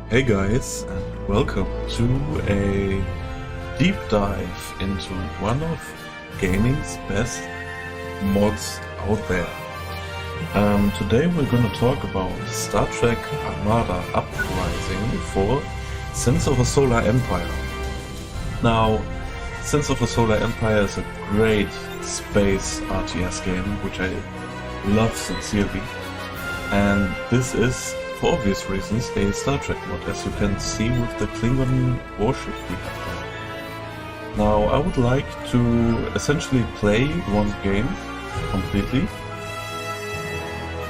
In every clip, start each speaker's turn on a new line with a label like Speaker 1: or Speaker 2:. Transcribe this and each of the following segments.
Speaker 1: Hey guys, and welcome to a deep dive into one of gaming's best mods out there. Today we're going to talk about Star Trek Armada Uprising for Sins of a Solar Empire. Now, Sins of a Solar Empire is a great space RTS game, which I love sincerely, and this is, for obvious reasons, a Star Trek mod, as you can see with the Klingon warship we have here. Now, I would like to essentially play one game completely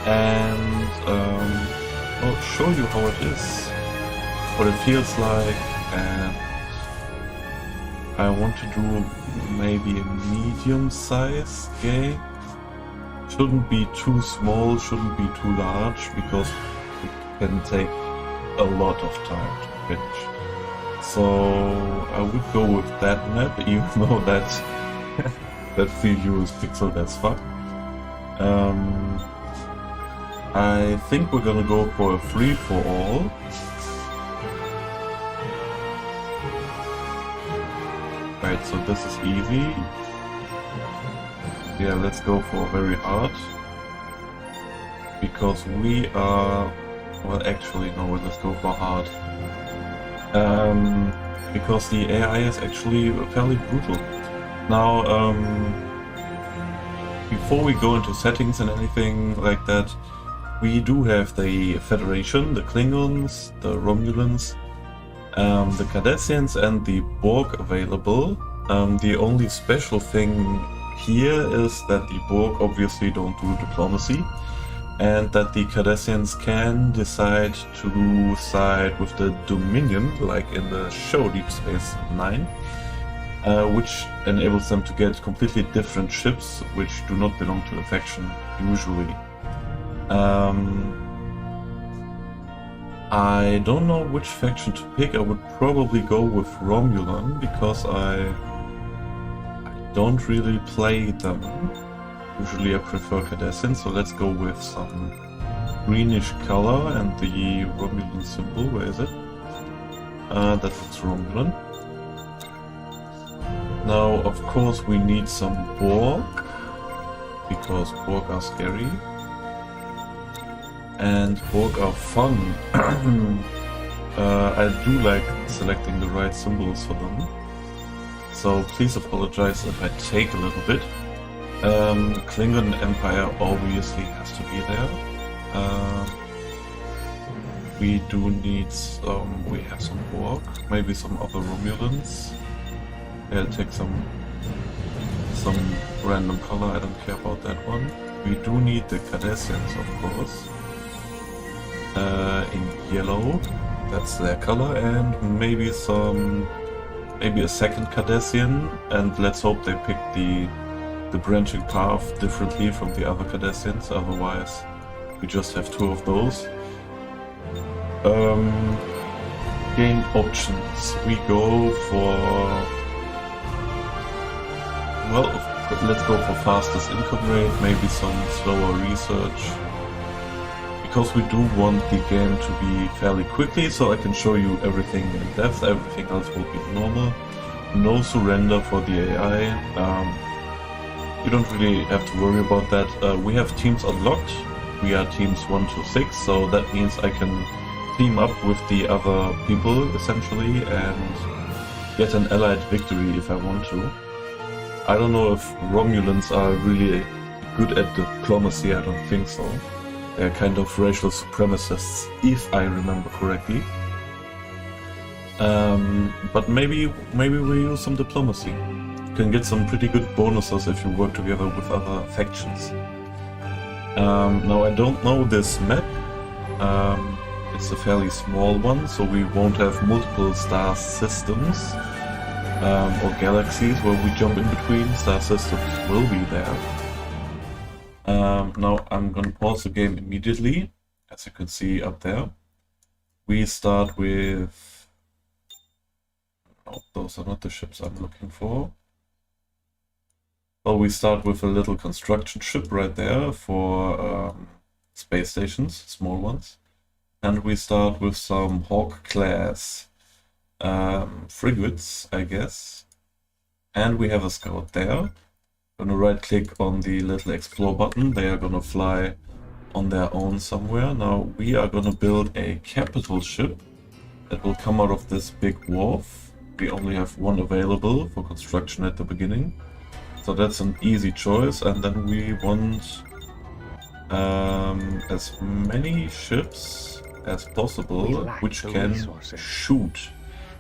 Speaker 1: and I'll show you how it is, what it feels like, and I want to do maybe a medium-sized game. Shouldn't be too small, shouldn't be too large, because can take a lot of time to finish. So I would go with that map, even though that field view is pixeled as fuck. I think we're gonna go for a free-for-all. Right, so this is easy. Yeah, let's go for very hard. Because we are... Well, actually, no, let's go for hard. Because the AI is actually fairly brutal. Now, before we go into settings and anything like that, we do have the Federation, the Klingons, the Romulans, the Cardassians and the Borg available. The only special thing here is that the Borg obviously don't do diplomacy, and that the Cardassians can decide to side with the Dominion, like in the show Deep Space Nine, which enables them to get completely different ships, which do not belong to a faction, usually. I don't know which faction to pick. I would probably go with Romulan, because I don't really play them. Usually I prefer Cardassian, so let's go with some greenish color and the Romulan symbol. Where is it? That looks Romulan. Now, of course, we need some Borg, because Borg are scary. And Borg are fun. I do like selecting the right symbols for them. So please apologize if I take a little bit. Klingon Empire obviously has to be there. We do need some, we have some Borg, maybe some other Romulans. I'll take some random color, I don't care about that one. We do need the Cardassians, of course. In yellow, that's their color, and maybe a second Cardassian, and let's hope they pick the branching path differently from the other Cardassians, otherwise we just have two of those. Game options. We go for... Well, let's go for fastest income rate, maybe some slower research. Because we do want the game to be fairly quickly, so I can show you everything in depth, everything else will be normal. No surrender for the AI. You don't really have to worry about that. We have teams unlocked. We are teams 1 to 6, so that means I can team up with the other people, essentially, and get an allied victory if I want to. I don't know if Romulans are really good at diplomacy, I don't think so. They're kind of racial supremacists, if I remember correctly. But maybe we use some diplomacy. Can get some pretty good bonuses if you work together with other factions. Now, I don't know this map. It's a fairly small one, so we won't have multiple star systems or galaxies where we jump in between. Star systems will be there. Now I'm gonna pause the game immediately. As you can see up there, we start with... Oh, those are not the ships I'm looking for. Well, we start with a little construction ship right there for space stations, small ones. And we start with some Hawk class frigates, I guess. And we have a scout there. Gonna right click on the little explore button. They are gonna fly on their own somewhere. Now we are gonna build a capital ship that will come out of this big wharf. We only have one available for construction at the beginning. So that's an easy choice. And then we want as many ships as possible which can shoot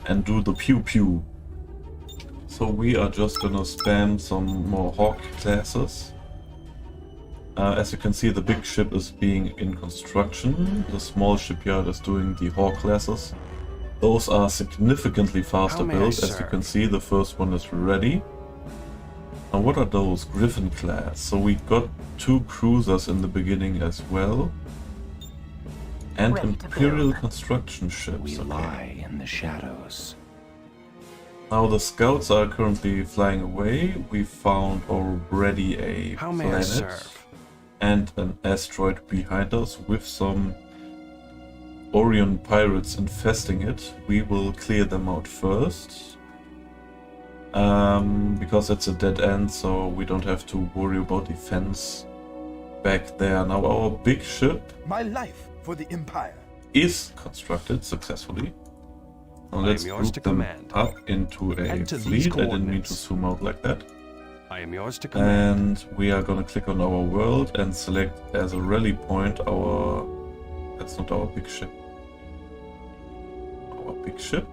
Speaker 1: and do the pew pew. So we are just gonna spam some more Hawk classes. As you can see, the big ship is being in construction. The small shipyard is doing the Hawk classes. Those are significantly faster built. As you can see, the first one is ready. Now what are those? Griffin class. So we got 2 cruisers in the beginning as well. And Imperial construction ships.
Speaker 2: We lie in the shadows.
Speaker 1: Now the scouts are currently flying away. We found already a planet and an asteroid behind us with some Orion pirates infesting it. We will clear them out first. Because it's a dead end, so we don't have to worry about defense back there. Now our big ship,
Speaker 3: my life for the Empire,
Speaker 1: is constructed successfully. Now let's group them up into a fleet. I didn't mean to zoom out like that.
Speaker 2: I am yours to command.
Speaker 1: And we are gonna click on our world and select as a rally point our... That's not our big ship. Our big ship.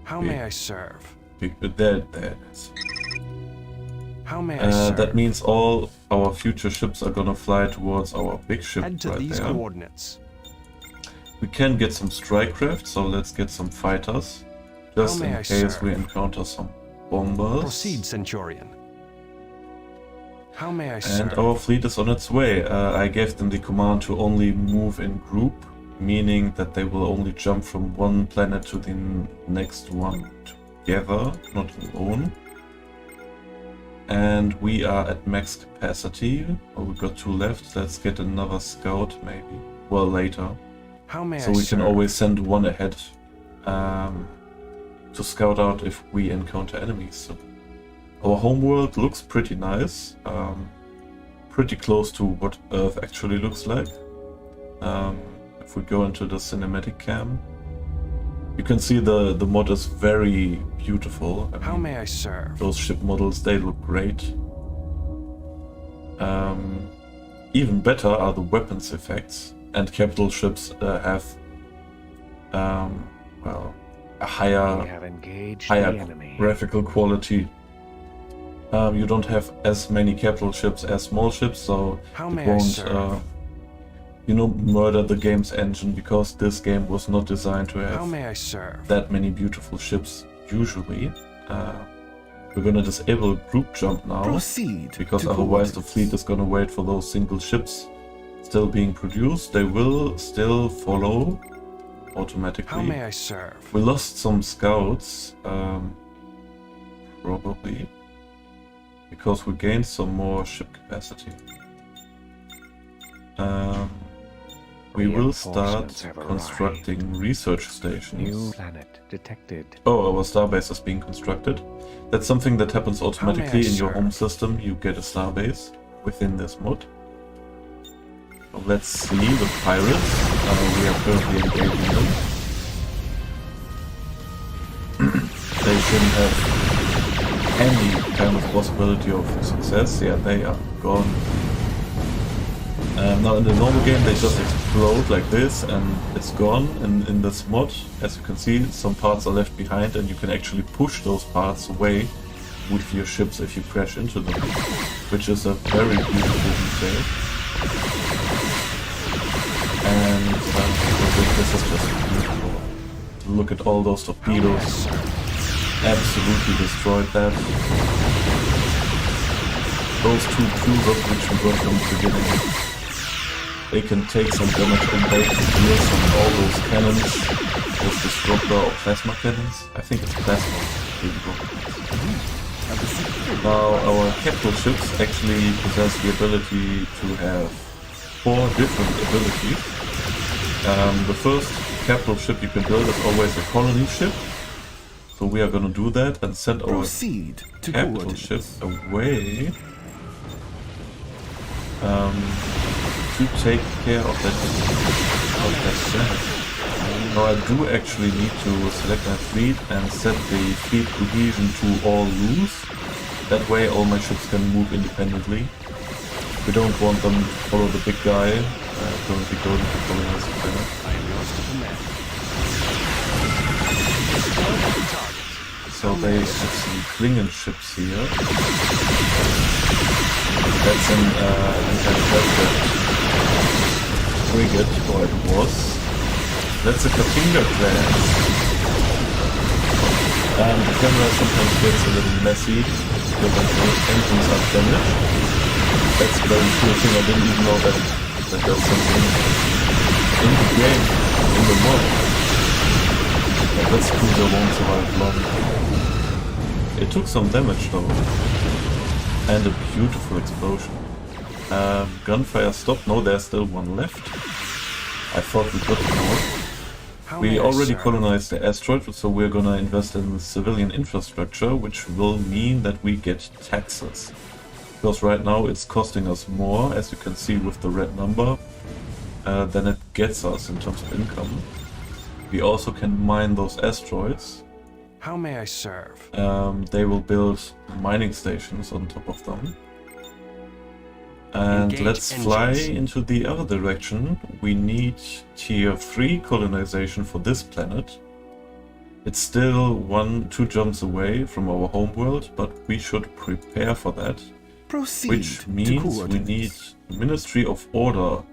Speaker 2: How may I serve?
Speaker 1: There it is.
Speaker 2: How may I serve?
Speaker 1: That means all our future ships are gonna fly towards our big ship
Speaker 2: Head to
Speaker 1: right
Speaker 2: these
Speaker 1: there.
Speaker 2: coordinates.
Speaker 1: We can get some strike craft, so let's get some fighters. Just in case we encounter some bombers.
Speaker 2: Proceed, Centurion. How may I serve?
Speaker 1: And our fleet is on its way. I gave them the command to only move in group, meaning that they will only jump from one planet to the next one together, not alone. And we are at max capacity. Oh, we got 2 left. Let's get another scout maybe. Well, later.
Speaker 2: How may
Speaker 1: so
Speaker 2: I
Speaker 1: we
Speaker 2: serve?
Speaker 1: can always send one ahead to scout out if we encounter enemies. So our homeworld looks pretty nice. Pretty close to what Earth actually looks like. If we go into the cinematic cam, you can see the mod is very beautiful. I mean,
Speaker 2: how may I serve?
Speaker 1: Those ship models, they look great. Even better are the weapons effects, and capital ships have well, a higher graphical quality. You don't have as many capital ships as small ships, so it won't murder the game's engine, because this game was not designed to have that many beautiful ships usually. We're gonna disable group jump now, because otherwise the fleet is gonna wait for those single ships still being produced. They will still follow automatically.
Speaker 2: How may I serve?
Speaker 1: We lost some scouts, probably because we gained some more ship capacity. We will start constructing research stations.
Speaker 2: New planet detected.
Speaker 1: Oh, our starbase is being constructed. That's something that happens automatically in your home system. You get a starbase within this mod. So let's see the pirates. We are currently engaging them. They shouldn't have any kind of possibility of success. Yeah, they are gone. Now in the normal game they just explode like this and it's gone, and in this mod, as you can see, some parts are left behind and you can actually push those parts away with your ships if you crash into them, which is a very beautiful detail. And this is just beautiful. Look at all those torpedoes, absolutely destroyed that. Those 2 cruisers which we got from the beginning, they can take some damage and they can deal some all those cannons, those disruptor or plasma cannons. I think it's plasma. Now our capital ships actually possess the ability to have 4 different abilities. The first capital ship you can build is always a colony ship. So we are gonna do that and send our
Speaker 3: Proceed to
Speaker 1: capital ship
Speaker 3: coordinates.
Speaker 1: away to take care of that planet. Now I do actually need to select my fleet and set the fleet cohesion to all loose. That way all my ships can move independently. We don't want them to follow the big guy currently going to colonize the planet.
Speaker 2: I am yours to command.
Speaker 1: So they have some Klingon ships here. That's an anti-aircraft frigate, or it was. That's a Katinga class. The camera sometimes gets a little messy because the engines are damaged. That's a very cool thing. I didn't even know that there's something in the game, in the mod. Yeah, that's cool, they won't survive long. It took some damage though. And a beautiful explosion. Gunfire stopped. No, there's still one left. I thought we got more. We already colonized the asteroid, so we're gonna invest in civilian infrastructure, which will mean that we get taxes. Because right now it's costing us more, as you can see with the red number, than it gets us in terms of income. We also can mine those asteroids.
Speaker 2: How may I serve?
Speaker 1: They will build mining stations on top of them. And
Speaker 2: Engage
Speaker 1: let's fly
Speaker 2: engines.
Speaker 1: into the other direction. We need tier 3 colonization for this planet. It's still 1-2 jumps away from our homeworld, but we should prepare for that.
Speaker 3: Proceed
Speaker 1: Which
Speaker 3: to
Speaker 1: means we
Speaker 3: coordinates.
Speaker 1: need Ministry of Order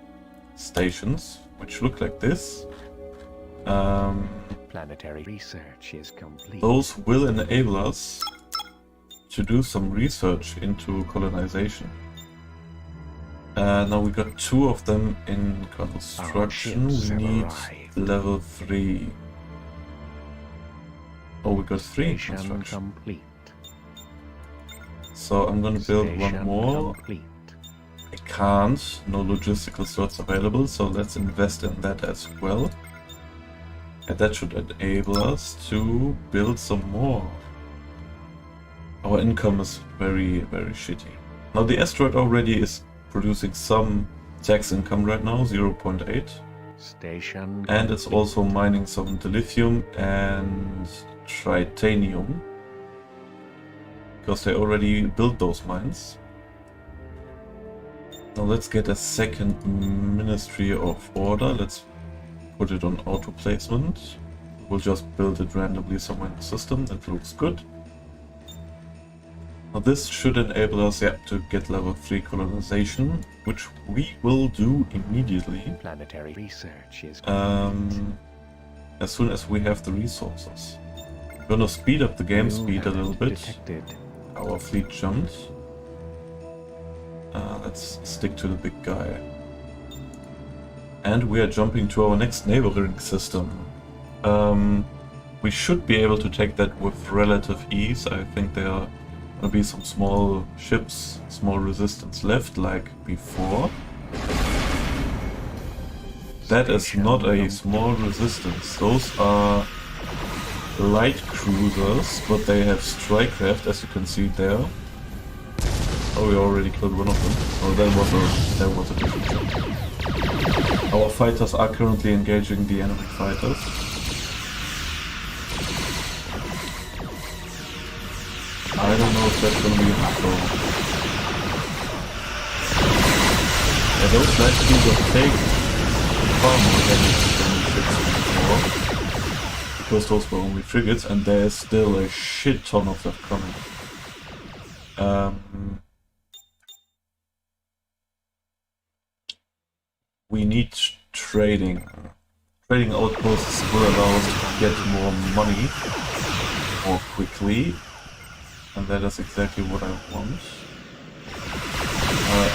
Speaker 1: stations, which look like this.
Speaker 2: Planetary research is complete.
Speaker 1: Those will enable us to do some research into colonization. Now we got 2 of them in construction.
Speaker 2: ships
Speaker 1: We
Speaker 2: have
Speaker 1: need
Speaker 2: arrived.
Speaker 1: level 3. Oh, we got 3 in
Speaker 2: Station
Speaker 1: construction.
Speaker 2: complete.
Speaker 1: So I'm gonna build one
Speaker 2: Station
Speaker 1: more.
Speaker 2: complete.
Speaker 1: I can't. No logistical slots available, so let's invest in that as well. And that should enable us to build some more. Our income is very, very shitty. Now the asteroid already is producing some tax income right now, 0.8.
Speaker 2: Station
Speaker 1: And it's
Speaker 2: complete.
Speaker 1: also mining some dilithium and tritanium. Because they already built those mines. Now let's get a second Ministry of Order. Let's put it on auto placement. We'll just build it randomly somewhere in the system. That looks good. Now this should enable us to get level 3 colonization, which we will do immediately.
Speaker 2: Planetary research is
Speaker 1: As soon as we have the resources. We're gonna speed up the game
Speaker 2: New
Speaker 1: speed a little
Speaker 2: planet
Speaker 1: bit.
Speaker 2: detected.
Speaker 1: Our fleet jumped. Let's stick to the big guy. And we are jumping to our next neighboring system. We should be able to take that with relative ease. I think there are gonna be some small ships, small resistance left like before. That is not a small resistance. Those are light cruisers, but they have strike craft, as you can see there. Oh, we already killed one of them. Oh, that was a different ship. Our fighters are currently engaging the enemy fighters. I don't know if that's gonna be enough though. Yeah, those light cruisers take far more damage than ships before. Because those were only frigates, and there's still a shit ton of that coming. We need trading. Trading outposts will allow us to get more money more quickly, and that is exactly what I want.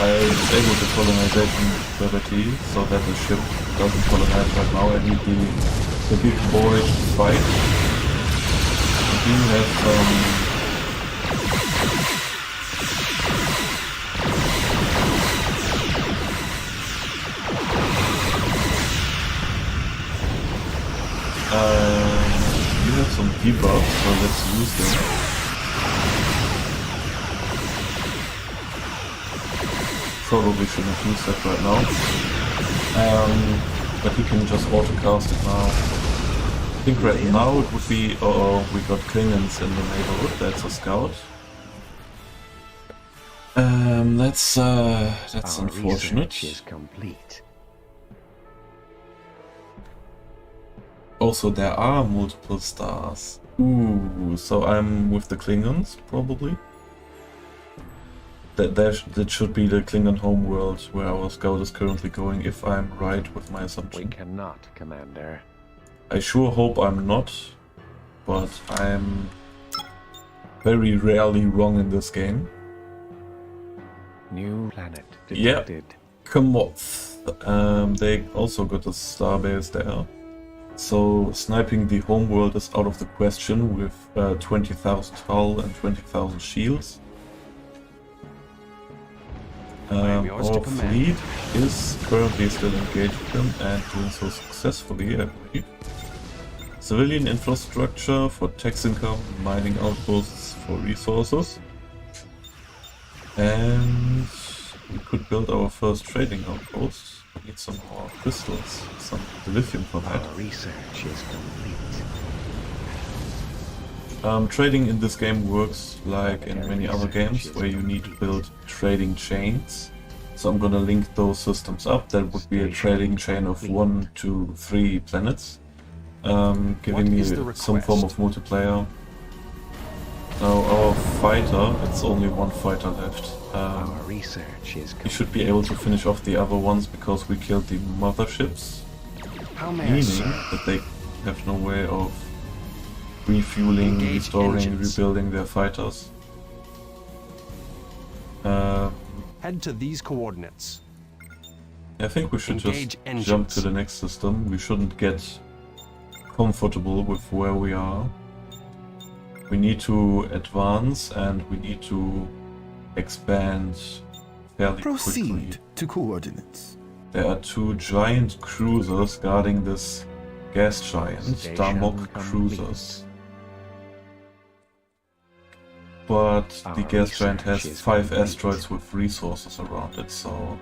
Speaker 1: I disabled the colonization ability so that the ship doesn't colonize right now. I need the big boy to fight. I do have some debuffs, so let's use them. Probably shouldn't use that right now. But he can just auto-cast it now. I think right now it would be... Uh-oh, we got Klingons in the neighborhood, that's a scout. That's unfortunate.
Speaker 2: Is complete.
Speaker 1: Also, there are multiple stars. Ooh, so I'm with the Klingons, probably. That should be the Klingon homeworld where our scout is currently going, if I'm right with my assumption.
Speaker 2: We cannot, Commander.
Speaker 1: I sure hope I'm not, but I'm very rarely wrong in this game.
Speaker 2: New planet detected.
Speaker 1: Yeah, Kamoth. They also got a starbase there. So sniping the homeworld is out of the question with 20,000 hull and 20,000 shields. Our fleet is currently still engaged with them and doing so successfully, I believe. Civilian infrastructure for tax income, mining outposts for resources. And we could build our first trading outpost. We need some more crystals, some lithium for that.
Speaker 2: Our research is complete.
Speaker 1: Trading in this game works like in many other games where you need to build trading chains. So I'm gonna link those systems up. That would be a trading chain of 1 to 3 planets, giving me some form of multiplayer. Now our fighter, it's only one fighter left.
Speaker 2: Our research is
Speaker 1: We should be able to finish off the other ones because we killed the motherships,
Speaker 2: How may I
Speaker 1: meaning
Speaker 2: serve?
Speaker 1: that they have no way of refueling,
Speaker 2: Engage
Speaker 1: restoring,
Speaker 2: engines.
Speaker 1: rebuilding their fighters.
Speaker 4: Head to these coordinates.
Speaker 1: I think we should
Speaker 4: Engage
Speaker 1: just jump to
Speaker 4: engines.
Speaker 1: the next system. We shouldn't get comfortable with where we are. We need to advance and we need to expand fairly quickly.
Speaker 3: Proceed to coordinates.
Speaker 1: There are 2 giant cruisers guarding this gas giant,
Speaker 2: Station
Speaker 1: Damok
Speaker 2: complete.
Speaker 1: cruisers. But the
Speaker 2: Our
Speaker 1: gas giant has
Speaker 2: research is
Speaker 1: 5
Speaker 2: complete.
Speaker 1: asteroids with resources around it, so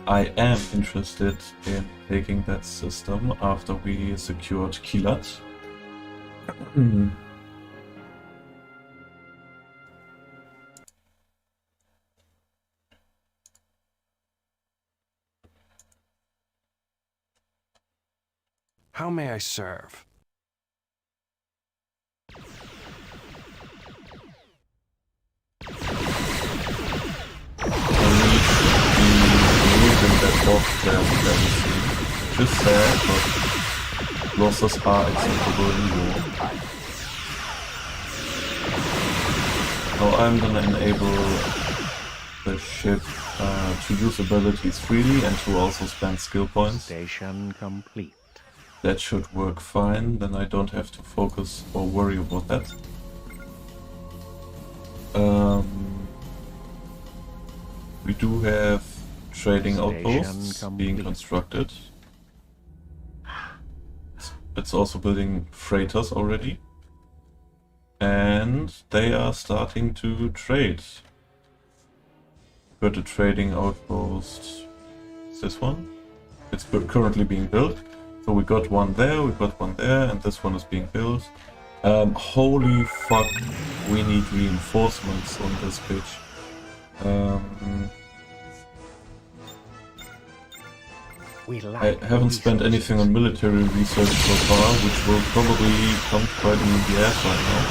Speaker 1: I am interested in taking that system after we secured Kilat.
Speaker 4: How may I serve?
Speaker 1: Losing that box there very soon. Just sad, but losses are acceptable in war. Now I'm gonna enable the ship to use abilities freely and to also spend skill points.
Speaker 2: Station complete.
Speaker 1: That should work fine, then I don't have to focus or worry about that. We do have trading
Speaker 2: Station
Speaker 1: outposts being
Speaker 2: complete.
Speaker 1: constructed. It's also building freighters already. And they are starting to trade. Got a trading outpost. Is this one? It's currently being built. So we got one there, we got one there, and this one is being built. Holy fuck, we need reinforcements on this bitch.
Speaker 2: We lack
Speaker 1: I haven't spent anything on military research so far, which will probably come quite in the ass right now.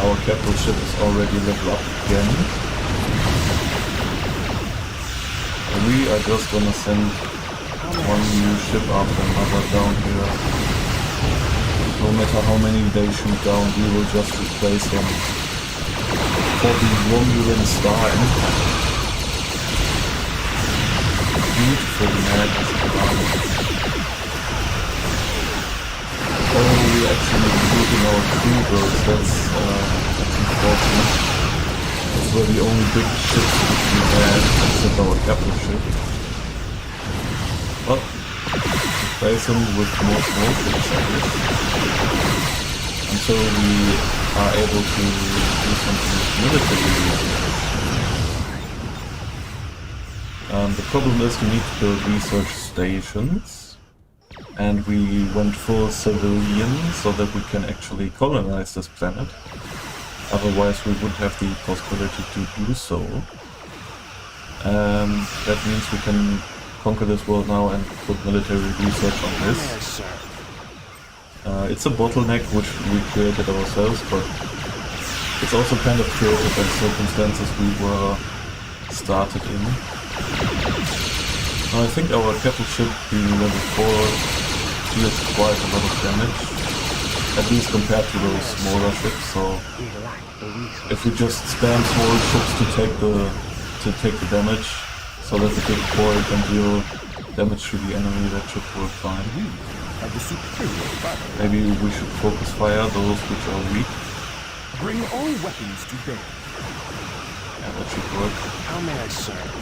Speaker 1: Our capital ship is already level up again. And we are just gonna send one new ship after another down here. No matter how many they shoot down, we will just replace them. For the Romulan Star Empire. Beautiful madness around. Oh, we're actually losing our cruisers, that's unfortunate. Those were the only big ships which we had, except our capital ship. Well, replace them with more small ships, I guess, until we are able to do something with military research. The problem is we need to build research stations, and we went full civilian so that we can actually colonize this planet. Otherwise we would have the possibility to do so. That means we can conquer this world now and put military research on this. It's a bottleneck which we created ourselves, but it's also kind of created by circumstances we were started in. I think our capital ship being level 4 deals quite a lot of damage, at least compared to those smaller ships, so if we just spam small ships to take the damage, so that the big boy can deal damage to the enemy, that should work fine. Maybe we should focus fire those which are weak.
Speaker 3: Bring all weapons to bear.
Speaker 1: Yeah, that should work.
Speaker 4: How may I serve?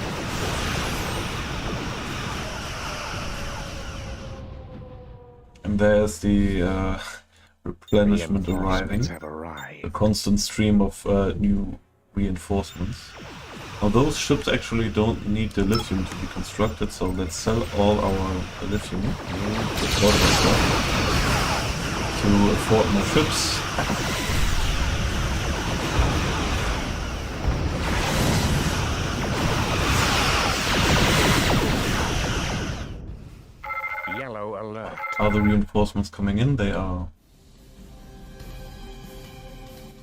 Speaker 1: And there's the replenishment arriving. A constant stream of new reinforcements. Now those ships actually don't need the lithium to be constructed, so let's sell all our lithium to afford more ships.
Speaker 2: Yellow alert.
Speaker 1: Are the reinforcements coming in? They are.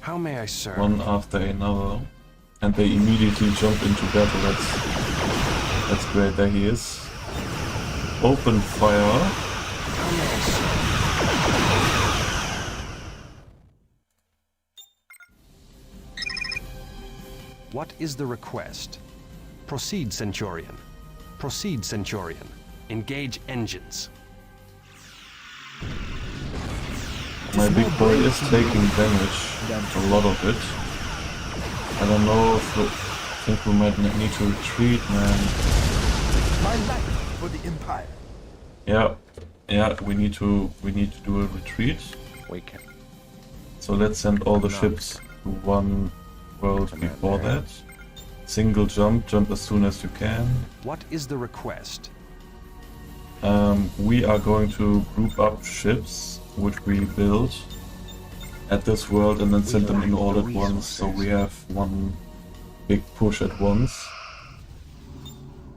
Speaker 4: How may I serve?
Speaker 1: One after another. And they immediately jump into battle. That's great. There he is. Open fire.
Speaker 4: How may I serve? What is the request? Proceed, Centurion. Proceed, Centurion. Engage engines.
Speaker 1: My big boy is taking damage. A lot of it. I don't know if I think we might need to retreat, man.
Speaker 3: My life for the Empire.
Speaker 1: Yeah, we need to do a retreat.
Speaker 2: We can.
Speaker 1: So let's send all the ships to one world before that. Single jump as soon as you can.
Speaker 4: What is the request?
Speaker 1: We are going to group up ships which we build at this world and then send them in all at once, so we have one big push at once.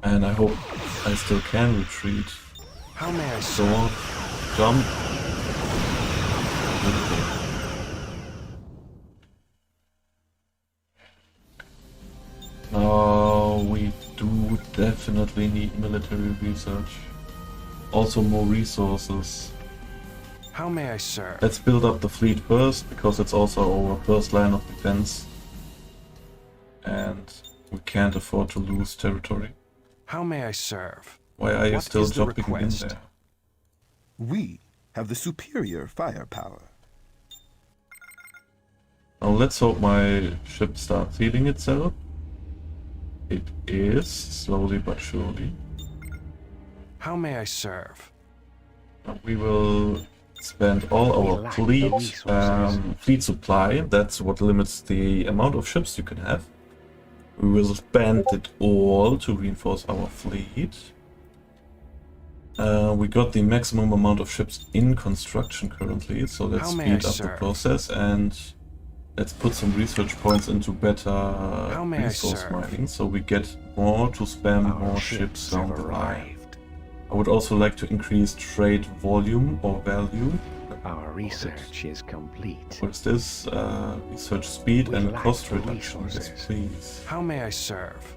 Speaker 1: And I hope I still can retreat.
Speaker 4: How may I
Speaker 1: So,
Speaker 4: serve?
Speaker 1: jump. Now we do definitely need military research. Also more resources.
Speaker 4: How may I serve?
Speaker 1: Let's build up the fleet first, because it's also our first line of defense. And we can't afford to lose territory.
Speaker 4: How may I serve?
Speaker 1: Why are you
Speaker 4: What
Speaker 1: still
Speaker 4: is the
Speaker 1: jumping in
Speaker 4: request?
Speaker 1: there?
Speaker 3: We have the superior firepower.
Speaker 1: Now let's hope my ship starts healing itself. It is, slowly but surely.
Speaker 4: How may I serve?
Speaker 1: Now we will spend all our fleet supply. That's what limits the amount of ships you can have. We will spend it all to reinforce our fleet. We got the maximum amount of ships in construction currently, so let's
Speaker 4: How may I
Speaker 1: speed up the
Speaker 4: serve?
Speaker 1: process and let's put some research points into better
Speaker 4: How may I
Speaker 1: resource
Speaker 4: serve?
Speaker 1: mining, so we get more to spam
Speaker 2: Our
Speaker 1: more
Speaker 2: ships
Speaker 1: ships down
Speaker 2: have
Speaker 1: the line.
Speaker 2: arrived.
Speaker 1: I would also like to increase trade volume or value.
Speaker 2: Our research is complete.
Speaker 1: What is this? Research speed
Speaker 2: We
Speaker 1: and
Speaker 2: lack
Speaker 1: cost
Speaker 2: the
Speaker 1: reduction. Yes,
Speaker 2: resources.
Speaker 1: please.
Speaker 4: How may I serve?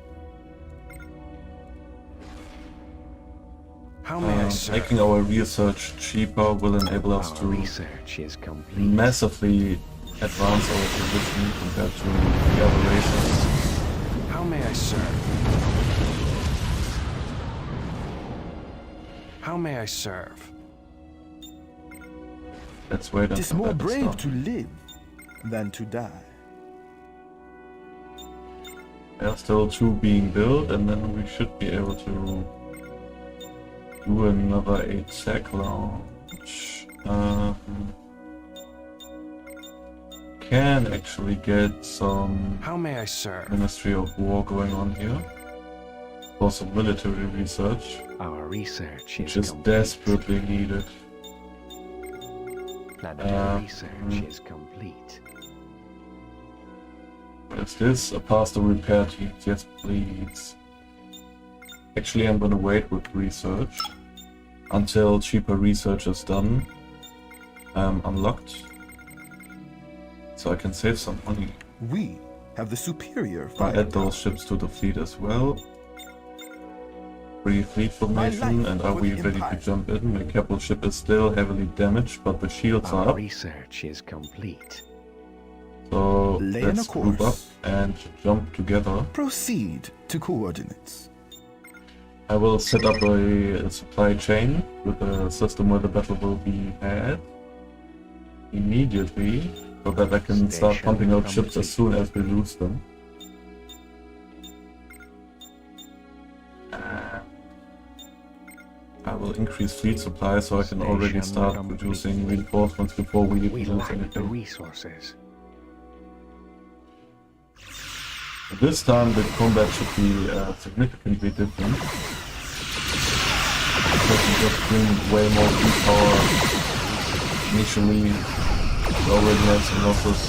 Speaker 4: How may I serve?
Speaker 1: Making our research cheaper will enable us
Speaker 2: Our
Speaker 1: to
Speaker 2: research is complete.
Speaker 1: massively advance our position compared to the other races.
Speaker 4: How may I serve? How may I serve?
Speaker 1: Let's wait
Speaker 3: It is
Speaker 1: until
Speaker 3: more
Speaker 1: that is
Speaker 3: brave
Speaker 1: done.
Speaker 3: to live than to die.
Speaker 1: There are still 2 being built, and then we should be able to do another attack launch. Can actually get some
Speaker 4: How may I serve?
Speaker 1: Ministry of War going on here for some military research,
Speaker 2: Our research
Speaker 1: which
Speaker 2: is
Speaker 1: is
Speaker 2: complete.
Speaker 1: desperately needed.
Speaker 2: Planetary research is complete.
Speaker 1: What is this? A pastor repair team. Yes, please. Actually, I'm gonna wait with research until cheaper research is done, unlocked, so I can save some money.
Speaker 3: We have the superior
Speaker 1: I'll add
Speaker 3: firepower.
Speaker 1: those ships to the fleet as well. Free fleet formation,
Speaker 3: life
Speaker 1: and are
Speaker 3: for
Speaker 1: we
Speaker 3: the
Speaker 1: ready to
Speaker 3: Empire.
Speaker 1: jump in? My capital ship is still heavily damaged, but the shields are
Speaker 2: Our
Speaker 1: up,
Speaker 2: research is complete.
Speaker 1: so
Speaker 3: Lay in a
Speaker 1: let's group up
Speaker 3: course.
Speaker 1: and jump together.
Speaker 3: Proceed to coordinates.
Speaker 1: I will set up a supply chain with a system where the battle will be had immediately, so that I can start
Speaker 2: Station
Speaker 1: pumping out ships
Speaker 2: complete.
Speaker 1: as soon as we lose them. I will increase fleet supply so I can already
Speaker 2: Station
Speaker 1: start
Speaker 2: complete.
Speaker 1: producing reinforcements before we
Speaker 2: We
Speaker 1: lose
Speaker 2: lack the
Speaker 1: anything.
Speaker 2: resources.
Speaker 1: This time the combat should be significantly different. Because we just bring way more fleet power. Initially, we already had some losses.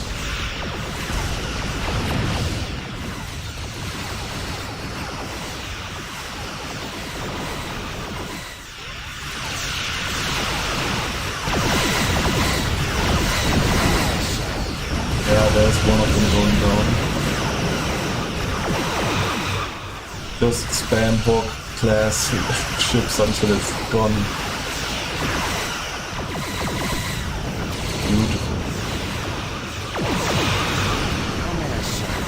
Speaker 1: Yeah, there's one of them going down. Just spam Hawk class ships until it's gone. Beautiful.
Speaker 4: How may I serve?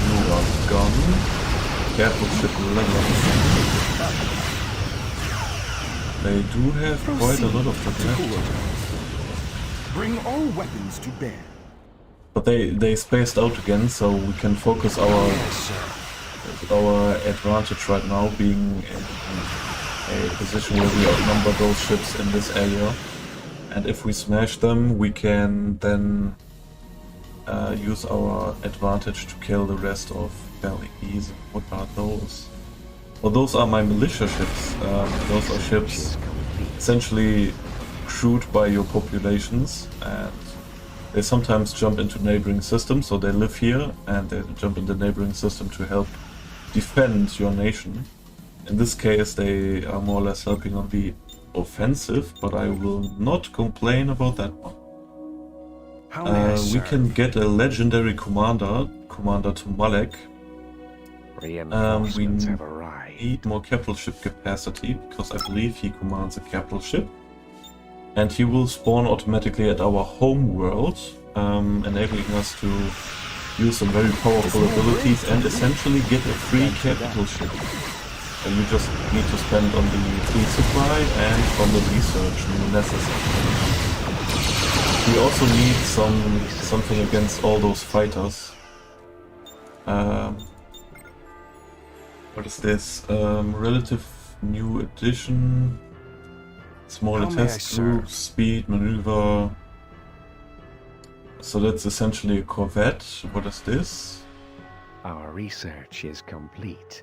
Speaker 1: You are gone. Careful ship level. They do have quite a lot of
Speaker 3: to
Speaker 1: them left.
Speaker 3: coordinates. Bring all weapons to bear.
Speaker 1: But they spaced out again, so we can focus
Speaker 4: How may I serve?
Speaker 1: our advantage right now being in a position where we outnumber those ships in this area. And if we smash them, we can then use our advantage to kill the rest of fairly easy. What are those? Well, those are my militia ships. Those are ships essentially crewed by your populations, and they sometimes jump into neighboring systems, so they live here and they jump in the neighboring system to help defend your nation. In this case, they are more or less helping on the offensive, but I will not complain about that one.
Speaker 4: How may I
Speaker 1: We
Speaker 4: serve?
Speaker 1: can get a legendary commander to Malek.
Speaker 2: Reinforcements have arrived.
Speaker 1: Need more capital ship capacity, because I believe he commands a capital ship. And he will spawn automatically at our home world, enabling us to use some very powerful abilities and essentially get a free capital ship. And we just need to spend on the fleet supply and on the research necessary. We also need something against all those fighters. What is this? Relative new addition. Smaller
Speaker 4: How may I
Speaker 1: test
Speaker 4: serve?
Speaker 1: group, speed, maneuver. So that's essentially a corvette. What is this?
Speaker 2: Our research is complete.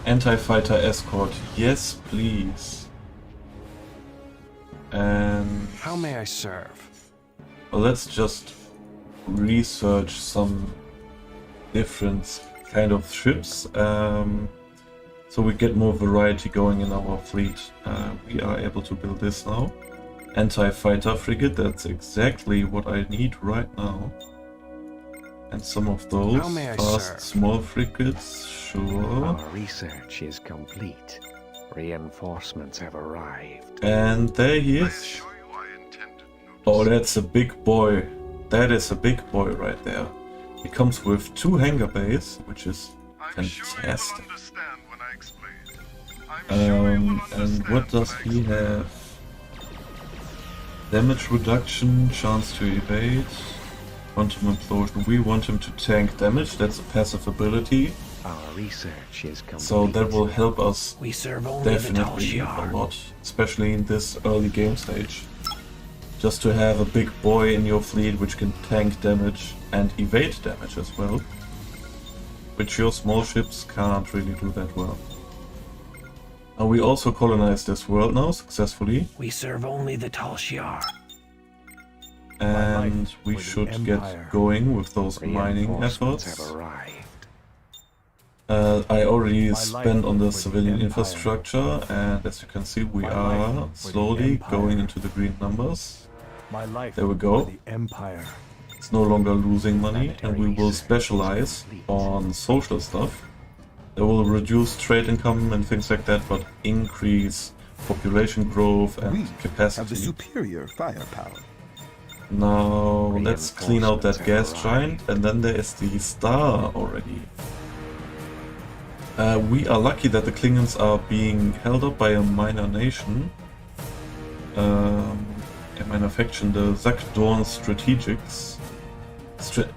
Speaker 1: Anti-fighter escort. Yes, please. And
Speaker 4: How may I serve?
Speaker 1: well, let's just research some different kind of ships. So we get more variety going in our fleet. We are able to build this now. Anti-fighter frigate, that's exactly what I need right now. And some of those
Speaker 4: How may I
Speaker 1: fast
Speaker 4: serve?
Speaker 1: small frigates, sure.
Speaker 2: Our research is complete. Reinforcements have arrived.
Speaker 1: And there he is. Oh, that's a big boy. That is a big boy right there. He comes with 2 hangar bays, which is fantastic. And what does he have? Damage reduction, chance to evade, Quantum Implosion. We want him to tank damage, that's a passive ability.
Speaker 2: Our research is complete.
Speaker 1: So that will help us
Speaker 4: We serve only the tall
Speaker 1: definitely a
Speaker 4: shiar.
Speaker 1: lot, especially in this early game stage. Just to have a big boy in your fleet which can tank damage and evade damage as well. Which your small ships can't really do that well. We also colonized this world now successfully.
Speaker 4: We serve only the tall shiar.
Speaker 1: And we
Speaker 3: for the
Speaker 1: should
Speaker 3: Empire.
Speaker 1: get going with those mining
Speaker 2: Reinforcements
Speaker 1: efforts.
Speaker 2: have arrived.
Speaker 1: I already
Speaker 3: My
Speaker 1: spent
Speaker 3: life
Speaker 1: on the
Speaker 3: for the
Speaker 1: civilian
Speaker 3: Empire.
Speaker 1: infrastructure, and as you can see, we
Speaker 3: My
Speaker 1: are
Speaker 3: life for the
Speaker 1: slowly
Speaker 3: Empire.
Speaker 1: going into the green numbers.
Speaker 3: My life
Speaker 1: There we go.
Speaker 3: for the Empire.
Speaker 1: It's no longer losing money, and we will
Speaker 2: Research is
Speaker 1: specialize
Speaker 2: complete.
Speaker 1: on social stuff. That will reduce trade income and things like that, but increase population growth and
Speaker 3: We have the
Speaker 1: capacity.
Speaker 3: superior firepower.
Speaker 1: Now let's clean out that gas
Speaker 2: Reinforcements have
Speaker 1: giant, and then there is the star already. We are lucky that the Klingons are being held up by a minor nation. A minor faction, the Zakdorn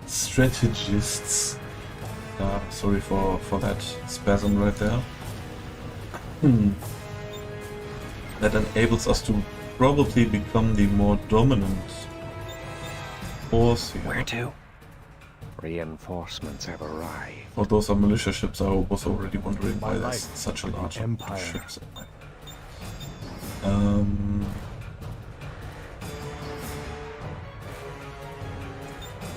Speaker 1: Strategists. Sorry for that spasm right there. That enables us to probably become the more dominant force here.
Speaker 4: Where to?
Speaker 2: Reinforcements have arrived.
Speaker 1: Oh, those are militia ships. I was already wondering why
Speaker 3: My
Speaker 1: there's
Speaker 3: life
Speaker 1: such a
Speaker 3: for the
Speaker 1: large
Speaker 3: Empire.
Speaker 1: ships in my.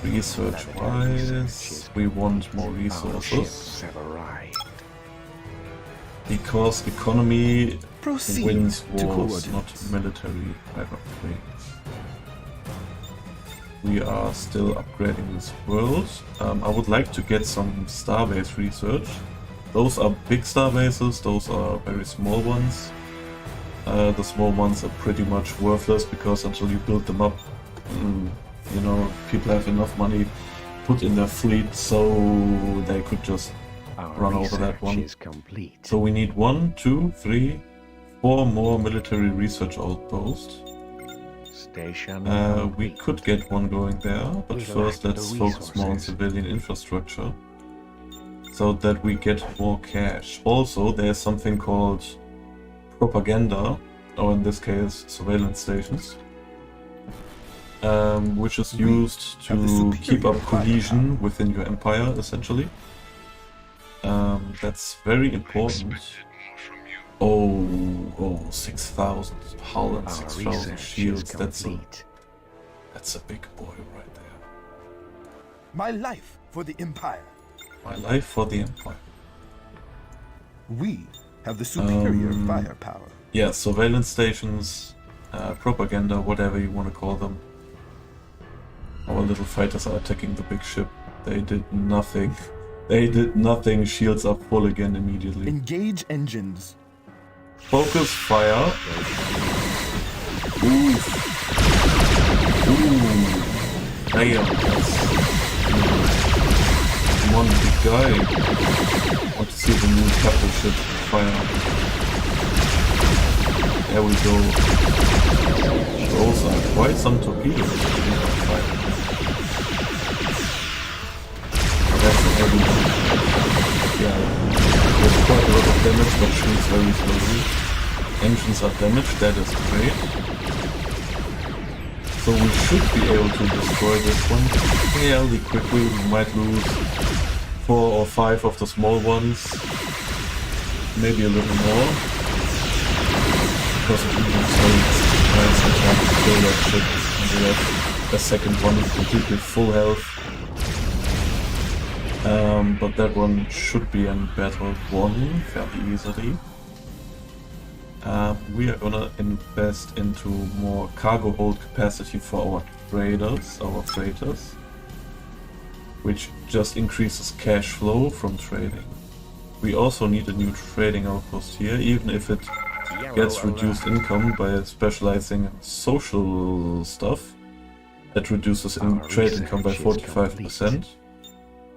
Speaker 1: Research wise, we want more
Speaker 2: Our
Speaker 1: resources
Speaker 2: ships have arrived.
Speaker 1: because economy
Speaker 3: Proceed
Speaker 1: wins
Speaker 3: to
Speaker 1: wars, not
Speaker 3: coordinates.
Speaker 1: military upgrades. We are still upgrading this world. I would like to get some starbase research. Those are big starbases, those are very small ones. The small ones are pretty much worthless because until you build them up, you know, people have enough money put in their fleet so they could just
Speaker 2: Our
Speaker 1: run over that
Speaker 2: research
Speaker 1: one.
Speaker 2: is complete.
Speaker 1: So we need 1, 2, 3, 4 more military research outposts.
Speaker 2: Station
Speaker 1: We
Speaker 2: complete.
Speaker 1: could get one going there, but
Speaker 2: We
Speaker 1: first
Speaker 2: lack the
Speaker 1: let's focus more on
Speaker 2: resources.
Speaker 1: civilian infrastructure so that we get more cash. Also, there's something called propaganda, or in this case, surveillance stations, which is
Speaker 3: We
Speaker 1: used
Speaker 3: have the
Speaker 1: to keep up
Speaker 3: superior
Speaker 1: cohesion
Speaker 3: firepower.
Speaker 1: within your empire, essentially. That's very important. Oh, 6,000 hull and
Speaker 2: Our
Speaker 1: 6,000
Speaker 2: research
Speaker 1: shields.
Speaker 2: is
Speaker 1: That's
Speaker 2: complete.
Speaker 1: a big boy right there.
Speaker 3: My life for the Empire.
Speaker 1: My life for the Empire.
Speaker 3: We have the superior firepower.
Speaker 1: Yeah, surveillance stations, propaganda, whatever you want to call them. Our little fighters are attacking the big ship. They did nothing. They did nothing. Shields are full again immediately.
Speaker 3: Engage engines.
Speaker 1: Focus fire. Ooh. Damn. That's one big guy. Want to see the new capital ship fire. There we go. Those are quite some torpedoes. That's a heavy one. Yeah, there's quite a lot of damage, but shoots very slowly. Engines are damaged, that is great. So we should be able to destroy this one fairly quickly. We might lose 4 or 5 of the small ones. Maybe a little more. Because it even takes quite some time to kill that ship. And we have a second one completely full health. But that one should be in battle won fairly easily. We are gonna invest into more cargo hold capacity for our traders, our freighters, which just increases cash flow from trading. We also need a new trading outpost here, even if it gets reduced income by specializing in social stuff. That reduces
Speaker 2: Our
Speaker 1: trade income by
Speaker 2: research is
Speaker 1: 45%.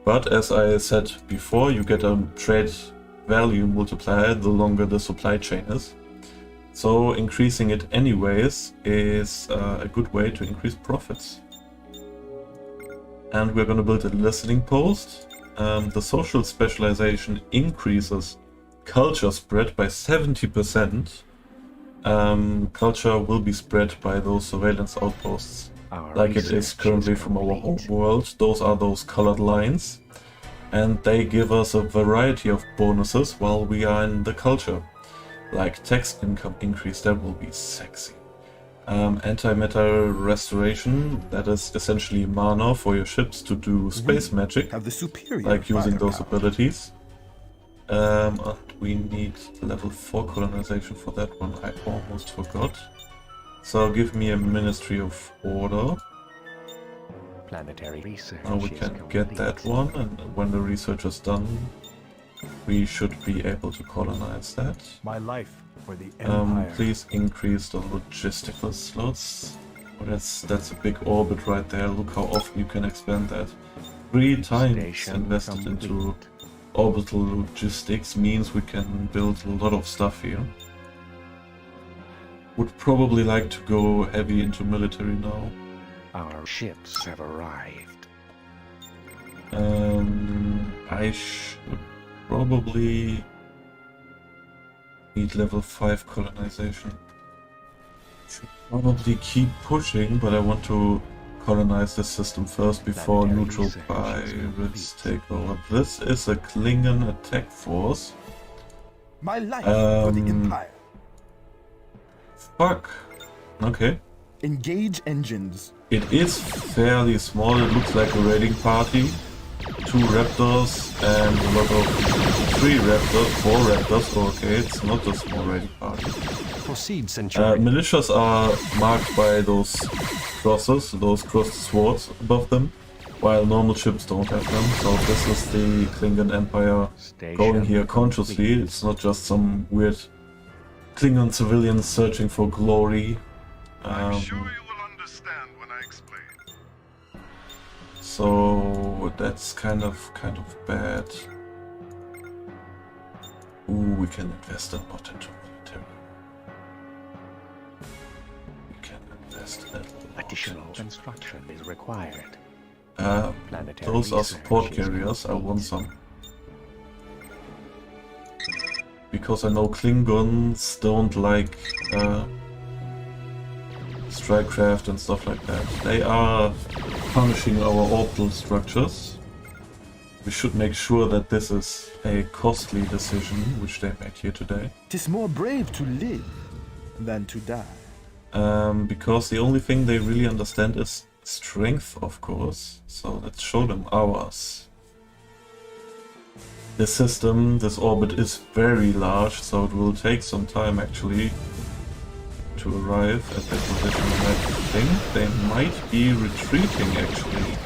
Speaker 1: But as I said before, you get a trade value multiplier the longer the supply chain is. So increasing it anyways is a good way to increase profits. And we're gonna build a listening post. The social specialization increases culture spread by 70%. Culture will be spread by those surveillance outposts, like it is currently from our home world. Those are those colored lines, and they give us a variety of bonuses while we are in the culture, like tax income increase. That will be sexy. Antimatter restoration, that is essentially mana for your ships to do space magic,
Speaker 3: Have the superior
Speaker 1: like using those
Speaker 3: firepower.
Speaker 1: abilities. And we need level 4 colonization for that one, I almost forgot. So give me a Ministry of Order.
Speaker 2: Planetary research
Speaker 1: Now we
Speaker 2: is
Speaker 1: can
Speaker 2: complete.
Speaker 1: get that one, and when the research is done, we should be able to colonize that.
Speaker 5: My life for the Empire.
Speaker 1: Please increase the logistical slots. Oh, that's a big orbit right there. Look how often you can expand that. 3 times
Speaker 2: Station
Speaker 1: invested into
Speaker 2: complete.
Speaker 1: orbital logistics means we can build a lot of stuff here. Would probably like to go heavy into military now.
Speaker 2: Our ships have arrived.
Speaker 1: I should probably need level 5 colonization. Should probably keep pushing, but I want to colonize the system first before
Speaker 2: Planetary
Speaker 1: neutral
Speaker 2: research is
Speaker 1: pirates
Speaker 2: complete.
Speaker 1: take over. This is a Klingon attack force.
Speaker 3: My life for the
Speaker 1: Um,
Speaker 3: Empire.
Speaker 1: Fuck. Okay.
Speaker 3: Engage engines.
Speaker 1: It is fairly small. It looks like a raiding party. 2 raptors and a lot of 3 raptors, 4 raptors. Okay, it's not a small raiding party.
Speaker 5: Proceed, Centurion.
Speaker 1: Militias are marked by those crosses, those crossed swords above them, while normal ships don't have them. So this is the Klingon Empire
Speaker 2: Station
Speaker 1: going here consciously.
Speaker 2: complete.
Speaker 1: It's not just some weird Klingon civilians searching for glory.
Speaker 6: I'm sure you will understand when I explain.
Speaker 1: So that's kind of bad. Ooh, we can invest a lot into military. We can invest a lot.
Speaker 2: Additional construction is required. Planetary
Speaker 1: Those are
Speaker 2: research
Speaker 1: support
Speaker 2: is
Speaker 1: carriers. I
Speaker 2: complete.
Speaker 1: want some. Because I know Klingons don't like strikecraft and stuff like that. They are punishing our orbital structures. We should make sure that this is a costly decision, which they made here today.
Speaker 3: 'Tis more brave to live than to die.
Speaker 1: Because the only thing they really understand is strength, of course. So let's show them ours. This system, this orbit is very large, so it will take some time actually to arrive at that position. And I think they might be retreating actually.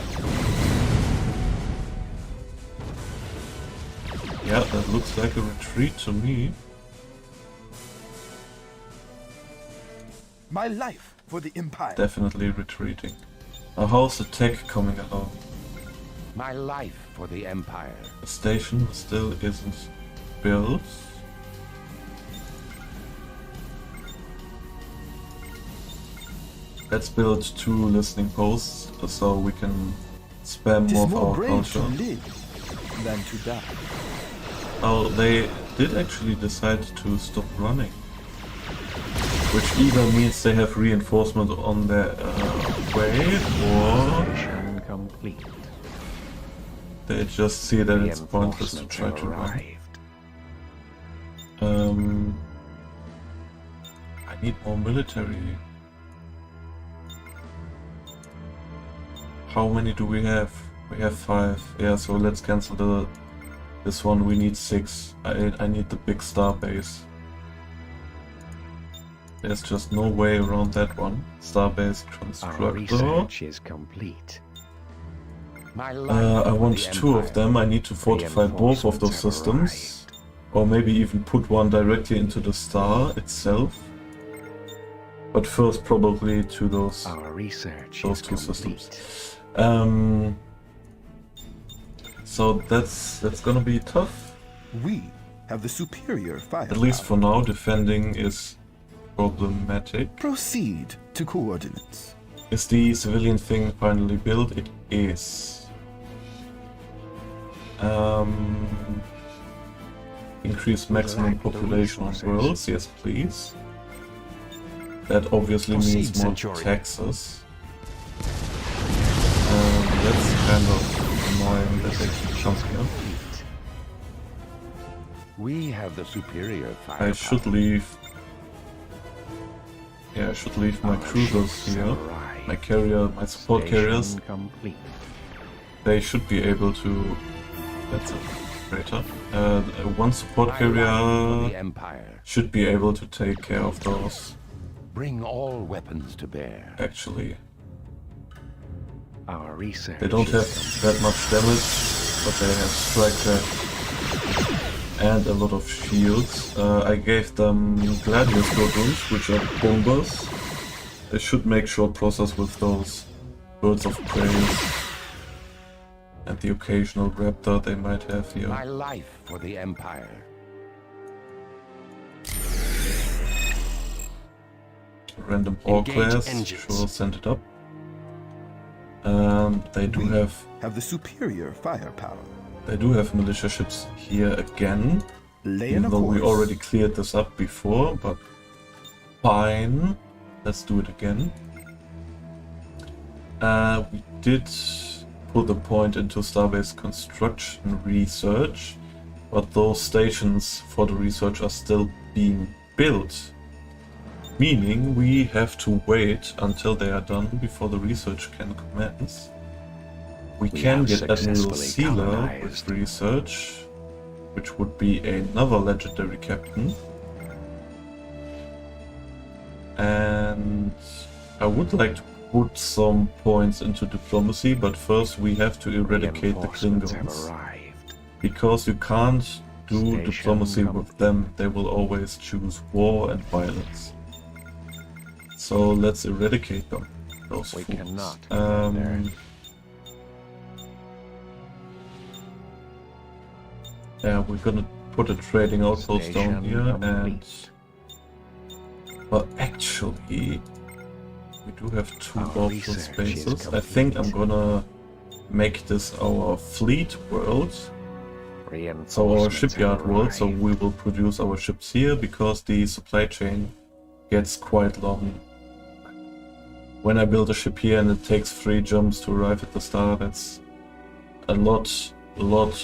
Speaker 1: Yeah, that looks like a retreat to me.
Speaker 3: My life for the Empire.
Speaker 1: Definitely retreating. Now how's the tech coming along?
Speaker 2: My life for the Empire.
Speaker 1: The station still isn't built. Let's build 2 listening posts so we can spam
Speaker 3: 'Tis
Speaker 1: more of
Speaker 3: more
Speaker 1: our
Speaker 3: brave to
Speaker 1: culture.
Speaker 3: live than to die.
Speaker 1: Oh, they did actually decide to stop running. Which either means they have reinforcement on their way, or
Speaker 2: Station complete.
Speaker 1: they just see that it's pointless to
Speaker 2: Reinforcements
Speaker 1: try
Speaker 2: have
Speaker 1: to run.
Speaker 2: arrived.
Speaker 1: I need more military. How many do we have? We have 5. Yeah, so let's cancel this one. We need 6. I need the big star base. There's just no way around that one. Starbase
Speaker 2: Our
Speaker 1: constructor.
Speaker 2: research is complete. My life
Speaker 1: I
Speaker 2: for
Speaker 1: want
Speaker 2: the
Speaker 1: 2 of
Speaker 2: Empire.
Speaker 1: them. I need to fortify both of those
Speaker 2: Reinforcements have
Speaker 1: systems. Or maybe even put one directly into the star itself. But first probably to those
Speaker 2: Our research
Speaker 1: those
Speaker 2: is
Speaker 1: 2
Speaker 2: complete.
Speaker 1: systems. So that's gonna be tough.
Speaker 3: We have the superior firepower.
Speaker 1: At least for now, defending is problematic.
Speaker 3: Proceed to coordinates.
Speaker 1: Is the civilian thing finally built? It is. Increase maximum population on worlds. Yes, please. That obviously means
Speaker 5: Proceed,
Speaker 1: more
Speaker 5: Centurion.
Speaker 1: taxes. That's kind of annoying that they keep jumping here.
Speaker 2: We have the superior
Speaker 1: I
Speaker 2: firepower.
Speaker 1: should leave. Yeah, I should leave my cruisers here. My carrier, my support carriers.
Speaker 2: Station complete.
Speaker 1: They should be able to. That's a freighter. One support
Speaker 2: My life for
Speaker 1: carrier
Speaker 2: the Empire.
Speaker 1: should be able to take care of those.
Speaker 2: Bring all weapons to bear.
Speaker 1: Actually,
Speaker 2: Our research.
Speaker 1: they don't have
Speaker 2: is
Speaker 1: that much damage, but they have strike craft and a lot of shields. I gave them gladius squadrons, which are bombers. They should make short process with those birds of prey and the occasional raptor they might have here.
Speaker 2: my life for the Empire.
Speaker 1: Random ore
Speaker 5: Engage
Speaker 1: class,
Speaker 5: engines.
Speaker 1: sure, send it up. They do have
Speaker 3: Have the superior firepower.
Speaker 1: They do have militia ships here again,
Speaker 3: Lay in
Speaker 1: even
Speaker 3: a
Speaker 1: though we
Speaker 3: course.
Speaker 1: already cleared this up before, but fine. Let's do it again. We did put a point into Starbase construction research, but those stations for the research are still being built. Meaning we have to wait until they are done before the research can commence. We can
Speaker 2: have
Speaker 1: get Admiral
Speaker 2: successfully
Speaker 1: Sealer with
Speaker 2: colonized.
Speaker 1: research, which would be another legendary captain. And I would like to put some points into diplomacy, but first we have to eradicate the
Speaker 2: Reinforcements have
Speaker 1: Klingons.
Speaker 2: arrived.
Speaker 1: Because you can't do
Speaker 2: Station
Speaker 1: diplomacy with them, they will always choose war and violence. So let's eradicate them. Those
Speaker 2: We
Speaker 1: fools.
Speaker 2: cannot
Speaker 1: Um, yeah, we're gonna put a trading outpost down
Speaker 2: Station
Speaker 1: here, and
Speaker 2: complete.
Speaker 1: well, actually, we do have two
Speaker 2: Our
Speaker 1: orbital
Speaker 2: research is
Speaker 1: spaces. I think I'm
Speaker 2: complete.
Speaker 1: gonna make this our fleet world. So our
Speaker 2: Reinforcements
Speaker 1: shipyard
Speaker 2: have
Speaker 1: world, so
Speaker 2: arrived.
Speaker 1: we will produce our ships here because the supply chain gets quite long. When I build a ship here and it takes 3 jumps to arrive at the star, that's a lot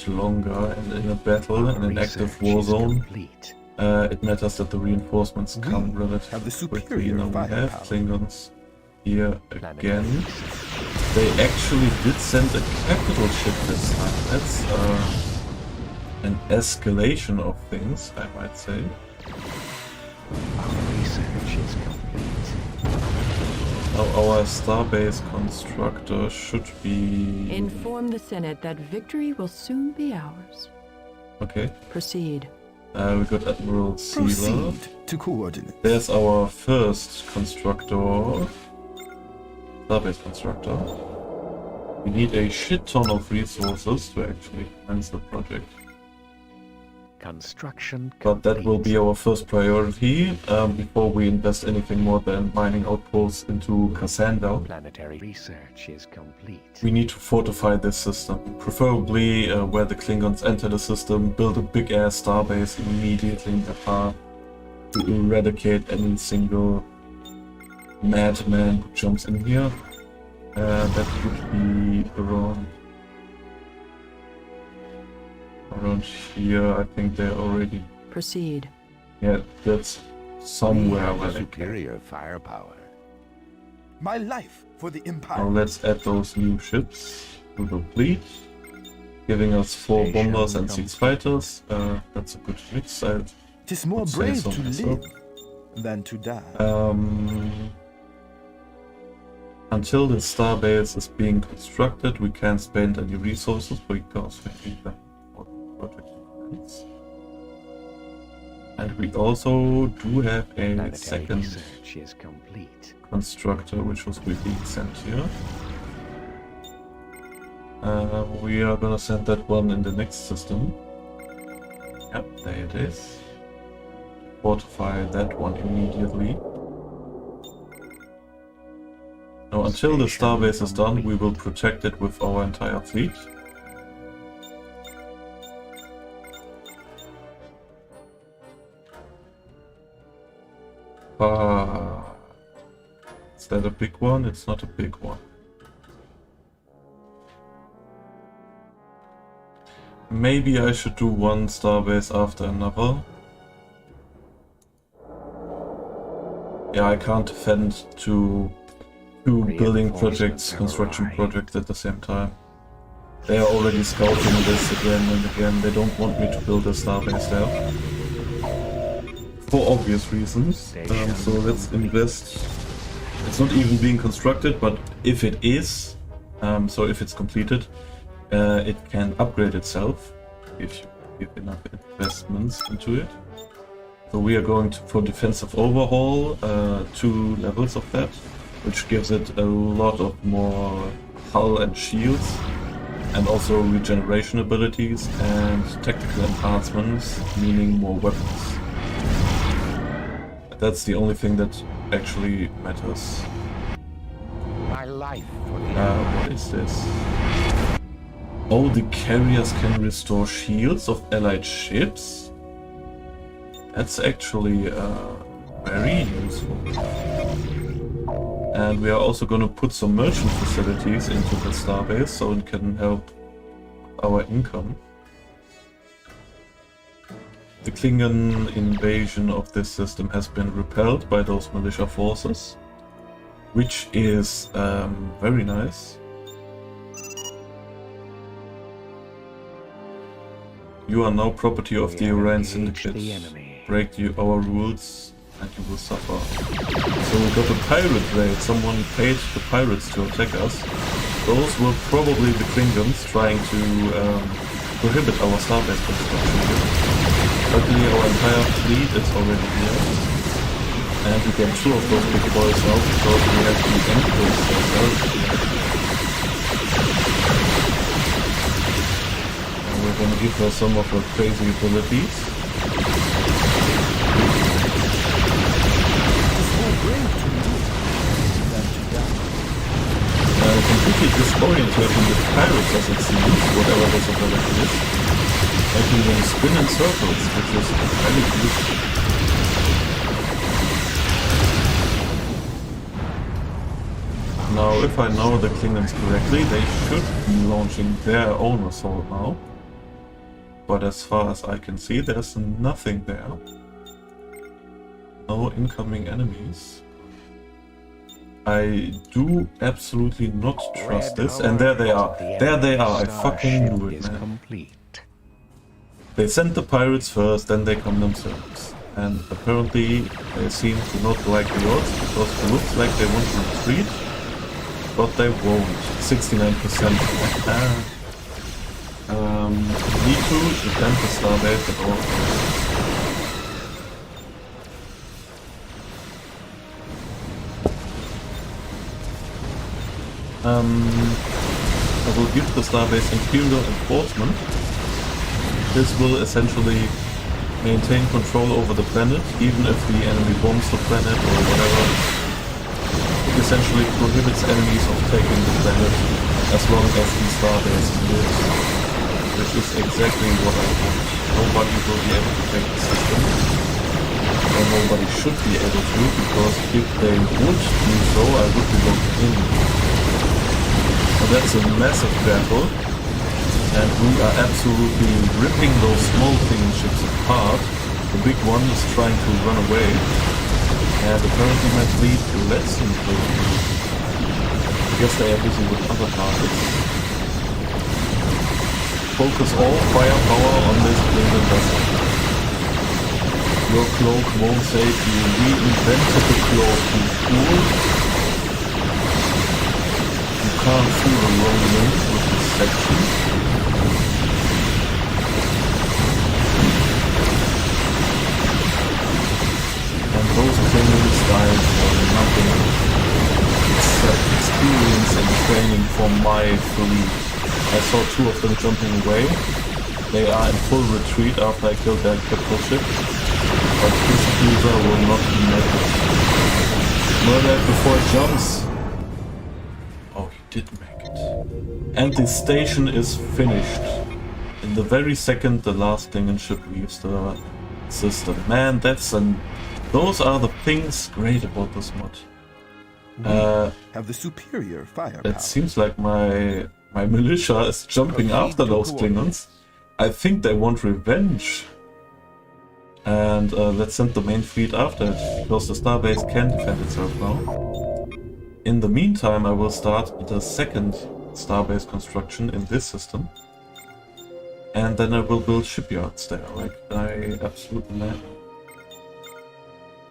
Speaker 1: longer. And in a battle,
Speaker 2: Our
Speaker 1: in an active
Speaker 2: research
Speaker 1: war
Speaker 2: is
Speaker 1: zone,
Speaker 2: complete.
Speaker 1: it matters that the reinforcements
Speaker 3: We
Speaker 1: come
Speaker 3: have the
Speaker 1: relatively quickly.
Speaker 3: superior
Speaker 1: Now we have
Speaker 3: firepower.
Speaker 1: Klingons here
Speaker 2: Planetary
Speaker 1: again.
Speaker 2: research.
Speaker 1: They actually did send a capital ship this time. That's an escalation of things, I might say.
Speaker 2: Our research is complete.
Speaker 1: Now our starbase constructor should be...
Speaker 7: Inform the Senate that victory will soon be ours.
Speaker 1: Okay.
Speaker 7: Proceed.
Speaker 1: We got Admiral Sealer.
Speaker 3: Proceed to coordinate.
Speaker 1: There's our first constructor. Starbase constructor. We need a shit ton of resources to actually commence the project.
Speaker 2: Construction
Speaker 1: But that will be
Speaker 2: complete.
Speaker 1: our first priority before we invest anything more than mining outposts into Cassandra.
Speaker 2: Planetary research is complete.
Speaker 1: We need to fortify this system, preferably where the Klingons enter the system, build a big ass starbase immediately in the path to eradicate any single madman who jumps in here. That would be around here. I think they're already,
Speaker 7: Proceed.
Speaker 1: yeah, that's
Speaker 2: We
Speaker 1: somewhere
Speaker 2: have
Speaker 1: where
Speaker 2: the
Speaker 1: they can.
Speaker 2: superior firepower.
Speaker 3: My life for the
Speaker 1: Now
Speaker 3: Empire.
Speaker 1: let's add those new ships to the fleet, giving us 4
Speaker 2: Station
Speaker 1: bombers and 6 fighters. That's a good mix.
Speaker 3: Tis more
Speaker 1: would say
Speaker 3: brave
Speaker 1: so
Speaker 3: to
Speaker 1: myself.
Speaker 3: live than to die.
Speaker 1: Until the starbase is being constructed, we can't spend any resources because we need them for the project commence. And we also do have a
Speaker 2: Planetary
Speaker 1: second
Speaker 2: research is complete.
Speaker 1: constructor, which was being sent here. We are gonna send that one in the next system. Yep, there it is. Fortify that one immediately. No, Now, until the starbase is done, we will protect it with our entire fleet. Is that a big one? It's not a big one. Maybe I should do one starbase after another. Yeah, I can't defend two building projects, construction projects at the same time. They are already scouting this again and again. They don't want me to build a starbase there. For obvious reasons. So let's invest. It's not even being constructed, but if it is, so if it's completed, it can upgrade itself if you give enough investments into it. So we are going for defensive overhaul, 2 levels of that, which gives it a lot of more hull and shields, and also regeneration abilities and tactical enhancements, meaning more weapons. That's the only thing that actually matters.
Speaker 2: My life for the
Speaker 1: What is this? Oh, the carriers can restore shields of allied ships? That's actually very useful. And we are also going to put some merchant facilities into the starbase so it can help our income. The Klingon invasion of this system has been repelled by those militia forces, which is very nice. You are now property of the Orion Syndicate. Break our rules and you will suffer. So we got a pirate raid. Someone paid the pirates to attack us. Those were probably the Klingons trying to prohibit our starbase construction. Luckily our entire fleet is already here. And we get 2 of those big boys now because we have the enclosed ourselves here. And we're gonna give her some of her crazy abilities. Completely disorientating the pirates as it seems, whatever this ability is. Making them spin in circles, which is very good. Now, if I know the Klingons correctly, they should be launching their own assault now. But as far as I can see, there's nothing there. No incoming enemies. I do absolutely not trust this, and there they are. There they are, I fucking knew it, man. They sent the pirates first, then they come themselves. And apparently they seem to not like the odds, because it looks like they want to retreat, but they won't. 69%. Need to defend the starbase at all costs. I will give the starbase Imperial Enforcement. This will essentially maintain control over the planet, even if the enemy bombs the planet or whatever. It essentially prohibits enemies of taking the planet as long as the starbase lives, which is exactly what I want. Nobody will be able to take the system, or nobody should be able to, because if they would do so, I would be locked in. That's a massive battle, and we are absolutely ripping those small Klingon ships apart. The big one is trying to run away, and apparently my fleet lets him go. I guess they are busy with other targets. Focus all firepower on this Klingon vessel. Your cloak won't save you. We invented the cloak, you fool. Can't fool a Romulan with this section. And those Klingons died for nothing except experience and training for my fleet. I saw 2 of them jumping away. They are in full retreat after I killed their capital ship. But this user will not be murdered. Murder before it jumps. did make it. And the station is finished. In the very second the last Klingon ship leaves the system. Man, those are the things great about this mod.
Speaker 3: Have the superior firepower.
Speaker 1: It seems like my militia is jumping after those Klingons. I think they want revenge. And let's send the main fleet after it, because the starbase can defend itself now. In the meantime, I will start the second starbase construction in this system. And then I will build shipyards there, like I absolutely land.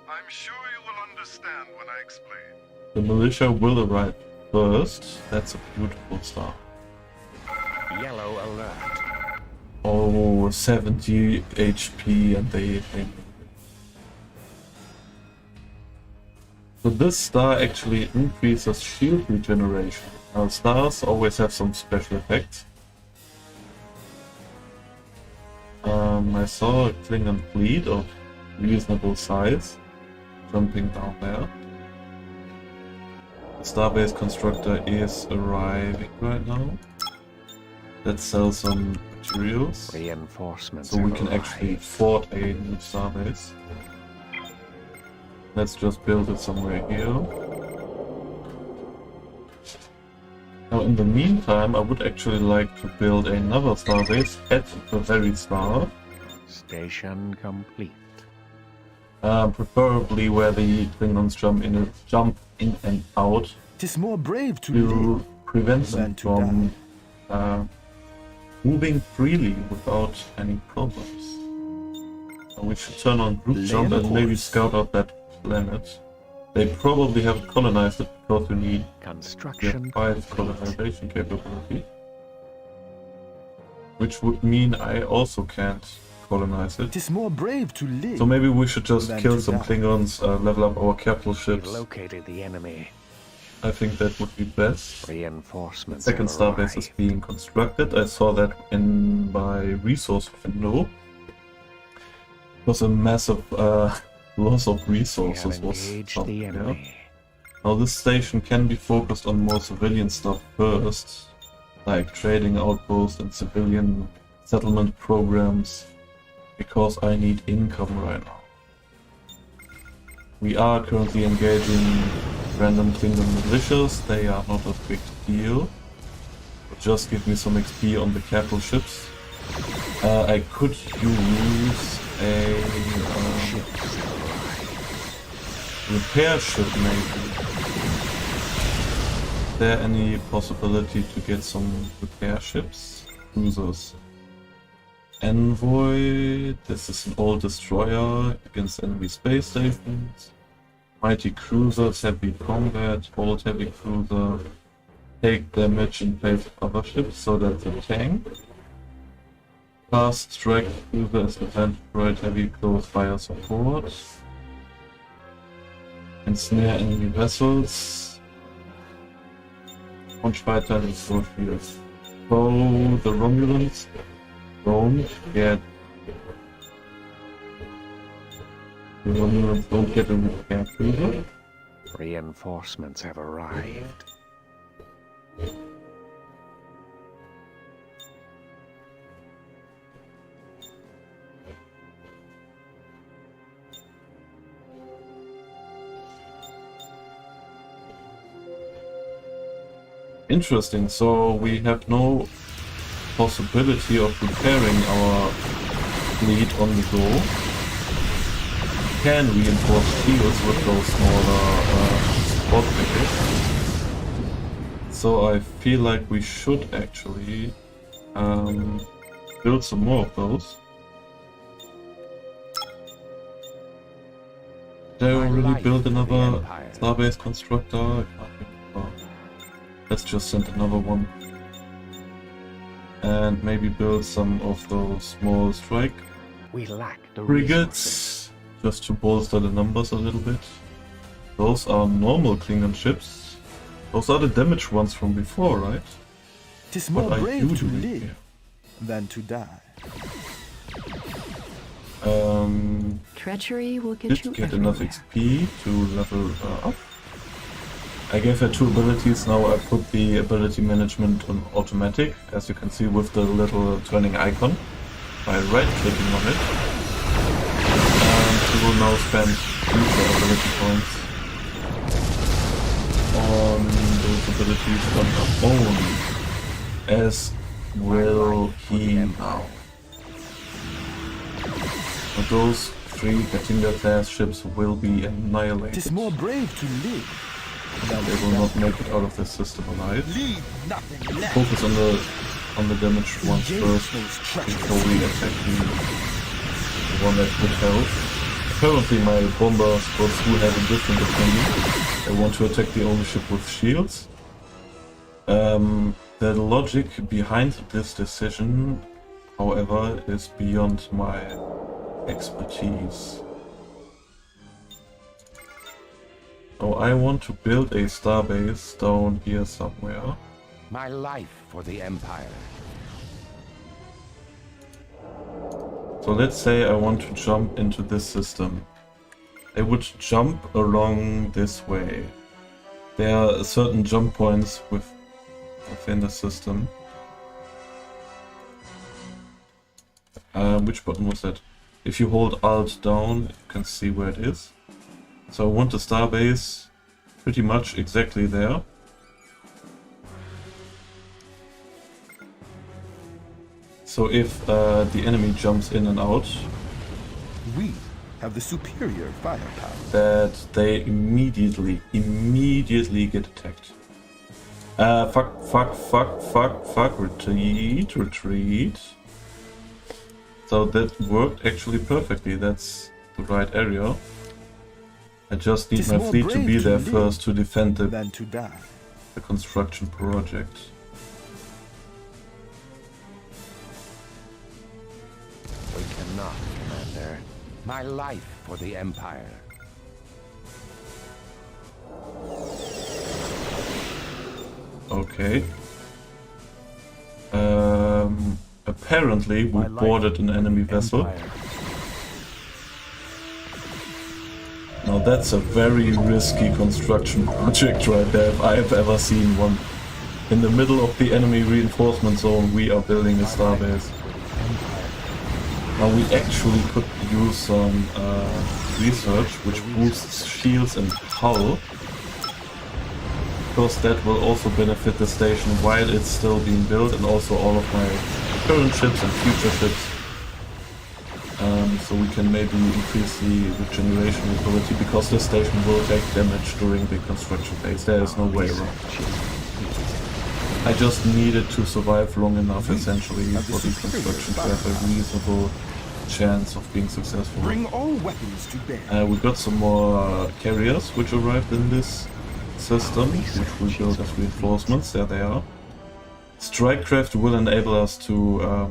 Speaker 6: I'm sure you will understand when I explain.
Speaker 1: The militia will arrive first. That's a beautiful star.
Speaker 2: Yellow alert.
Speaker 1: Oh, 70 HP and they So this star actually increases shield regeneration. Now stars always have some special effects. I saw a Klingon fleet of reasonable size jumping down there. The starbase constructor is arriving right now. Let's sell some materials
Speaker 2: Reinforcements
Speaker 1: so we
Speaker 2: have
Speaker 1: can actually
Speaker 2: arrived.
Speaker 1: afford a new starbase. Let's just build it somewhere here. Now in the meantime I would actually like to build another starbase at the very start.
Speaker 2: Station complete.
Speaker 1: Preferably where the Klingons jump in and out
Speaker 3: 'Tis more brave to
Speaker 1: to
Speaker 3: live
Speaker 1: prevent them
Speaker 3: than to
Speaker 1: from moving freely without any problems. We should turn on group
Speaker 3: Lay
Speaker 1: jump
Speaker 3: the
Speaker 1: and maybe
Speaker 3: course.
Speaker 1: scout out that planet. They probably haven't colonized it because we need
Speaker 2: Construction
Speaker 1: 5
Speaker 2: complete.
Speaker 1: colonization capability. Which would mean I also can't colonize it.
Speaker 3: 'Tis more brave to live.
Speaker 1: So maybe we should just
Speaker 3: Than
Speaker 1: kill
Speaker 3: to
Speaker 1: some
Speaker 3: die.
Speaker 1: Klingons, level up our capital
Speaker 2: We've
Speaker 1: ships.
Speaker 2: located the enemy.
Speaker 1: I think that would be best.
Speaker 2: Reinforcements
Speaker 1: Second
Speaker 2: have
Speaker 1: starbase is
Speaker 2: arrived.
Speaker 1: being constructed. I saw that in my resource window. It was a massive loss of
Speaker 2: We
Speaker 1: resources.
Speaker 2: have
Speaker 1: Was
Speaker 2: engaged
Speaker 1: found
Speaker 2: the
Speaker 1: there.
Speaker 2: enemy.
Speaker 1: Now this station can be focused on more civilian stuff first, like trading outposts and civilian settlement programs, because I need income right now. We are currently engaging random Klingon militias. They are not a big deal. But just give me some XP on the capital ships. I could use a repair ship maybe. Is there any possibility to get some repair ships? Cruisers. Envoy. This is an old destroyer against enemy space stations. Mighty cruisers, heavy combat, old heavy cruiser. Take damage in place of other ships, so that's a tank. Fast strike cruiser is designed to provide heavy close fire support. Ensnare enemy vessels. Launch fighter and sword shields. So the Romulans don't get a repair cruiser.
Speaker 2: Reinforcements have arrived.
Speaker 1: Interesting, so we have no possibility of repairing our fleet on the go. Can reinforce shields with those smaller support packets. So I feel like we should actually build some more of those. Did I already build another starbase constructor? I can't remember. Let's just send another one. And maybe build some of those small strike
Speaker 2: We lack the resources.
Speaker 1: frigates, just to bolster the numbers a little bit. Those are normal Klingon ships. Those are the damaged ones from before, right?
Speaker 3: 'Tis more
Speaker 1: What I
Speaker 3: brave to
Speaker 1: usually
Speaker 3: live
Speaker 1: hear.
Speaker 3: than to die.
Speaker 7: Treachery will get
Speaker 1: Did
Speaker 7: you
Speaker 1: get enough
Speaker 7: everywhere.
Speaker 1: XP to level up. I gave her 2 abilities, now I put the ability management on automatic, as you can see with the little turning icon, by right-clicking on it. And she will now spend future ability points on those abilities on her own, as will he now. So those 3 Katinga class ships will be annihilated.
Speaker 3: Tis more brave to live than
Speaker 1: They will not make it out of this system alive.
Speaker 3: leave nothing left.
Speaker 1: Focus on the damage once
Speaker 3: Engage
Speaker 1: first
Speaker 3: those treacherous
Speaker 1: before we attack the one at good health. Apparently my bomber squads will have a different opinion. They want to attack the only ship with shields. The logic behind this decision, however, is beyond my expertise. So I want to build a starbase down here somewhere.
Speaker 2: My life for the Empire.
Speaker 1: So let's say I want to jump into this system. I would jump along this way. There are certain jump points within the system. Which button was that? If you hold Alt down, you can see where it is. So I want the starbase pretty much exactly there. So if the enemy jumps in and out,
Speaker 3: We have the superior firepower.
Speaker 1: that they immediately get attacked. Fuck, retreat. So that worked actually perfectly, that's the right area. I just need
Speaker 3: Tis
Speaker 1: my
Speaker 3: more
Speaker 1: fleet to
Speaker 3: brave
Speaker 1: be
Speaker 3: to
Speaker 1: there
Speaker 3: live
Speaker 1: first to defend the
Speaker 3: Than to die.
Speaker 1: construction project.
Speaker 2: We cannot, Commander. My life for the Empire.
Speaker 1: Okay. Apparently we
Speaker 5: My life
Speaker 1: boarded an
Speaker 5: for the
Speaker 1: enemy vessel.
Speaker 5: Empire.
Speaker 1: Now that's a very risky construction project right there, if I have ever seen one. In the middle of the enemy reinforcement zone, we are building a starbase. Now we actually could use some research which boosts shields and hull, because that will also benefit the station while it's still being built, and also all of my current ships and future ships. So we can maybe increase the regeneration ability, because this station will take damage during the construction phase. There is no way around. I just needed to survive long enough, essentially, for the construction to have a reasonable chance of being successful.
Speaker 3: Bring all weapons to bear.
Speaker 1: We got some more carriers which arrived in this system, which we built as reinforcements. There they are. Strikecraft will enable us to...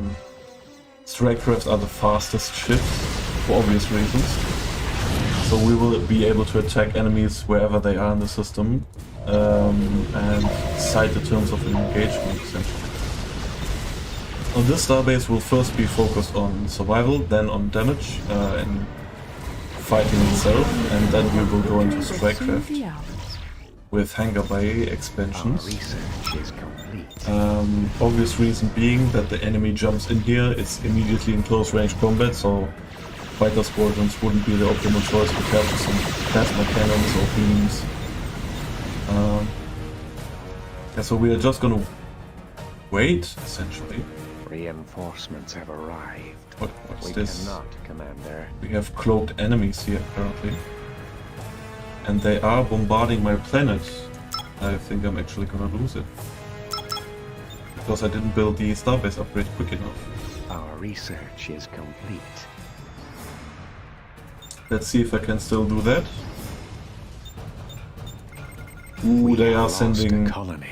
Speaker 1: Strikecraft are the fastest ships, for obvious reasons. So we will be able to attack enemies wherever they are in the system, and cite the terms of engagement, essentially. On this starbase will first be focused on survival, then on damage, and fighting itself, and then we will go into
Speaker 7: Victory will soon
Speaker 1: Strikecraft
Speaker 7: be ours.
Speaker 1: with hangar bay
Speaker 2: Our
Speaker 1: expansions.
Speaker 2: research is complete.
Speaker 1: Obvious reason being that the enemy jumps in here, it's immediately in close range combat, so fighter squadrons wouldn't be the optimal choice compared to some plasma cannons or beams. Yeah, so we are just gonna wait, essentially.
Speaker 2: Reinforcements have arrived.
Speaker 1: What's
Speaker 2: We
Speaker 1: this?
Speaker 2: cannot, Commander.
Speaker 1: We have cloaked enemies here, apparently. And they are bombarding my planet. I think I'm actually gonna lose it. Because I didn't build the starbase upgrade quick enough.
Speaker 2: Our research is complete.
Speaker 1: Let's see if I can still do that. Ooh, they are
Speaker 2: Lost a
Speaker 1: sending...
Speaker 2: colony.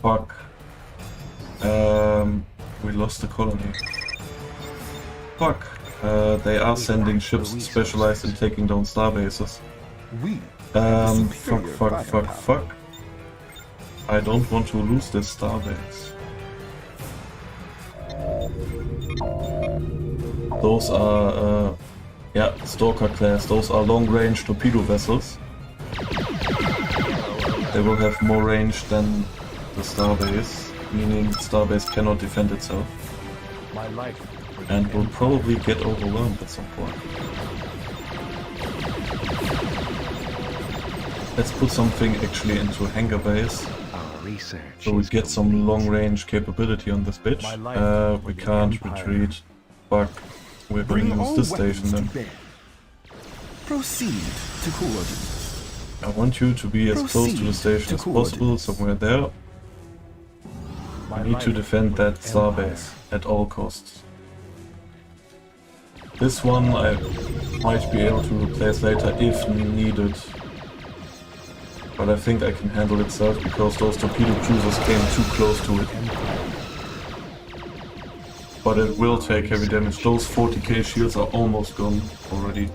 Speaker 1: Fuck. We lost the colony. Fuck. They are sending ships specialized in taking down starbases.
Speaker 3: We have the
Speaker 1: Fuck,
Speaker 3: superior
Speaker 1: fuck, fuck,
Speaker 3: firepower.
Speaker 1: fuck. I don't want to lose this starbase. Those are, yeah, Stalker class. Those are long-range torpedo vessels. they will have more range than the starbase, meaning starbase cannot defend itself.
Speaker 5: My life for the
Speaker 1: And will
Speaker 5: Empire.
Speaker 1: probably get overwhelmed at some point. Let's put something actually into a hangar base,
Speaker 2: Our research
Speaker 1: so we
Speaker 2: is
Speaker 1: get some
Speaker 2: complete.
Speaker 1: long-range capability on this bitch.
Speaker 5: My life
Speaker 1: We
Speaker 5: for the
Speaker 1: can't
Speaker 5: Empire.
Speaker 1: retreat. Fuck. We're
Speaker 3: Bring
Speaker 1: gonna use
Speaker 3: all
Speaker 1: this
Speaker 3: weapons
Speaker 1: station
Speaker 3: to
Speaker 1: then.
Speaker 3: bear. Proceed to coordinates.
Speaker 1: I want you to be as close to the
Speaker 3: Proceed
Speaker 1: station
Speaker 3: to
Speaker 1: as possible,
Speaker 3: coordinates.
Speaker 1: somewhere there.
Speaker 5: My
Speaker 1: We need to
Speaker 5: life
Speaker 1: defend
Speaker 5: for the
Speaker 1: that starbase at all costs. This one I might be able to replace later if needed. But I think I can handle itself because those torpedo cruisers came too close to it. But it will take heavy damage. Those 40k shields are almost gone already.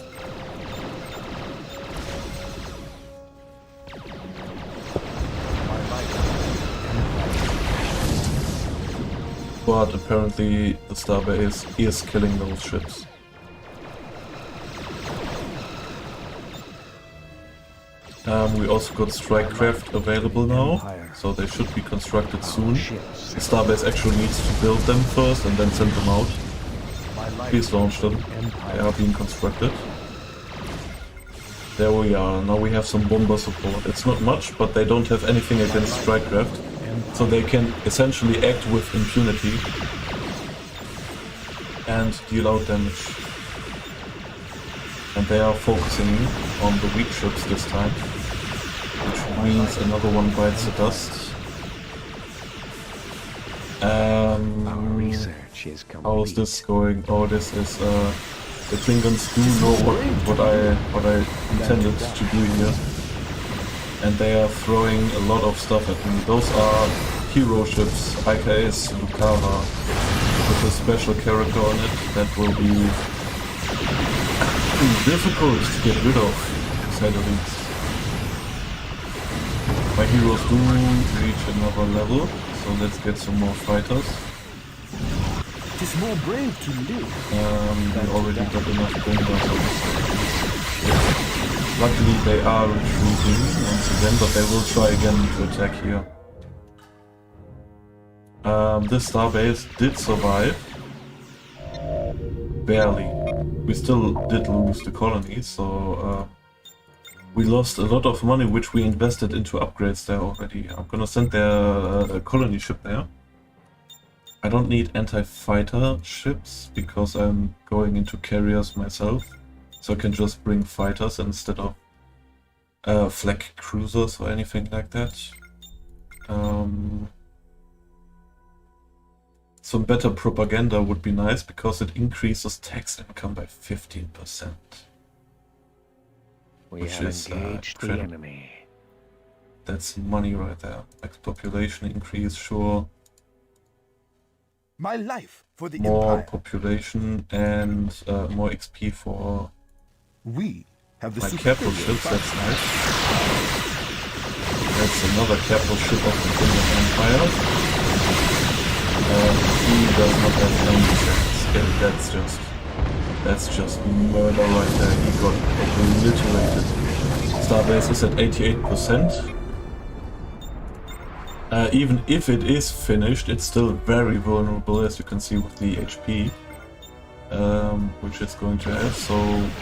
Speaker 5: My life
Speaker 1: But apparently the starbase is killing those ships. We also got strike craft available now, so they should be constructed soon.
Speaker 2: Ships.
Speaker 1: The starbase actually needs to build them first and then send them out.
Speaker 5: My life
Speaker 1: Please launch them. They are being constructed. There we are. Now we have some bomber support. It's not much, but they don't have anything against strike craft, so they can essentially act with impunity and deal out damage. And they are focusing on the weak ships this time, which means another one bites the dust.
Speaker 2: Our research is complete.
Speaker 1: How is this going? Oh, this is the Klingons do know what I intended to do here, and they are throwing a lot of stuff at me. Those are hero ships, IKS Lucara, with a special character on it that will be difficult to get rid of, to say the least. My heroes do reach another level, so let's get some more fighters.
Speaker 3: Tis more brave to live.
Speaker 1: We already got enough bombers. Luckily they are retreating once again, but they will try again to attack here. This starbase did survive. Barely. We still did lose the colony, so we lost a lot of money which we invested into upgrades there already. I'm gonna send their colony ship there. I don't need anti-fighter ships because I'm going into carriers myself, so I can just bring fighters instead of flak cruisers or anything like that. Some better propaganda would be nice because it increases tax income by 15%.
Speaker 2: We
Speaker 1: which
Speaker 2: have
Speaker 1: is,
Speaker 2: engaged the
Speaker 1: incredible.
Speaker 2: enemy.
Speaker 1: That's money right there. Like population increase, sure.
Speaker 3: My life for the
Speaker 1: More
Speaker 3: Empire.
Speaker 1: population and more XP for
Speaker 3: We have the
Speaker 1: my
Speaker 3: superior
Speaker 1: capital ships,
Speaker 3: fighter.
Speaker 1: that's nice. That's another capital ship of the Finland Empire. He does not have any chance. Yeah, that's just murder right there. He got obliterated. Starbase is at 88%. Even if it is finished, it's still very vulnerable, as you can see with the HP, which it's going to have. So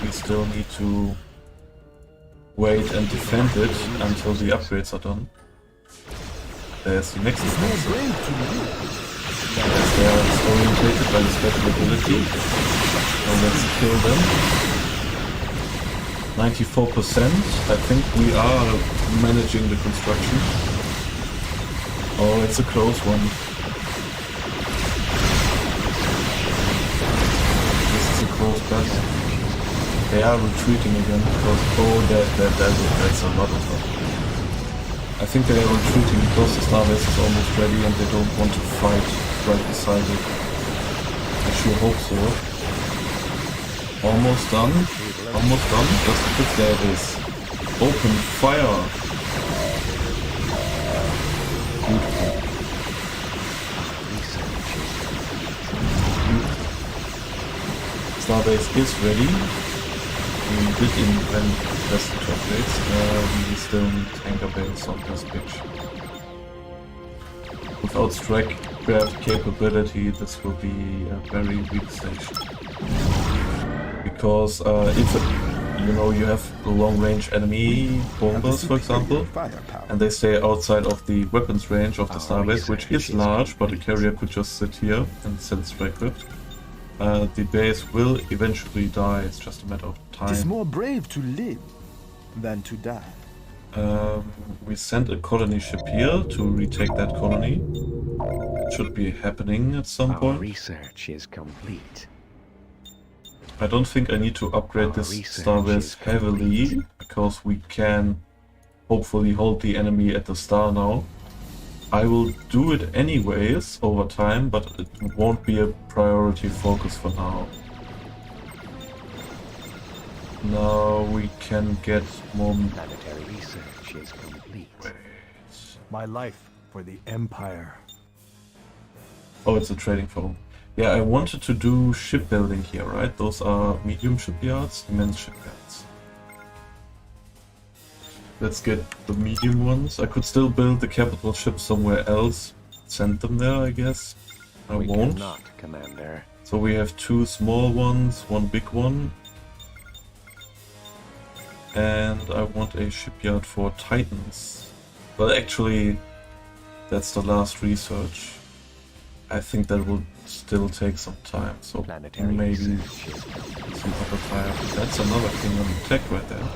Speaker 1: we still need to wait and defend it until the upgrades are done. There's the next
Speaker 3: More
Speaker 1: defense.
Speaker 3: brave to live.
Speaker 1: As they are orientated by the special ability. So let's kill them. 94%. I think we are managing the construction. Oh, it's a close one. This is a close battle. They are retreating again because that's a lot of them. I think they are retreating because the starbase is almost ready and they don't want to fight right beside it. I sure hope so. Almost done. Almost done. Just a bit, there it is. Open fire. Beautiful. Starbase is ready. We did invent invested to upgrades. We still need anchor bays on this pitch. Without strike grab capability, this will be a very weak station. Because if you have a long-range enemy bombers, for example,
Speaker 3: Firepower.
Speaker 1: and they stay outside of the weapons range of the starbase, which is large, but a carrier could just sit here and send strike grabs. The base will eventually die. It's just a matter of
Speaker 3: It is
Speaker 1: time.
Speaker 3: more brave to live than to die.
Speaker 1: We sent a colony ship here to retake that colony. It should be happening at some
Speaker 2: Our
Speaker 1: point.
Speaker 2: research is complete.
Speaker 1: I don't think I need to upgrade this starbase heavily, because we can hopefully hold the enemy at the star now. I will do it anyways over time, but it won't be a priority focus for now. Now we can get more...
Speaker 2: Planetary research is complete.
Speaker 5: My life for the Empire.
Speaker 1: Oh, it's a trading phone. Yeah, I wanted to do shipbuilding here, right? Those are medium shipyards, immense shipyards. Let's get the medium ones. I could still build the capital ship somewhere else. Send them there, I guess. I
Speaker 2: We
Speaker 1: won't.
Speaker 2: cannot, Commander.
Speaker 1: So we have 2 small ones, 1 big one. And I want a shipyard for Titans. Well, actually, that's the last research. I think that will still take some time, so
Speaker 2: Planetary
Speaker 1: maybe
Speaker 2: research is complete.
Speaker 1: some other time. That's another thing on tech right there.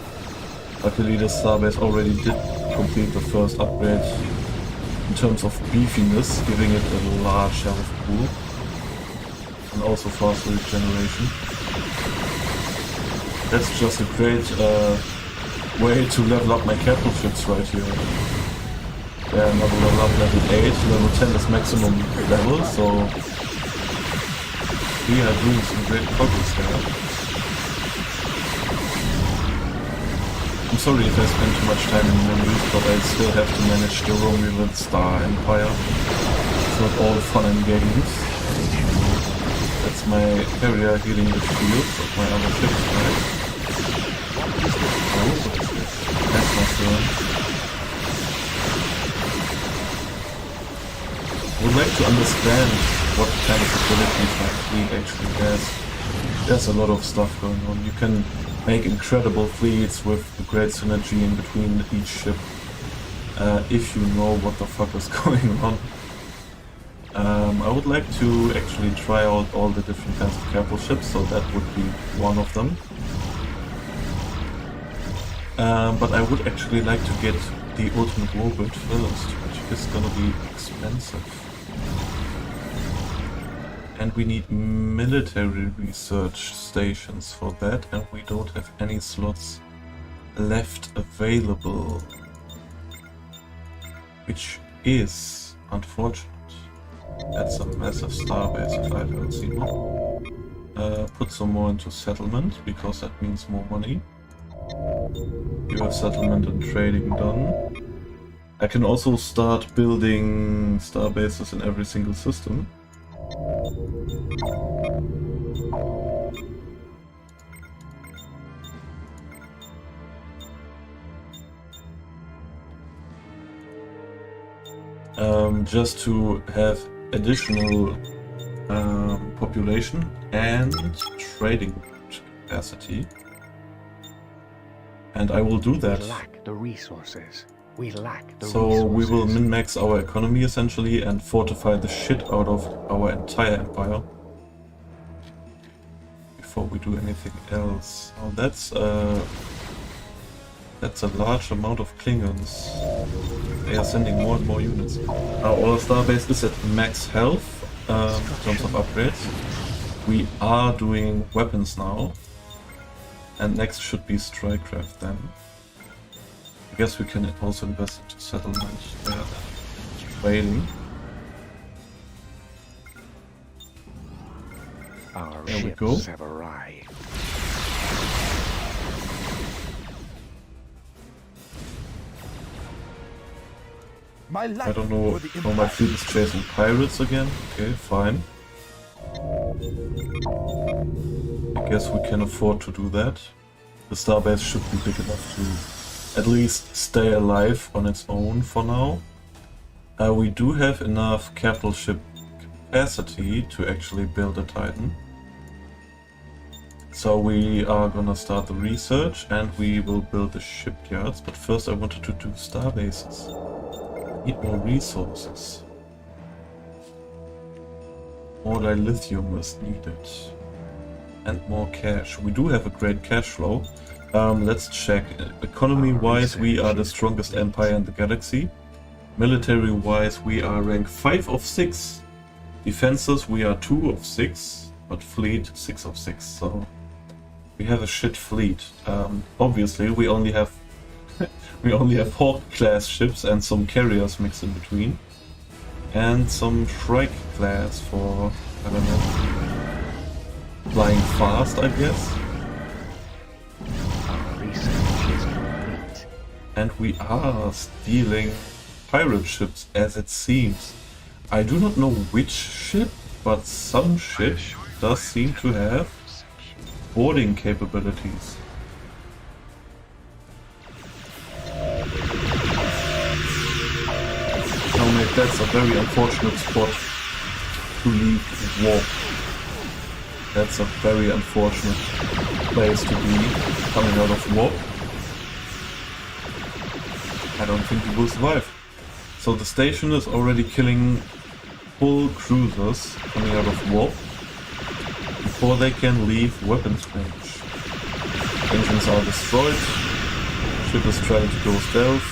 Speaker 1: Luckily, the starbase already did complete the first upgrade in terms of beefiness, giving it a large health pool and also faster regeneration. That's just a great way to level up my capital ships right here. Yeah, another level up, level 8, level 10 is maximum level, so we are doing some great progress there. I'm sorry if I spend too much time in menus, but I still have to manage the Romulan Star Empire. It's not all fun and games. That's my area healing the shields of my other ships, right? Oh, what is this? That's not good. I would like to understand what kind of abilities my fleet actually has. There's a lot of stuff going on. You can make incredible fleets with a great synergy in between each ship, if you know what the fuck is going on. I would like to actually try out all the different kinds of capital ships, so that would be one of them. But I would actually like to get the ultimate warbird first, which is gonna be expensive. And we need military research stations for that, and we don't have any slots left available. Which is unfortunate. That's a massive starbase if I've ever seen one. Put some more into settlement, because that means more money. You have settlement and trading done. I can also start building starbases in every single system. Just to have additional population and trading capacity. And I will do that.
Speaker 2: We lack the resources. We lack the
Speaker 1: So
Speaker 2: resources.
Speaker 1: we will min-max our economy essentially and fortify the shit out of our entire empire before we do anything else. Oh, that's a large amount of Klingons. They are sending more and more units. Our starbase is at max health in terms of upgrades. We are doing weapons now, and next should be Strikecraft then. I guess we can also invest into settlement there. Trading.
Speaker 2: Our
Speaker 1: There we
Speaker 2: ships
Speaker 1: go.
Speaker 2: have arrived.
Speaker 3: My life
Speaker 1: I don't know
Speaker 3: for the
Speaker 1: how my
Speaker 3: Empire.
Speaker 1: fleet is chasing pirates again. Okay, fine. I guess we can afford to do that. the starbase should be big enough to at least stay alive on its own for now. We do have enough capital ship capacity to actually build a Titan. So we are gonna start the research and we will build the shipyards, but first I wanted to do starbases. Need more resources. More dilithium is needed. And more cash. We do have a great cash flow. Let's check. Economy-wise, we are the strongest empire in the galaxy. Military-wise, we are rank 5 of 6. Defenses, we are 2 of 6. But fleet, 6 of 6. So we have a shit fleet. Obviously, we only have Hawk-class ships and some carriers mixed in between. And some Shrike-class for, I don't know, flying fast, I guess.
Speaker 2: Our research is complete.
Speaker 1: And we are stealing pirate ships, as it seems. I do not know which ship, but some ship does seem to have boarding capabilities. Now mate, that's a very unfortunate spot to leave warp. That's a very unfortunate place to be coming out of warp. I don't think it will survive. So the station is already killing full cruisers coming out of warp before they can leave weapons range. Engines are destroyed. Ship is trying to go stealth.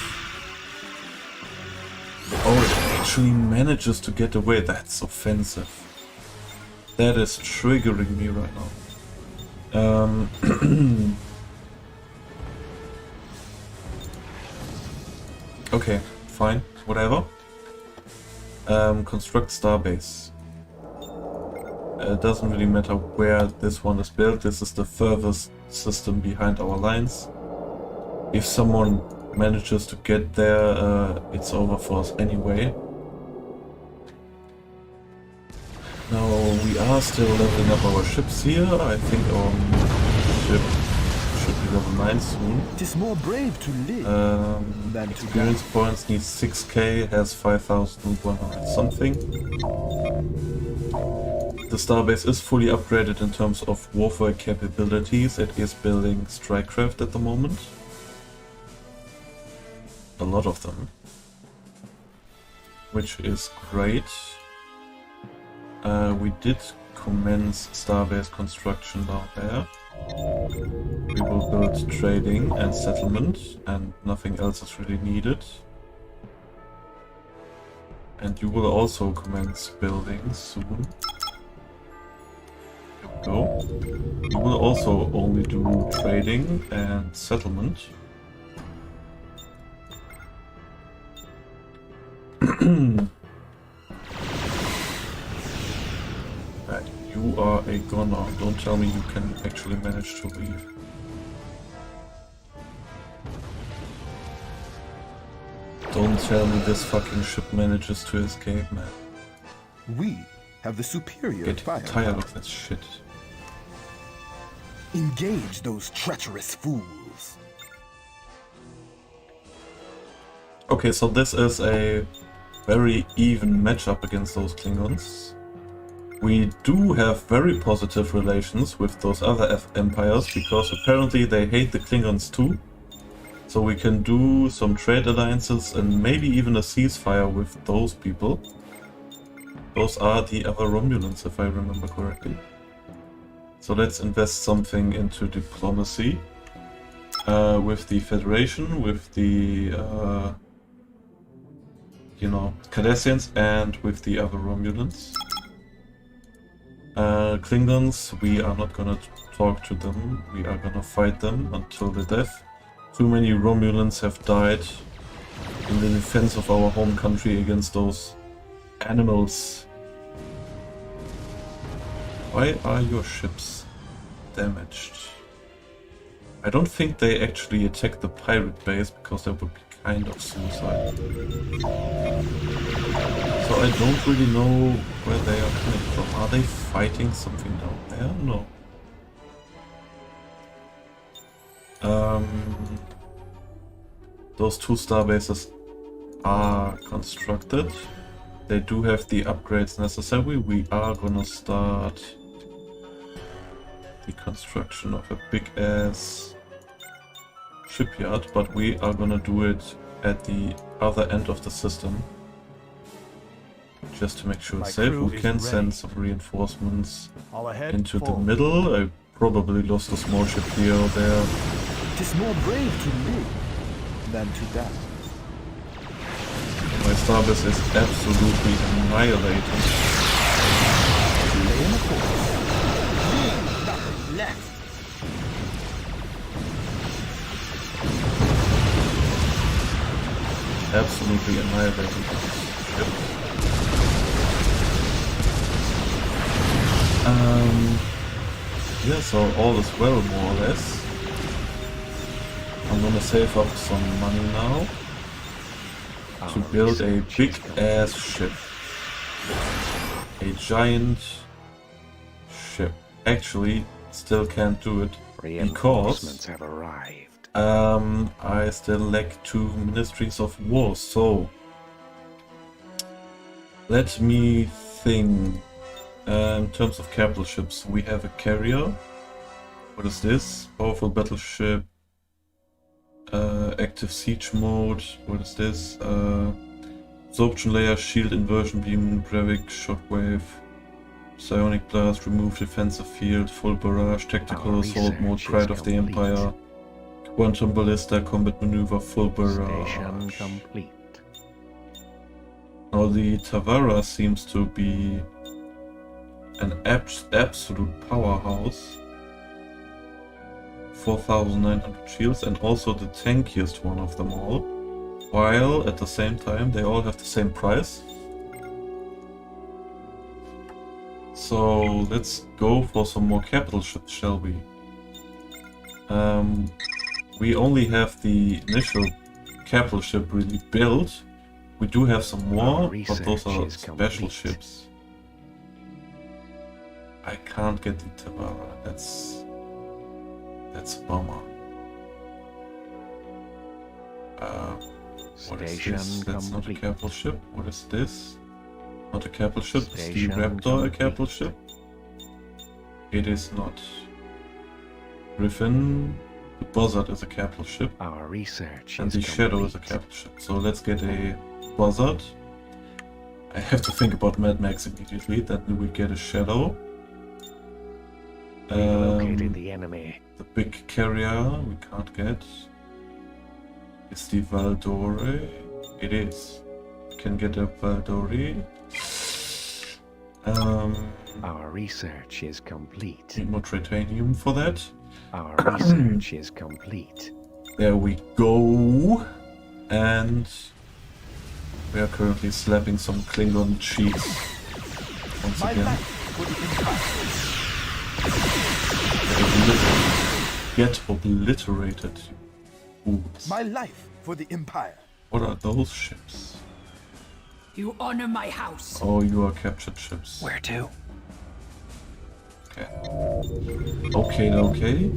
Speaker 1: Oh, it actually manages to get away. That's offensive. That is triggering me right now. Okay, fine, whatever. Construct starbase. It doesn't really matter where this one is built. This is the furthest system behind our lines. If someone manages to get there, it's over for us anyway. Now we are still leveling up our ships here. I think our ship should be level 9 soon.
Speaker 3: It is more brave to live than to
Speaker 1: Experience
Speaker 3: die.
Speaker 1: points needs 6k, has 5,100 something. The starbase is fully upgraded in terms of warfare capabilities. It is building strikecraft at the moment. A lot of them. Which is great. We did commence starbase construction down there. We will build trading and settlement, and nothing else is really needed. And you will also commence building soon. Here we go. You will also only do trading and settlement. Right, you are a gunner. Don't tell me you can actually manage to leave. Don't tell me this fucking ship manages to escape, man.
Speaker 3: We have the superior
Speaker 1: Get
Speaker 3: firepower.
Speaker 1: tired of that shit.
Speaker 3: Engage those treacherous fools.
Speaker 1: Okay, so this is a very even matchup against those Klingons. We do have very positive relations with those other empires, because apparently they hate the Klingons too. So we can do some trade alliances and maybe even a ceasefire with those people. Those are the other Romulans, if I remember correctly. So let's invest something into diplomacy. With the Federation, with the you know, Cardassians, and with the other Romulans. Klingons, we are not gonna talk to them, we are gonna fight them until the death. Too many Romulans have died in the defense of our home country against those animals. Why are your ships damaged? I don't think they actually attacked the pirate base, because that would be kind of suicide. So I don't really know where they are coming from. Are they fighting something down there? No. Those 2 star bases are constructed. They do have the upgrades necessary. We are gonna start the construction of a big ass shipyard, but we are gonna do it at the other end of the system. Just to make sure
Speaker 5: My
Speaker 1: it's safe.
Speaker 5: crew
Speaker 1: We
Speaker 5: is
Speaker 1: can
Speaker 5: ready.
Speaker 1: send some reinforcements
Speaker 5: All ahead.
Speaker 1: into the
Speaker 5: forward.
Speaker 1: middle. I probably lost a small ship here or there.
Speaker 3: 'Tis more brave to live than to die.
Speaker 1: My starbase is absolutely annihilated.
Speaker 3: Stay in the course. Nothing left.
Speaker 1: Absolutely annihilated this ship. Yeah, so all is well, more or less. I'm gonna save up some money now to build a big ass ship. A giant ship. Actually, still can't do it
Speaker 2: Reinforcements
Speaker 1: because
Speaker 2: have arrived.
Speaker 1: I still lack 2 ministries of war, so let me think. In terms of capital ships, we have a carrier. What is this? Powerful battleship. Active siege mode. What is this? Absorption layer, shield, inversion beam, Brevik, shockwave, psionic blast, remove defensive field, full barrage, tactical
Speaker 2: Our
Speaker 1: assault mode,
Speaker 2: research
Speaker 1: pride
Speaker 2: is
Speaker 1: of the
Speaker 2: complete.
Speaker 1: empire, quantum ballista, combat maneuver, full barrage.
Speaker 2: Station complete.
Speaker 1: Now the Tavara seems to be an absolute powerhouse. 4,900 shields and also the tankiest one of them all. While at the same time they all have the same price. So let's go for some more capital ships, shall we? We only have the initial capital ship really built. We do have some more, but those are
Speaker 2: research is
Speaker 1: special
Speaker 2: complete.
Speaker 1: ships. I can't get the Tavara. That's a bummer. What is
Speaker 2: Station
Speaker 1: this? That's not a
Speaker 2: complete.
Speaker 1: capital ship. What is this? Not a capital ship. Is the
Speaker 2: Station
Speaker 1: Raptor a
Speaker 2: complete.
Speaker 1: capital ship? It is not. Griffin. The Buzzard is a capital ship.
Speaker 2: Our research
Speaker 1: And
Speaker 2: is
Speaker 1: the
Speaker 2: complete.
Speaker 1: Shadow is a capital ship. So let's get a Buzzard. I have to think about Mad Max immediately. Then we get a Shadow.
Speaker 2: We located the enemy.
Speaker 1: The big carrier we can't get. Is the Valdore? It is. We can get a Valdore.
Speaker 2: Our research is complete.
Speaker 1: Need more titanium for that.
Speaker 2: Our research is complete.
Speaker 1: There we go. And we are currently slapping some Klingon cheese. Once
Speaker 3: My
Speaker 1: again.
Speaker 3: life for the empire.
Speaker 1: Get obliterated. Oops.
Speaker 3: My life for the empire.
Speaker 1: What are those ships?
Speaker 7: You honor my house.
Speaker 1: Oh, you are captured ships.
Speaker 4: Where to?
Speaker 1: Okay. Okay.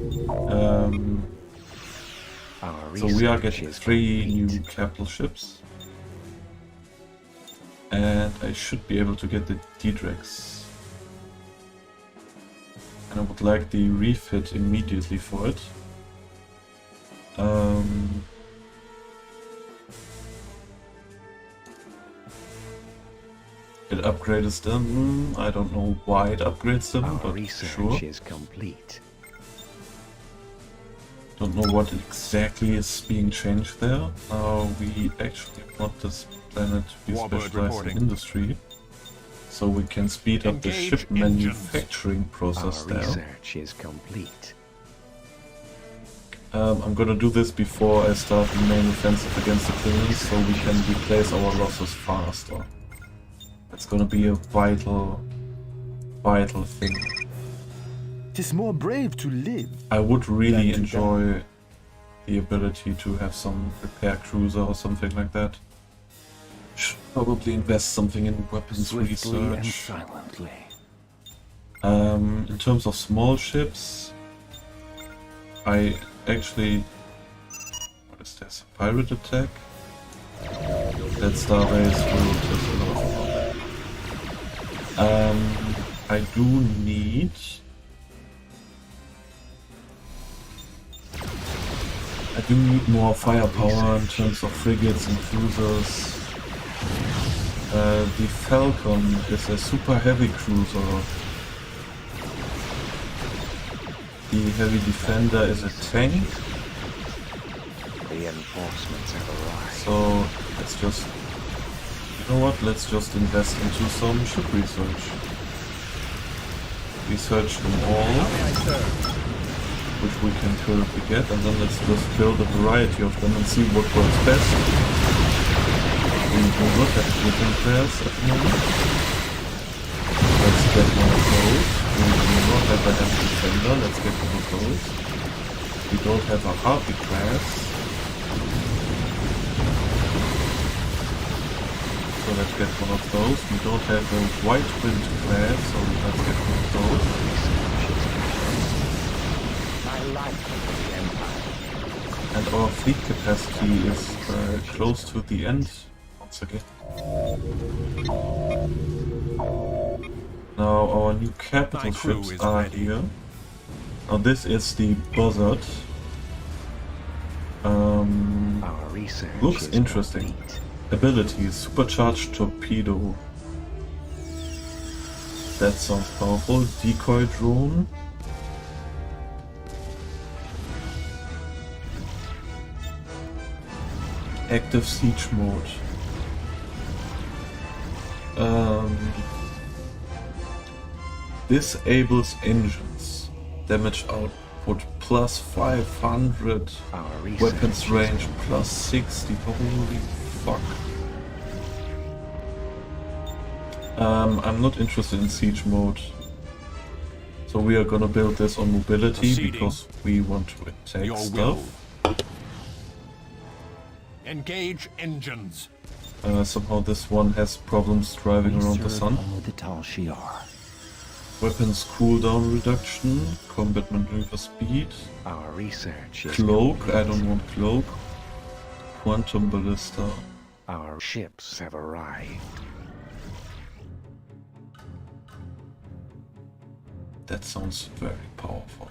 Speaker 2: Our
Speaker 1: So we are
Speaker 2: research
Speaker 1: getting
Speaker 2: is
Speaker 1: 3 new
Speaker 2: complete.
Speaker 1: capital ships. And I should be able to get the D-Drex. And I would like the refit immediately for it. It upgrades them. I don't know why it upgrades them,
Speaker 2: Our
Speaker 1: but
Speaker 2: research
Speaker 1: sure.
Speaker 2: is complete.
Speaker 1: Don't know what exactly is being changed there. We actually want this planet to be
Speaker 6: Warbird
Speaker 1: specialized in
Speaker 6: reporting.
Speaker 1: industry. So we can speed up the
Speaker 6: Engage
Speaker 1: ship
Speaker 6: engines.
Speaker 1: manufacturing process
Speaker 2: Our
Speaker 1: there.
Speaker 2: research is complete.
Speaker 1: I'm gonna do this before I start the main offensive against the Klingons, so we can replace our losses faster. That's gonna be a vital thing.
Speaker 3: 'Tis more brave to live.
Speaker 1: I would really
Speaker 3: Than to
Speaker 1: enjoy the ability to have some repair cruiser or something like that. Should probably invest something in weapons
Speaker 4: Swiftly and
Speaker 1: research.
Speaker 4: silently.
Speaker 1: In terms of small ships, I actually... What is this? Pirate attack? That Starbase will just allow. I do need... more firepower in terms of frigates and cruisers. The Falcon is a super heavy cruiser. The heavy defender is a tank.
Speaker 2: Reinforcements have arrived.
Speaker 1: So let's just, you know what? Let's just invest into some ship research. Research them all, which we can currently get, and then let's just build a variety of them and see what works best. We do not have different players at the moment. Let's get one of those. We do not have a heavy defender. Let's get one of those. We don't have a harpy class. So let's get one of those. We don't have a white wind class, so let's get one of those. And our fleet capacity is close to the end. Once again. Now our new capital ships are here. Now this is the Buzzard. Looks interesting. Abilities: supercharged torpedo. That sounds powerful. Decoy drone. Active siege mode. Disables engines. Damage output plus 500. Weapons range plus 60. Holy fuck. I'm not interested in siege mode. So we are gonna build this on mobility because we want to attack stuff.
Speaker 3: Engage engines.
Speaker 1: Somehow this one has problems driving around the sun.
Speaker 4: Only the tall Shi'ar.
Speaker 1: Weapons cooldown reduction, combat maneuver speed,
Speaker 2: Our research is
Speaker 1: cloak,
Speaker 2: complete.
Speaker 1: I don't want cloak, quantum ballista.
Speaker 2: Our ships have arrived.
Speaker 1: That sounds very powerful.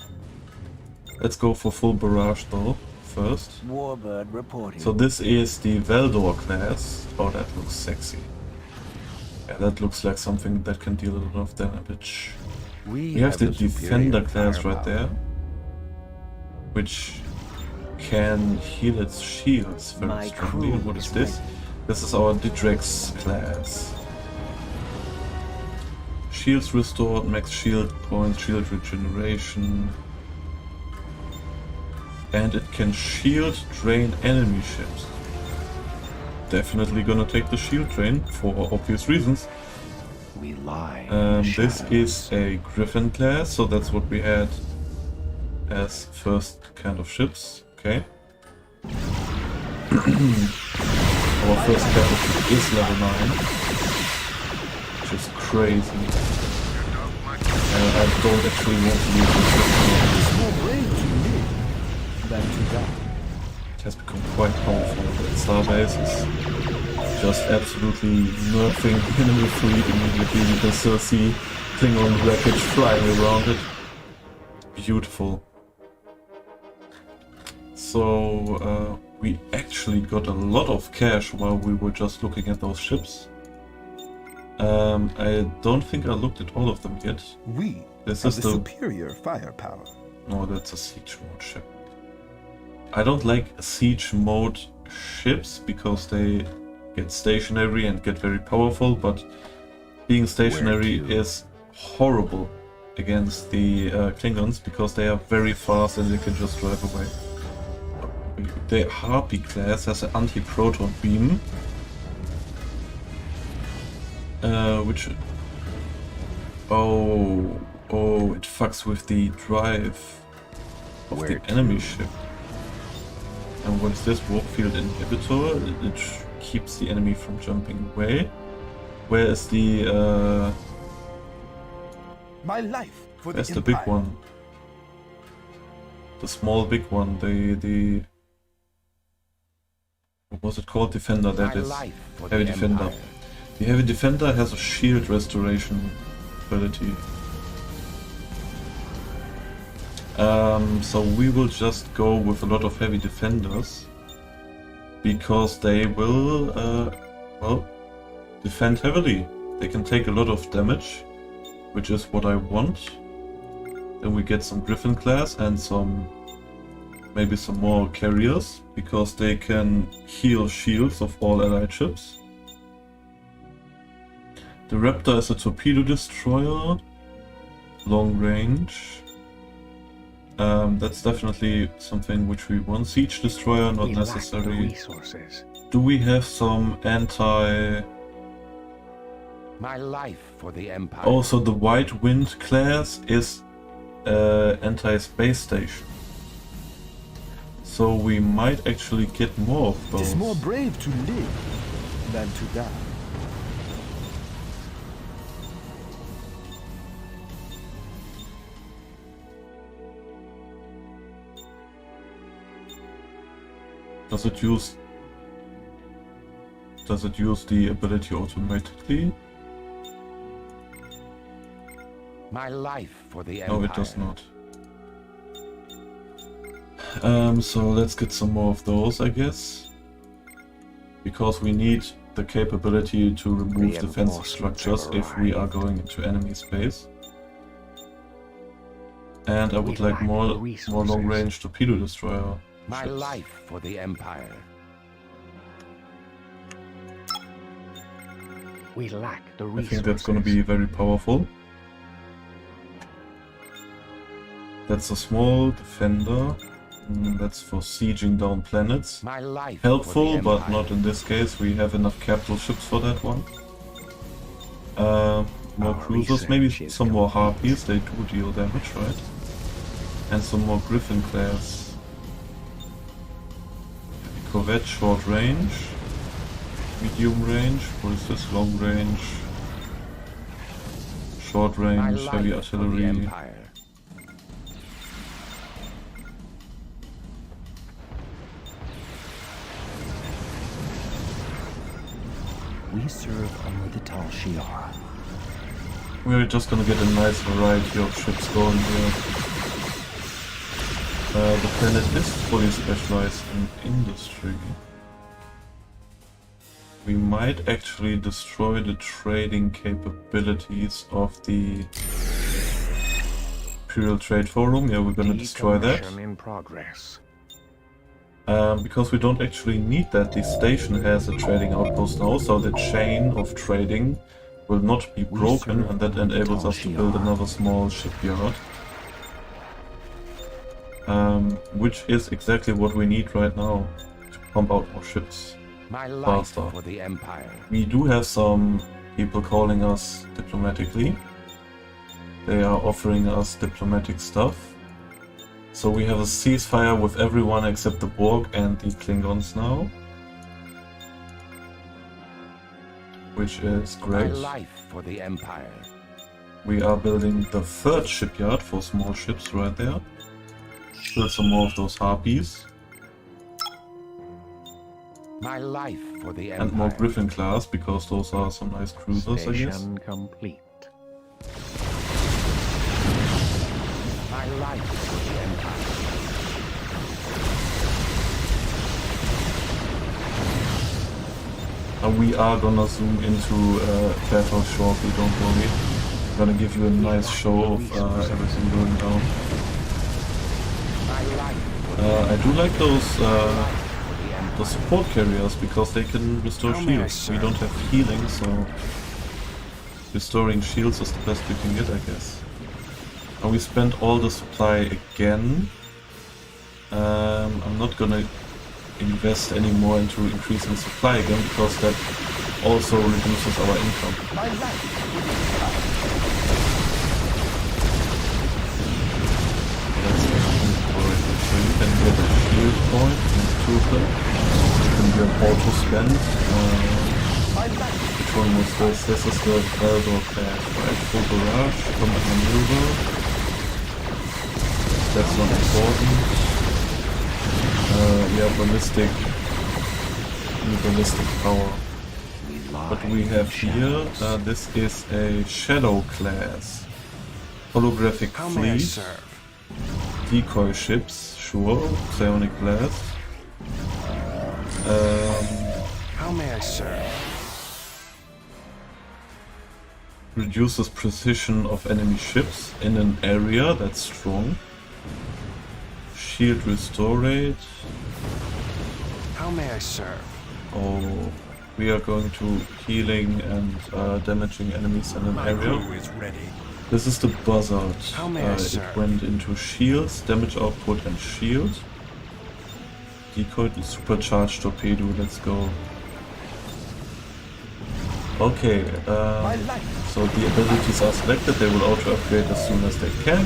Speaker 1: Let's go for full barrage though, first.
Speaker 4: Warbird reporting.
Speaker 1: So this is the Veldor class. Oh, that looks sexy. Yeah, that looks like something that can deal a lot of damage. We have the Defender class right there, which can heal its shields very
Speaker 4: My
Speaker 1: strongly.
Speaker 4: crew
Speaker 1: What is
Speaker 4: is
Speaker 1: this?
Speaker 4: ready.
Speaker 1: This is our Didrex class. Shields restored, max shield points, shield regeneration. And it can shield drain enemy ships. Definitely gonna take the shield drain for obvious reasons.
Speaker 2: We lie. in the
Speaker 1: This
Speaker 2: shadows.
Speaker 1: is a Griffin class, so that's what we had as first kind of ships. Okay. Our first capital ship is level 9, which is crazy. I don't actually want to use this ship now.
Speaker 5: It's more brave to live than to die.
Speaker 1: It has become quite powerful. That Starbase is just absolutely nerfing enemy fleet immediately. You can still see Klingon wreckage flying around it. Beautiful. So we actually got a lot of cash while we were just looking at those ships. I don't think I looked at all of them yet.
Speaker 3: We
Speaker 1: This
Speaker 3: have
Speaker 1: is
Speaker 3: the
Speaker 1: the...
Speaker 3: superior firepower.
Speaker 1: No, that's a siege mode ship. I don't like siege mode ships because they get stationary and get very powerful, but being stationary is horrible against the Klingons because they are very fast and they can just drive away. The Harpy class has an anti-proton beam, which... Oh, it fucks with the drive of the enemy ship. And what is this? Warp field inhibitor? It keeps the enemy from jumping away. Where is the
Speaker 3: My life for
Speaker 1: where's
Speaker 3: the
Speaker 1: the big
Speaker 3: Empire.
Speaker 1: one? The small big one, the what was it called? Defender, that
Speaker 2: My
Speaker 1: is.
Speaker 2: life for
Speaker 1: Heavy
Speaker 2: the
Speaker 1: Defender.
Speaker 2: Empire.
Speaker 1: The Heavy Defender has a shield restoration ability. So we will just go with a lot of Heavy Defenders. Because they will, well, defend heavily. They can take a lot of damage, which is what I want. Then we get some Griffin class and maybe some more carriers, because they can heal shields of all allied ships. The Raptor is a torpedo destroyer, long range. That's definitely something which we want. Siege destroyer, not
Speaker 2: We lack the
Speaker 1: necessary.
Speaker 2: resources.
Speaker 1: Do we have some anti...
Speaker 2: My life for the Empire.
Speaker 1: Also, the White Wind class is anti-space station. So we might actually get more of
Speaker 5: It
Speaker 1: those.
Speaker 5: is more brave to live than to die.
Speaker 1: Does it use the ability automatically?
Speaker 2: My life for the Empire.
Speaker 1: No, it does not. So let's get some more of those, I guess. Because we need the capability to remove defensive
Speaker 2: Reinforcements
Speaker 1: structures
Speaker 2: have
Speaker 1: if we are
Speaker 2: arrived.
Speaker 1: going into enemy space. And I would
Speaker 2: We
Speaker 1: like
Speaker 2: lack
Speaker 1: more
Speaker 2: the resources.
Speaker 1: long-range torpedo destroyer
Speaker 2: My
Speaker 1: ships.
Speaker 2: life for the Empire. We lack the
Speaker 1: I
Speaker 2: resources.
Speaker 1: think that's going to be very powerful. That's a small defender. That's for sieging down planets.
Speaker 2: My life
Speaker 1: Helpful,
Speaker 2: for the
Speaker 1: but
Speaker 2: Empire.
Speaker 1: not in this case. We have enough capital ships for that one. More
Speaker 2: Our
Speaker 1: cruisers, maybe
Speaker 2: research is
Speaker 1: some more
Speaker 2: complete.
Speaker 1: harpies. They do deal damage, right? And some more Griffin class. Corvette, short range. Medium range. What is this? Long range. Short
Speaker 2: My
Speaker 1: range,
Speaker 2: life
Speaker 1: heavy
Speaker 2: for the
Speaker 1: artillery.
Speaker 2: Empire.
Speaker 4: We serve under the Tal Shiar.
Speaker 1: We're just gonna get a nice variety of ships going here. The planet is fully specialized in industry. We might actually destroy the trading capabilities of the Imperial Trade Forum. Yeah, we're gonna destroy that.
Speaker 2: Decommission in progress.
Speaker 1: Because we don't actually need that. The station has a trading outpost now, so the chain of trading will not be broken, and that enables us to build another small shipyard. Which is exactly what we need right now to pump out more ships.
Speaker 2: My life
Speaker 1: Faster.
Speaker 2: for the Empire.
Speaker 1: We do have some people calling us diplomatically. They are offering us diplomatic stuff. So we have a ceasefire with everyone except the Borg and the Klingons now. Which is
Speaker 2: My
Speaker 1: great.
Speaker 2: life for the Empire.
Speaker 1: We are building the third shipyard for small ships right there. Build some more of those harpies.
Speaker 2: My life for the Empire.
Speaker 1: And more Griffin class, because those are some nice cruisers, I guess.
Speaker 2: Station complete. My life for the Empire.
Speaker 1: And we are gonna zoom into battle shortly, don't worry. I'm gonna give you a nice show of everything going down.
Speaker 2: My life for the
Speaker 1: I do like those
Speaker 2: for the Empire.
Speaker 1: the support carriers, because they can restore
Speaker 2: How may I
Speaker 1: shields. We
Speaker 2: serve?
Speaker 1: don't have healing, so restoring shields is the best we can get, I guess. And we spent all the supply again. I'm not gonna invest any more into increasing supply again, because that also reduces our income.
Speaker 3: My life
Speaker 1: That's actually correct. So you can get a shield point and two of them. You can do an auto spend. Which one was this? This is the Veldor class, right? Full barrage, combat maneuver. that's not important. Yeah, ballistic power. What we have here, this is a shadow class. Holographic
Speaker 3: How may I
Speaker 1: fleet,
Speaker 3: serve?
Speaker 1: decoy ships, sure, psionic blast.
Speaker 3: How may I serve?
Speaker 1: Reduces precision of enemy ships in an area that's strong. Shield restore rate.
Speaker 3: How may I serve?
Speaker 1: Oh, we are going to healing and damaging enemies in an area.
Speaker 5: is ready.
Speaker 1: This is the buzzard.
Speaker 3: How may I
Speaker 1: It
Speaker 3: serve?
Speaker 1: went into shields, damage output and shield. Decoy, supercharged torpedo, let's go. Okay, so the abilities are selected, they will auto-upgrade as soon as they can.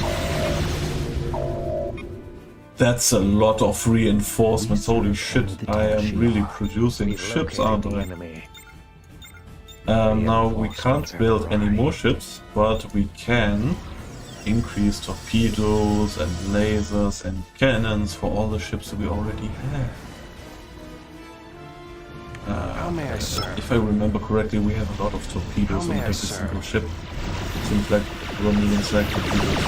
Speaker 1: That's a lot of reinforcements, holy shit, I am really producing ships, aren't I? Now we can't build any more ships, but we can increase torpedoes and lasers and cannons for all the ships we already have.
Speaker 3: How may I serve?
Speaker 1: If I remember correctly, we have a lot of torpedoes
Speaker 3: How
Speaker 1: on
Speaker 3: may I
Speaker 1: every
Speaker 3: serve?
Speaker 1: single ship. Seems like Romulans like torpedoes.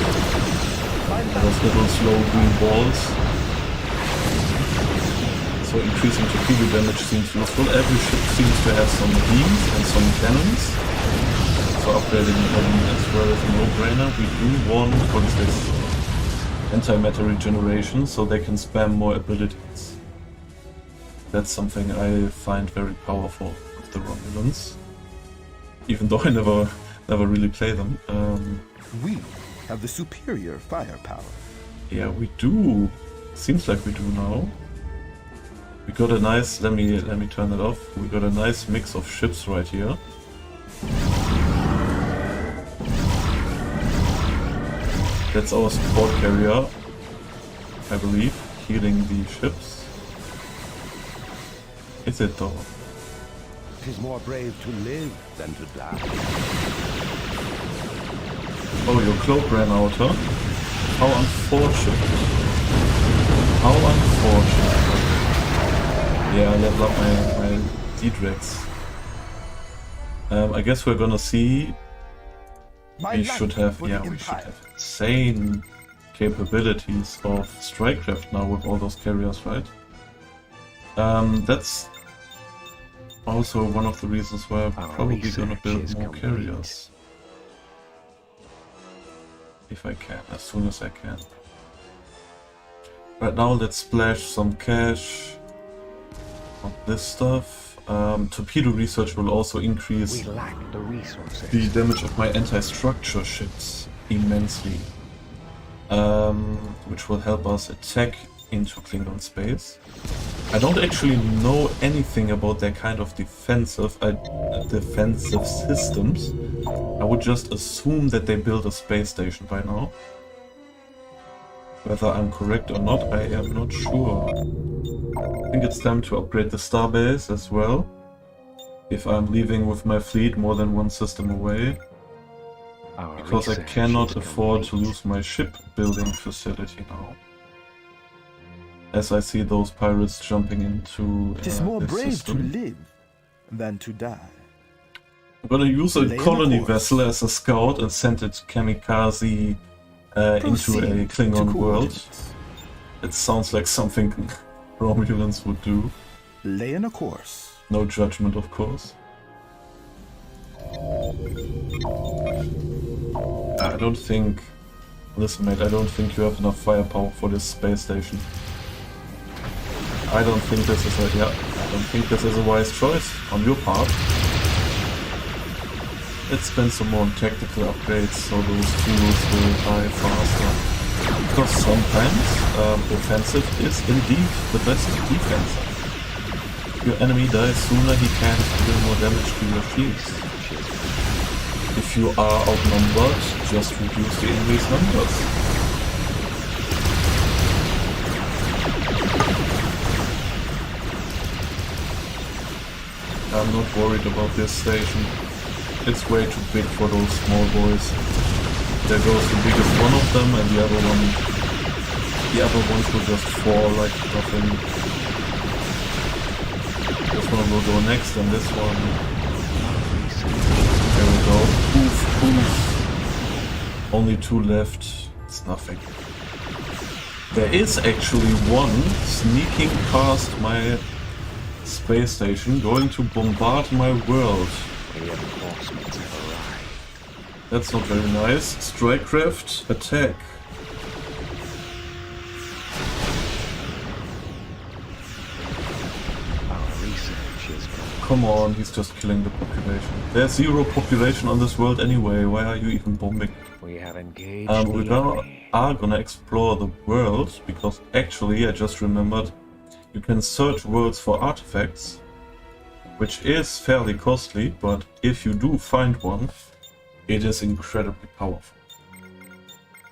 Speaker 1: Those little slow green balls. So increasing torpedo damage seems useful. Every ship seems to have some beams and some cannons. So upgrading them as well as a no-brainer. We do want, what is this? Antimatter regeneration, so they can spam more abilities. That's something I find very powerful with the Romulans. Even though I never really play them.
Speaker 3: We have the superior firepower.
Speaker 1: Yeah, we do. Seems like we do now. We got a nice, let me turn it off. We got a nice mix of ships right here. That's our support carrier, I believe, healing the ships. Is it though?
Speaker 3: 'Tis more brave to live than to die.
Speaker 1: Oh, your cloak ran out, huh? How unfortunate. How unfortunate. Yeah, I leveled up my D-Drex. I guess we're gonna see. We should have, yeah, we should have insane capabilities of strikecraft now with all those carriers, right? That's also one of the reasons why I'm probably gonna build more carriers. If I can, as soon as I can. Right now, let's splash some cash on this stuff. Torpedo research will also increase
Speaker 2: We lack the resources.
Speaker 1: the damage of my anti-structure ships immensely. Which will help us attack into Klingon space. I don't actually know anything about their kind of defensive systems. I would just assume that they build a space station by now. Whether I'm correct or not, I am not sure. I think it's time to upgrade the starbase as well. If I'm leaving with my fleet more than one system away. Because I cannot afford to lose my shipbuilding facility now. As I see those pirates jumping into
Speaker 3: It is more
Speaker 1: this
Speaker 3: brave
Speaker 1: system.
Speaker 3: to live than to die.
Speaker 1: I'm gonna use a
Speaker 3: Lay in
Speaker 1: colony
Speaker 3: the course.
Speaker 1: vessel as a scout and send it kamikaze into a Klingon world. It sounds like something Romulans would do.
Speaker 3: Lay in a course.
Speaker 1: No judgment, of course. I don't think... Listen, mate, I don't think you have enough firepower for this space station. I don't think this is a... yeah, I don't think this is a wise choice on your part. Let's spend some more on tactical upgrades so those tools will die faster. Because sometimes offensive is indeed the best defense. Your enemy dies sooner, he can deal more damage to your shields. If you are outnumbered, just reduce the enemy's numbers. I'm not worried about this station. It's way too big for those small boys. There goes the biggest one of them and the other one The other ones will just fall like nothing. This one will go next, and this one. There we go. Oof, oof. Only 2 left. It's nothing. There is actually one sneaking past my space station, going to bombard my world.
Speaker 2: Reinforcements have arrived.
Speaker 1: That's not very nice. Strikecraft, attack.
Speaker 2: Our research is complete.
Speaker 1: Come on, he's just killing the population. There's 0 population on this world anyway. Why are you even bombing?
Speaker 2: We have engaged
Speaker 1: We
Speaker 2: the enemy.
Speaker 1: are gonna explore the world, because actually I just remembered you can search worlds for artifacts, which is fairly costly, but if you do find one, it is incredibly powerful.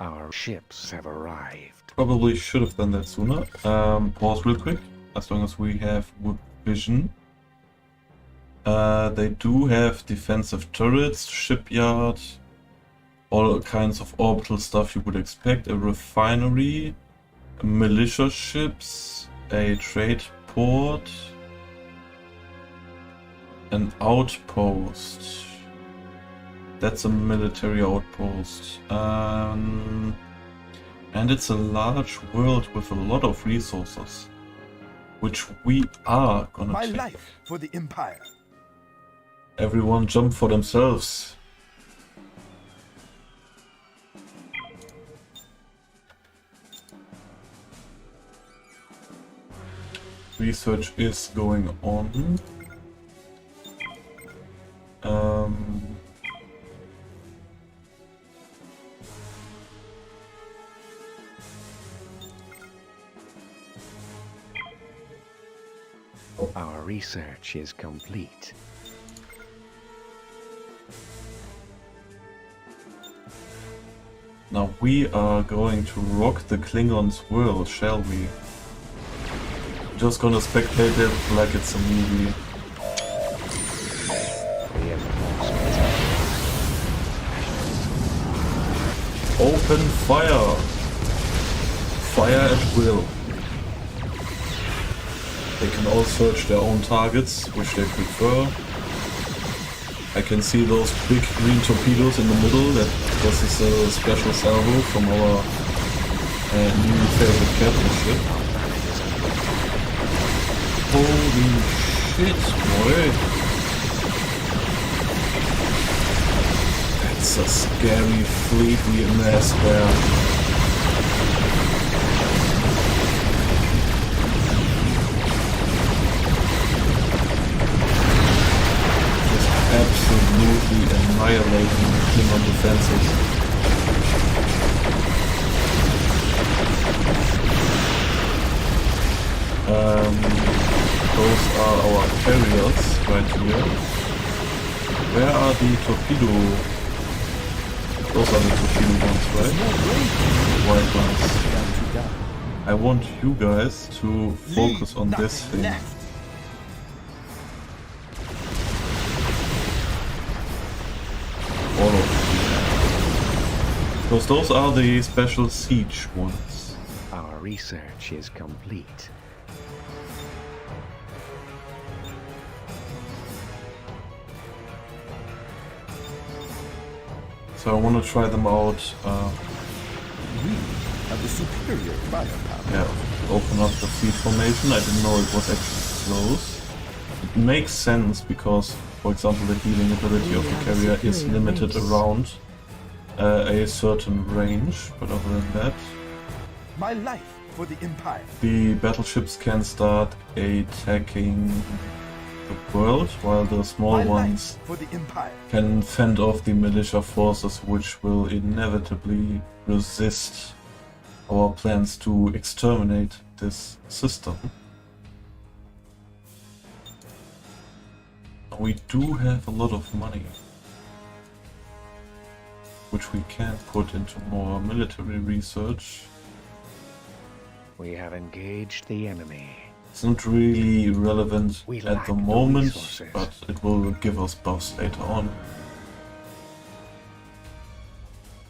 Speaker 2: Our ships have arrived.
Speaker 1: Probably should have done that sooner. Pause real quick, as long as we have good vision. They do have defensive turrets, shipyard, all kinds of orbital stuff you would expect, a refinery, militia ships, a trade port, an outpost. That's a military outpost. And it's a large world with a lot of resources, which we are gonna
Speaker 3: My
Speaker 1: take.
Speaker 3: life for the Empire.
Speaker 1: Everyone jump for themselves. Research is going on.
Speaker 2: Our research is complete.
Speaker 1: Now we are going to rock the Klingons' world, shall we? Just gonna spectate it like it's a movie.
Speaker 2: Reinforcements have
Speaker 1: Open fire! Fire at will. They can all search their own targets, which they prefer. I can see those big green torpedoes in the middle. This is a special salvo from our new favorite captain ship. Holy shit, boy! That's a scary fleet we amassed there. Absolutely annihilating the Klingon defenses. Those are our carriers right here. Where are the torpedo? Those are the torpedo ones, right? White ones. I want you guys to focus on this thing.
Speaker 3: Left.
Speaker 1: All of them. Because those are the special siege ones.
Speaker 2: Our research is complete.
Speaker 3: So I want to try them out.
Speaker 6: We have the superior firepower.
Speaker 1: Yeah, open up the fleet formation. I didn't know it was actually close. It makes sense because, for example, the healing ability of the carrier is limited around a certain range, but other than that,
Speaker 3: My life for the Empire.
Speaker 1: the battleships can start attacking the world, while the small
Speaker 3: My
Speaker 1: ones
Speaker 3: life for the Empire.
Speaker 1: can fend off the militia forces, which will inevitably resist our plans to exterminate this system. We do have a lot of money, which we can put into more military research.
Speaker 2: We have engaged the enemy.
Speaker 1: It's not really relevant
Speaker 2: We
Speaker 1: at
Speaker 2: lack
Speaker 1: the
Speaker 2: the
Speaker 1: moment,
Speaker 2: resources.
Speaker 1: but it will give us buffs later on.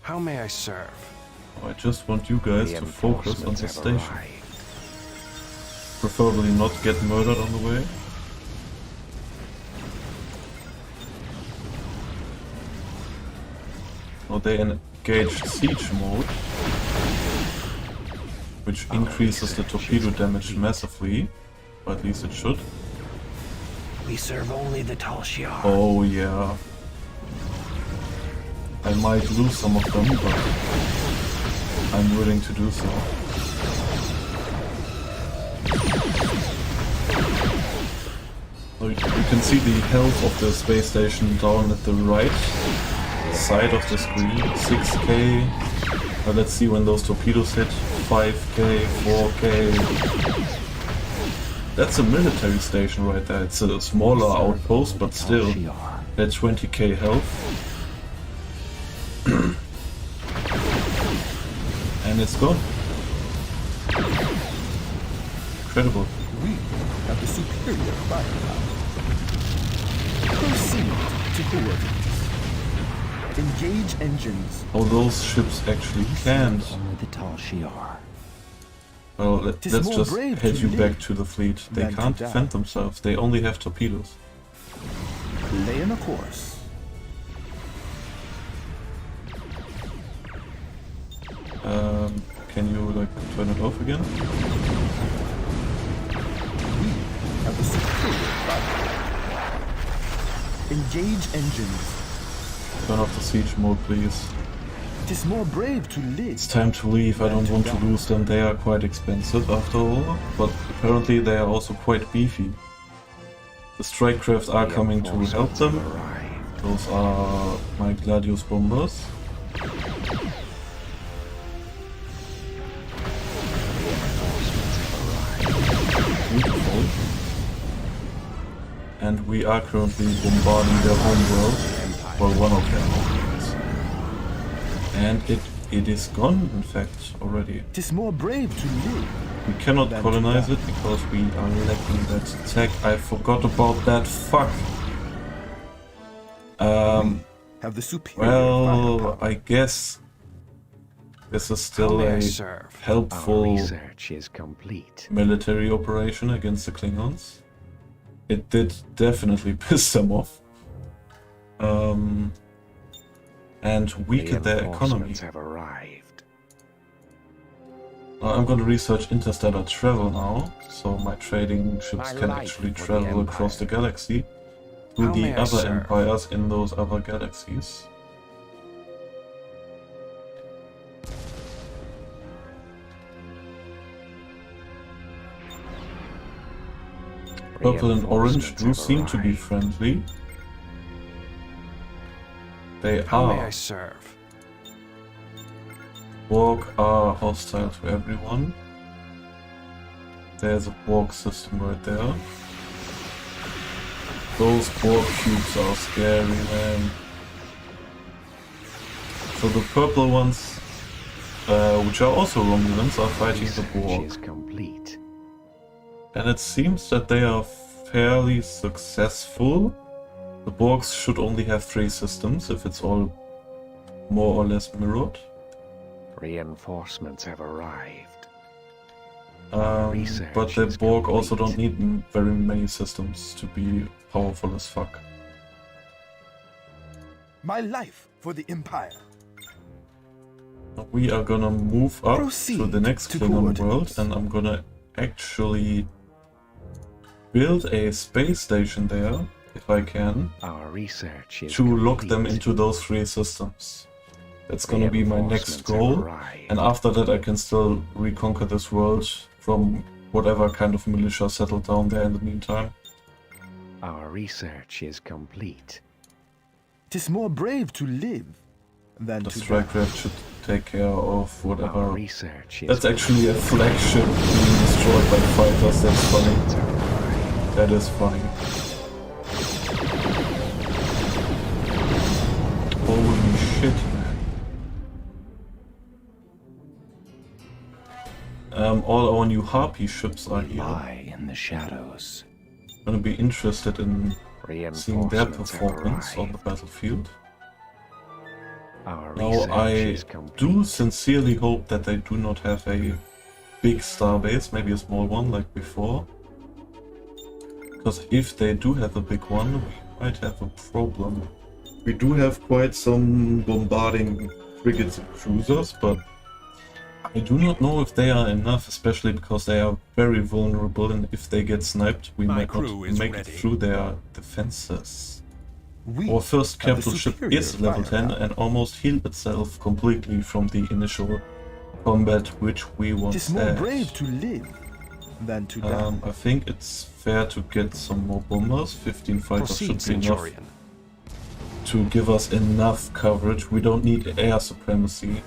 Speaker 8: How may I serve?
Speaker 1: I just want you guys to focus on
Speaker 2: Reinforcements
Speaker 1: the
Speaker 2: have
Speaker 1: station.
Speaker 2: arrived.
Speaker 1: Preferably not get murdered on the way. Well, they engaged siege mode, which increases the torpedo damage massively, or at least it should.
Speaker 4: We serve only the Tal Shiar.
Speaker 1: Oh yeah. I might lose some of them, but I'm willing to do so. So you can see the health of the space station down at the right side of the screen. 6k. Let's see when those torpedoes hit. 5k, 4k. That's a military station right there. It's a smaller outpost, but still, at 20k health. And it's gone. Incredible.
Speaker 3: We have the superior firepower. Proceed to coordinates. Engage engines.
Speaker 1: Oh, those ships actually can't.
Speaker 4: Only the Tal Shiar.
Speaker 1: Well, let's just head you back
Speaker 3: live
Speaker 1: to the fleet. They
Speaker 3: than to
Speaker 1: can't
Speaker 3: die.
Speaker 1: defend themselves. They only have torpedoes.
Speaker 3: Lay in a course.
Speaker 1: Can you like turn it off again?
Speaker 3: We have the superior firepower. Engage engines.
Speaker 1: Turn off the siege mode, please.
Speaker 3: It is more brave to live.
Speaker 1: It's time to leave. I don't want to lose them. They are quite expensive after all, but apparently they are also quite beefy. The strike craft are coming to help them.
Speaker 2: Arrived.
Speaker 1: Those are my Gladius bombers. Beautiful. And we are currently bombarding their homeworld. Well, one of their homeworlds. And it is gone, in fact, already.
Speaker 3: It is more brave to live.
Speaker 1: We cannot
Speaker 3: Than to
Speaker 1: colonize
Speaker 3: die.
Speaker 1: it because we are lacking that tech. I forgot about that. Fuck.
Speaker 3: Have the superior
Speaker 1: Well,
Speaker 3: firepower.
Speaker 1: I guess this is
Speaker 2: How
Speaker 1: still
Speaker 2: may I
Speaker 1: a
Speaker 2: serve? Our
Speaker 1: helpful
Speaker 2: research is complete.
Speaker 1: military operation against the Klingons. It did definitely piss them off. And weaken their economy.
Speaker 2: Reinforcements have arrived.
Speaker 1: I'm going to research interstellar travel now, so my trading ships
Speaker 2: My
Speaker 1: can
Speaker 2: life
Speaker 1: actually
Speaker 2: for the
Speaker 1: travel across the
Speaker 2: Empire.
Speaker 1: galaxy to
Speaker 2: How
Speaker 1: the
Speaker 2: may I
Speaker 1: other
Speaker 2: serve?
Speaker 1: empires in those other galaxies. Purple and orange do
Speaker 2: Reinforcements have
Speaker 1: seem to be
Speaker 2: arrived.
Speaker 1: friendly. They
Speaker 2: How may I
Speaker 1: are.
Speaker 2: serve?
Speaker 1: Borg are hostile to everyone. There's a Borg system right there. Those Borg cubes are scary, man. So the purple ones, which are also Romulans, are fighting the
Speaker 2: Research
Speaker 1: Borg.
Speaker 2: is complete.
Speaker 1: And it seems that they are fairly successful. The Borgs should only have 3 systems if it's all more or less mirrored.
Speaker 2: Reinforcements have arrived.
Speaker 1: But the Borg also don't need very many systems to be powerful as fuck.
Speaker 3: My life for the Empire.
Speaker 1: We are gonna move up to
Speaker 3: Proceed
Speaker 1: the next
Speaker 3: to
Speaker 1: Klingon world,
Speaker 3: coordinates.
Speaker 1: and I'm gonna actually build a space station there, if I can,
Speaker 2: Our research is
Speaker 1: to lock them
Speaker 2: complete.
Speaker 1: into those 3 systems. That's gonna be my next
Speaker 2: Reinforcements have
Speaker 1: goal,
Speaker 2: arrived.
Speaker 1: and after that I can still reconquer this world from whatever kind of militia settled down there in the meantime.
Speaker 2: Our research is complete.
Speaker 3: It is more brave to live than
Speaker 1: The
Speaker 3: to
Speaker 1: strike
Speaker 3: die.
Speaker 1: craft should take care of
Speaker 2: Our
Speaker 1: whatever.
Speaker 2: research is
Speaker 1: That's actually a flagship being destroyed by fighters. That's funny. That is funny. Holy shit, man. All our new Harpy ships are here.
Speaker 4: Lie in the shadows.
Speaker 1: I'm gonna be interested in seeing their
Speaker 2: Reinforcements have
Speaker 1: performance on the
Speaker 2: arrived.
Speaker 1: battlefield.
Speaker 2: Our
Speaker 1: Now,
Speaker 2: research
Speaker 1: I
Speaker 2: is
Speaker 1: do
Speaker 2: complete.
Speaker 1: sincerely hope that they do not have a big starbase, maybe a small one like before. Because if they do have a big one, we might have a problem. We do have quite some bombarding frigates and cruisers, but I do not know if they are enough, especially because they are very vulnerable, and if they get sniped, we
Speaker 3: My
Speaker 1: might not
Speaker 3: crew is
Speaker 1: make
Speaker 3: ready.
Speaker 1: it through their defenses.
Speaker 3: We
Speaker 1: Our first
Speaker 3: have the
Speaker 1: capital ship
Speaker 3: superior
Speaker 1: is level 10
Speaker 3: firepower.
Speaker 1: and almost healed itself completely from the initial combat which we
Speaker 3: It
Speaker 1: once
Speaker 3: is more
Speaker 1: had.
Speaker 3: brave to live than to die.
Speaker 1: I think it's fair to get some more bombers. 15 fighters
Speaker 2: Proceed,
Speaker 1: should be enough
Speaker 2: Centurion.
Speaker 1: to give us enough coverage. We don't need air supremacy,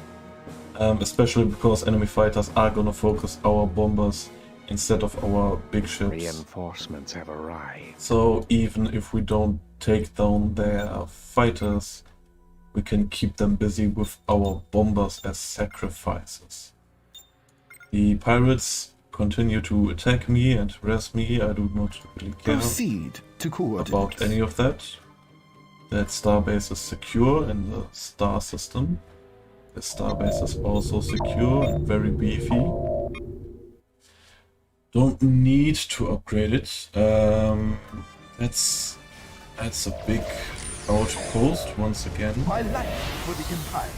Speaker 1: especially because enemy fighters are gonna focus our bombers instead of our big ships.
Speaker 2: Reinforcements have arrived.
Speaker 1: So even if we don't take down their fighters, we can keep them busy with our bombers as sacrifices. The pirates continue to attack me and harass me. I do not really care
Speaker 3: Proceed to coordinates.
Speaker 1: about any of that. That starbase is secure in the star system. The starbase is also secure and very beefy. Don't need to upgrade it. That's a big outpost once again.
Speaker 3: My life for the Empire.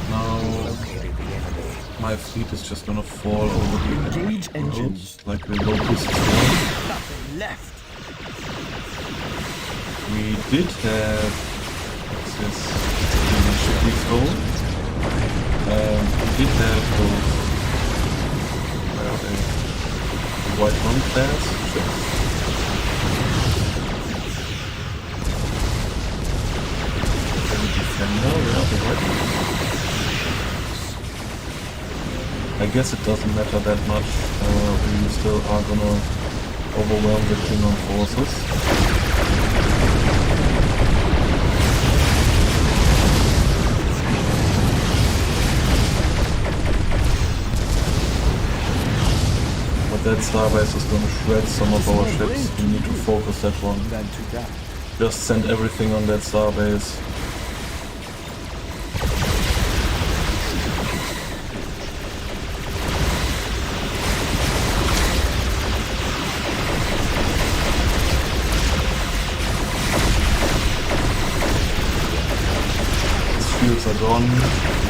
Speaker 1: Now
Speaker 2: Located the enemy.
Speaker 1: my fleet is just gonna fall over the enemy
Speaker 3: Engage
Speaker 1: world,
Speaker 3: engines.
Speaker 1: like the locust swarm.
Speaker 3: Nothing left.
Speaker 1: We did have what's this shipping stone. We did have those white one class ships. Heavy defender, yeah, the white one. I guess it doesn't matter that much. We still are gonna overwhelm the Klingon forces. But that starbase is gonna shred some of our ships. We need to focus that one.
Speaker 3: Than to die.
Speaker 1: Just send everything on that starbase. Shields are gone,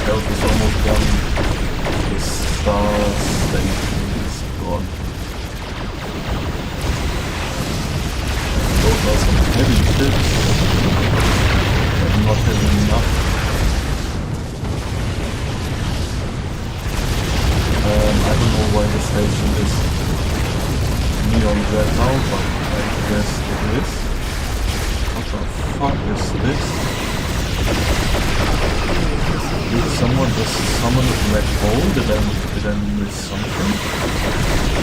Speaker 1: health is almost gone, the star station is gone. Those are some heavy ships, but not heavy enough. I don't know why the station is neon red now, but I guess it is. What the fuck is this? Did someone just summon a black hole? Did I miss something?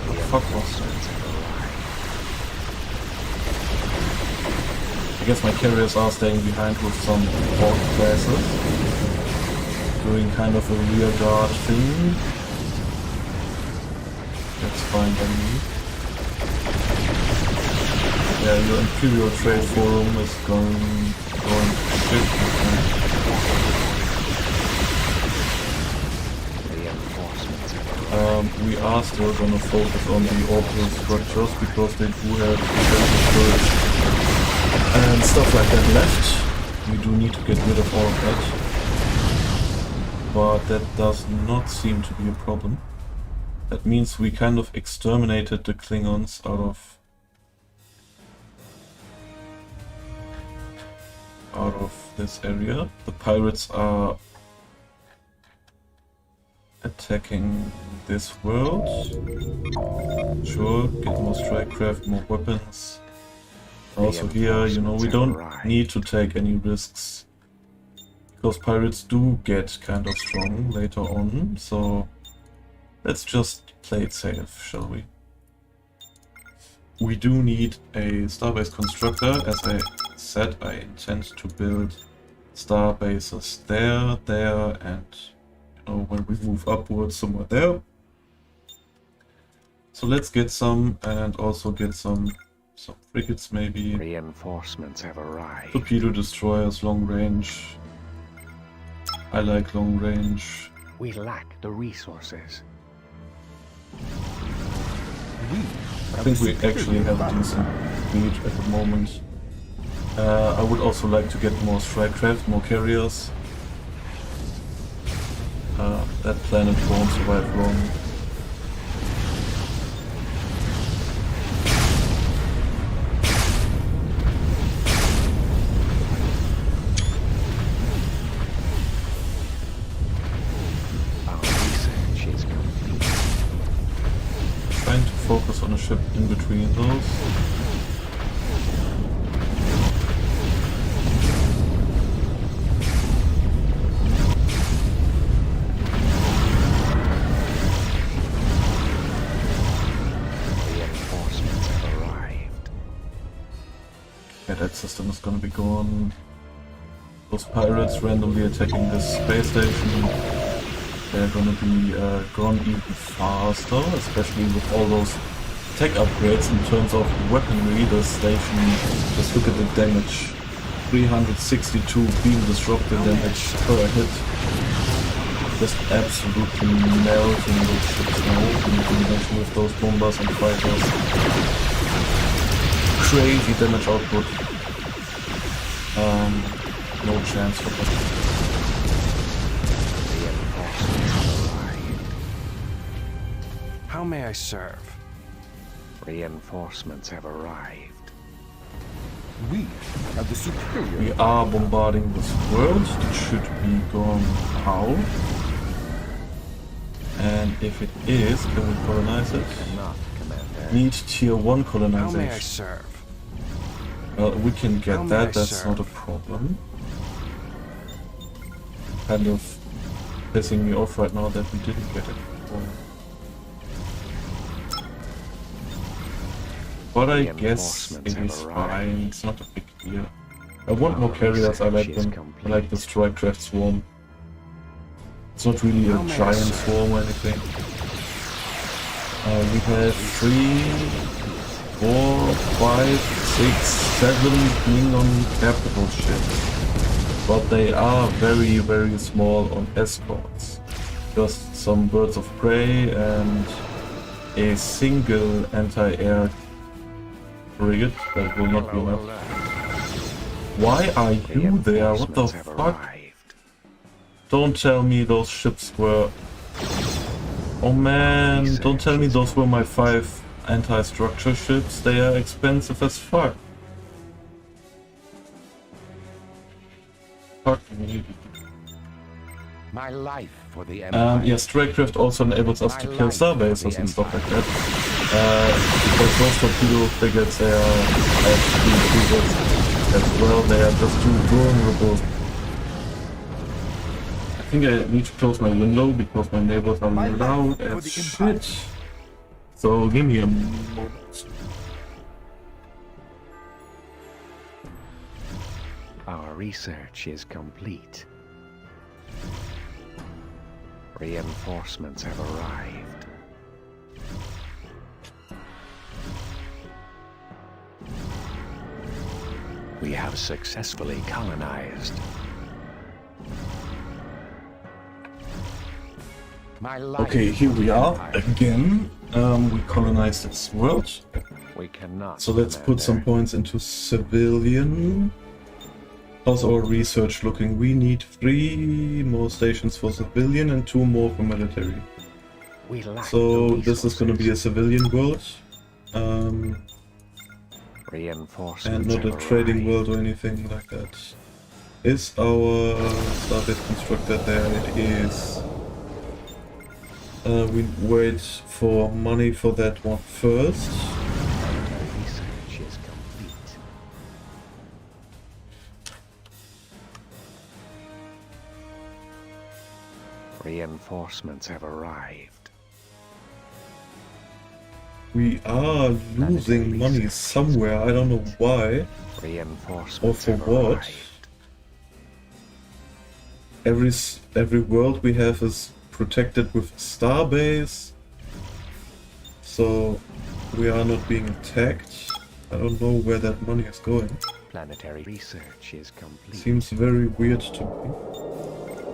Speaker 1: What the fuck was that? I guess my carriers are staying behind with some port classes, doing kind of a rear guard thing. That's fine by me. Yeah, your Imperial Trade Forum is going to shit.
Speaker 2: Reinforcements have arrived.
Speaker 1: We are still gonna focus on the orbital structures because they do have defensive turrets and stuff like that left. We do need to get rid of all of that. But that does not seem to be a problem. That means we kind of exterminated the Klingons out of this area. The pirates are attacking this world. Sure, get more strike craft, more weapons. Also here, you know, we don't need to take any risks. Because pirates do get kind of strong later on, so let's just play it safe, shall we? We do need a starbase constructor. As I said, I intend to build star bases there, and you know, when we move upwards somewhere there. So let's get some, and also get some frigates maybe.
Speaker 2: Reinforcements have arrived.
Speaker 1: Torpedo destroyers, long range. I like long range.
Speaker 2: We lack the resources.
Speaker 1: I think we actually have a decent fleet at the moment. I would also like to get more strike craft, more carriers. That planet won't survive long.
Speaker 2: Our research is complete.
Speaker 1: Trying to focus on a ship in between those.
Speaker 2: Reinforcements have arrived.
Speaker 1: Yeah, that system is gonna be gone. Those pirates randomly attacking this space station, they're gonna be gone even faster, especially with all those tech upgrades in terms of weaponry. The station, just look at the damage. 362 beam disruptor damage per hit. Just absolutely melting those ships now, in combination with those bombers and fighters. Crazy damage output. No chance for that.
Speaker 2: Reinforcements have arrived.
Speaker 3: How may I serve?
Speaker 2: Reinforcements have arrived.
Speaker 3: We have the superior.
Speaker 1: We are bombarding this world. It should be gone now. And if it is, can we colonize it?
Speaker 2: Cannot, Commander.
Speaker 1: Need tier 1
Speaker 3: How may I
Speaker 1: colonization.
Speaker 3: serve?
Speaker 1: Well, we can
Speaker 3: How
Speaker 1: get
Speaker 3: may
Speaker 1: that,
Speaker 3: I
Speaker 1: that's
Speaker 3: serve?
Speaker 1: not a problem. Kind of pissing me off right now that we didn't get it before. But I guess
Speaker 2: Reinforcements
Speaker 1: it
Speaker 2: have
Speaker 1: is
Speaker 2: arrived.
Speaker 1: fine, it's not a big deal. I want more carriers, I like them. I like the strike craft swarm. It's not really a
Speaker 3: How may I
Speaker 1: giant
Speaker 3: serve?
Speaker 1: swarm or anything. We have 3, 4, 5, 6, 7 Klingon capital ships. But they are very, very small on escorts. Just some birds of prey and a single anti-air frigate. That will not be enough. Why are you there? What the
Speaker 2: Reinforcements have
Speaker 1: fuck?
Speaker 2: arrived.
Speaker 1: Don't tell me those ships were... Oh man, don't tell me those were my 5 anti-structure ships. They are expensive as fuck. Fuck me.
Speaker 3: My life for the Empire.
Speaker 1: Yeah, Strikecraft also enables us to kill starbases and stuff like that. Because those torpedo frigates, they are frigates as well. They are just too vulnerable. I think I need to close my window because my neighbors are loud as shit. So give me a moment.
Speaker 2: Our research is complete. Reinforcements have arrived. We have successfully colonized.
Speaker 3: My life
Speaker 1: Okay, here
Speaker 3: for
Speaker 1: we
Speaker 3: the
Speaker 1: are
Speaker 3: Empire.
Speaker 1: again. We colonized this world.
Speaker 2: We cannot.
Speaker 1: So let's put some
Speaker 2: Commander.
Speaker 1: points into civilian. How's our research looking? We need 3 more stations for civilian and 2 more for military.
Speaker 2: We lack
Speaker 1: So
Speaker 2: the
Speaker 1: this is going to be a
Speaker 2: resources.
Speaker 1: civilian world. And
Speaker 2: Reinforcements
Speaker 1: not a
Speaker 2: have
Speaker 1: trading
Speaker 2: arrived.
Speaker 1: world or anything like that. Is our starbase constructor there? It is. We wait for money for that one first.
Speaker 2: Research is complete. Reinforcements have arrived.
Speaker 1: We are losing money somewhere. I don't know why.
Speaker 2: Reinforcements
Speaker 1: Or for
Speaker 2: have
Speaker 1: what?
Speaker 2: arrived.
Speaker 1: Every world we have is protected with starbase. So we are not being attacked. I don't know where that money is going.
Speaker 2: Planetary research is complete.
Speaker 1: Seems very weird to me.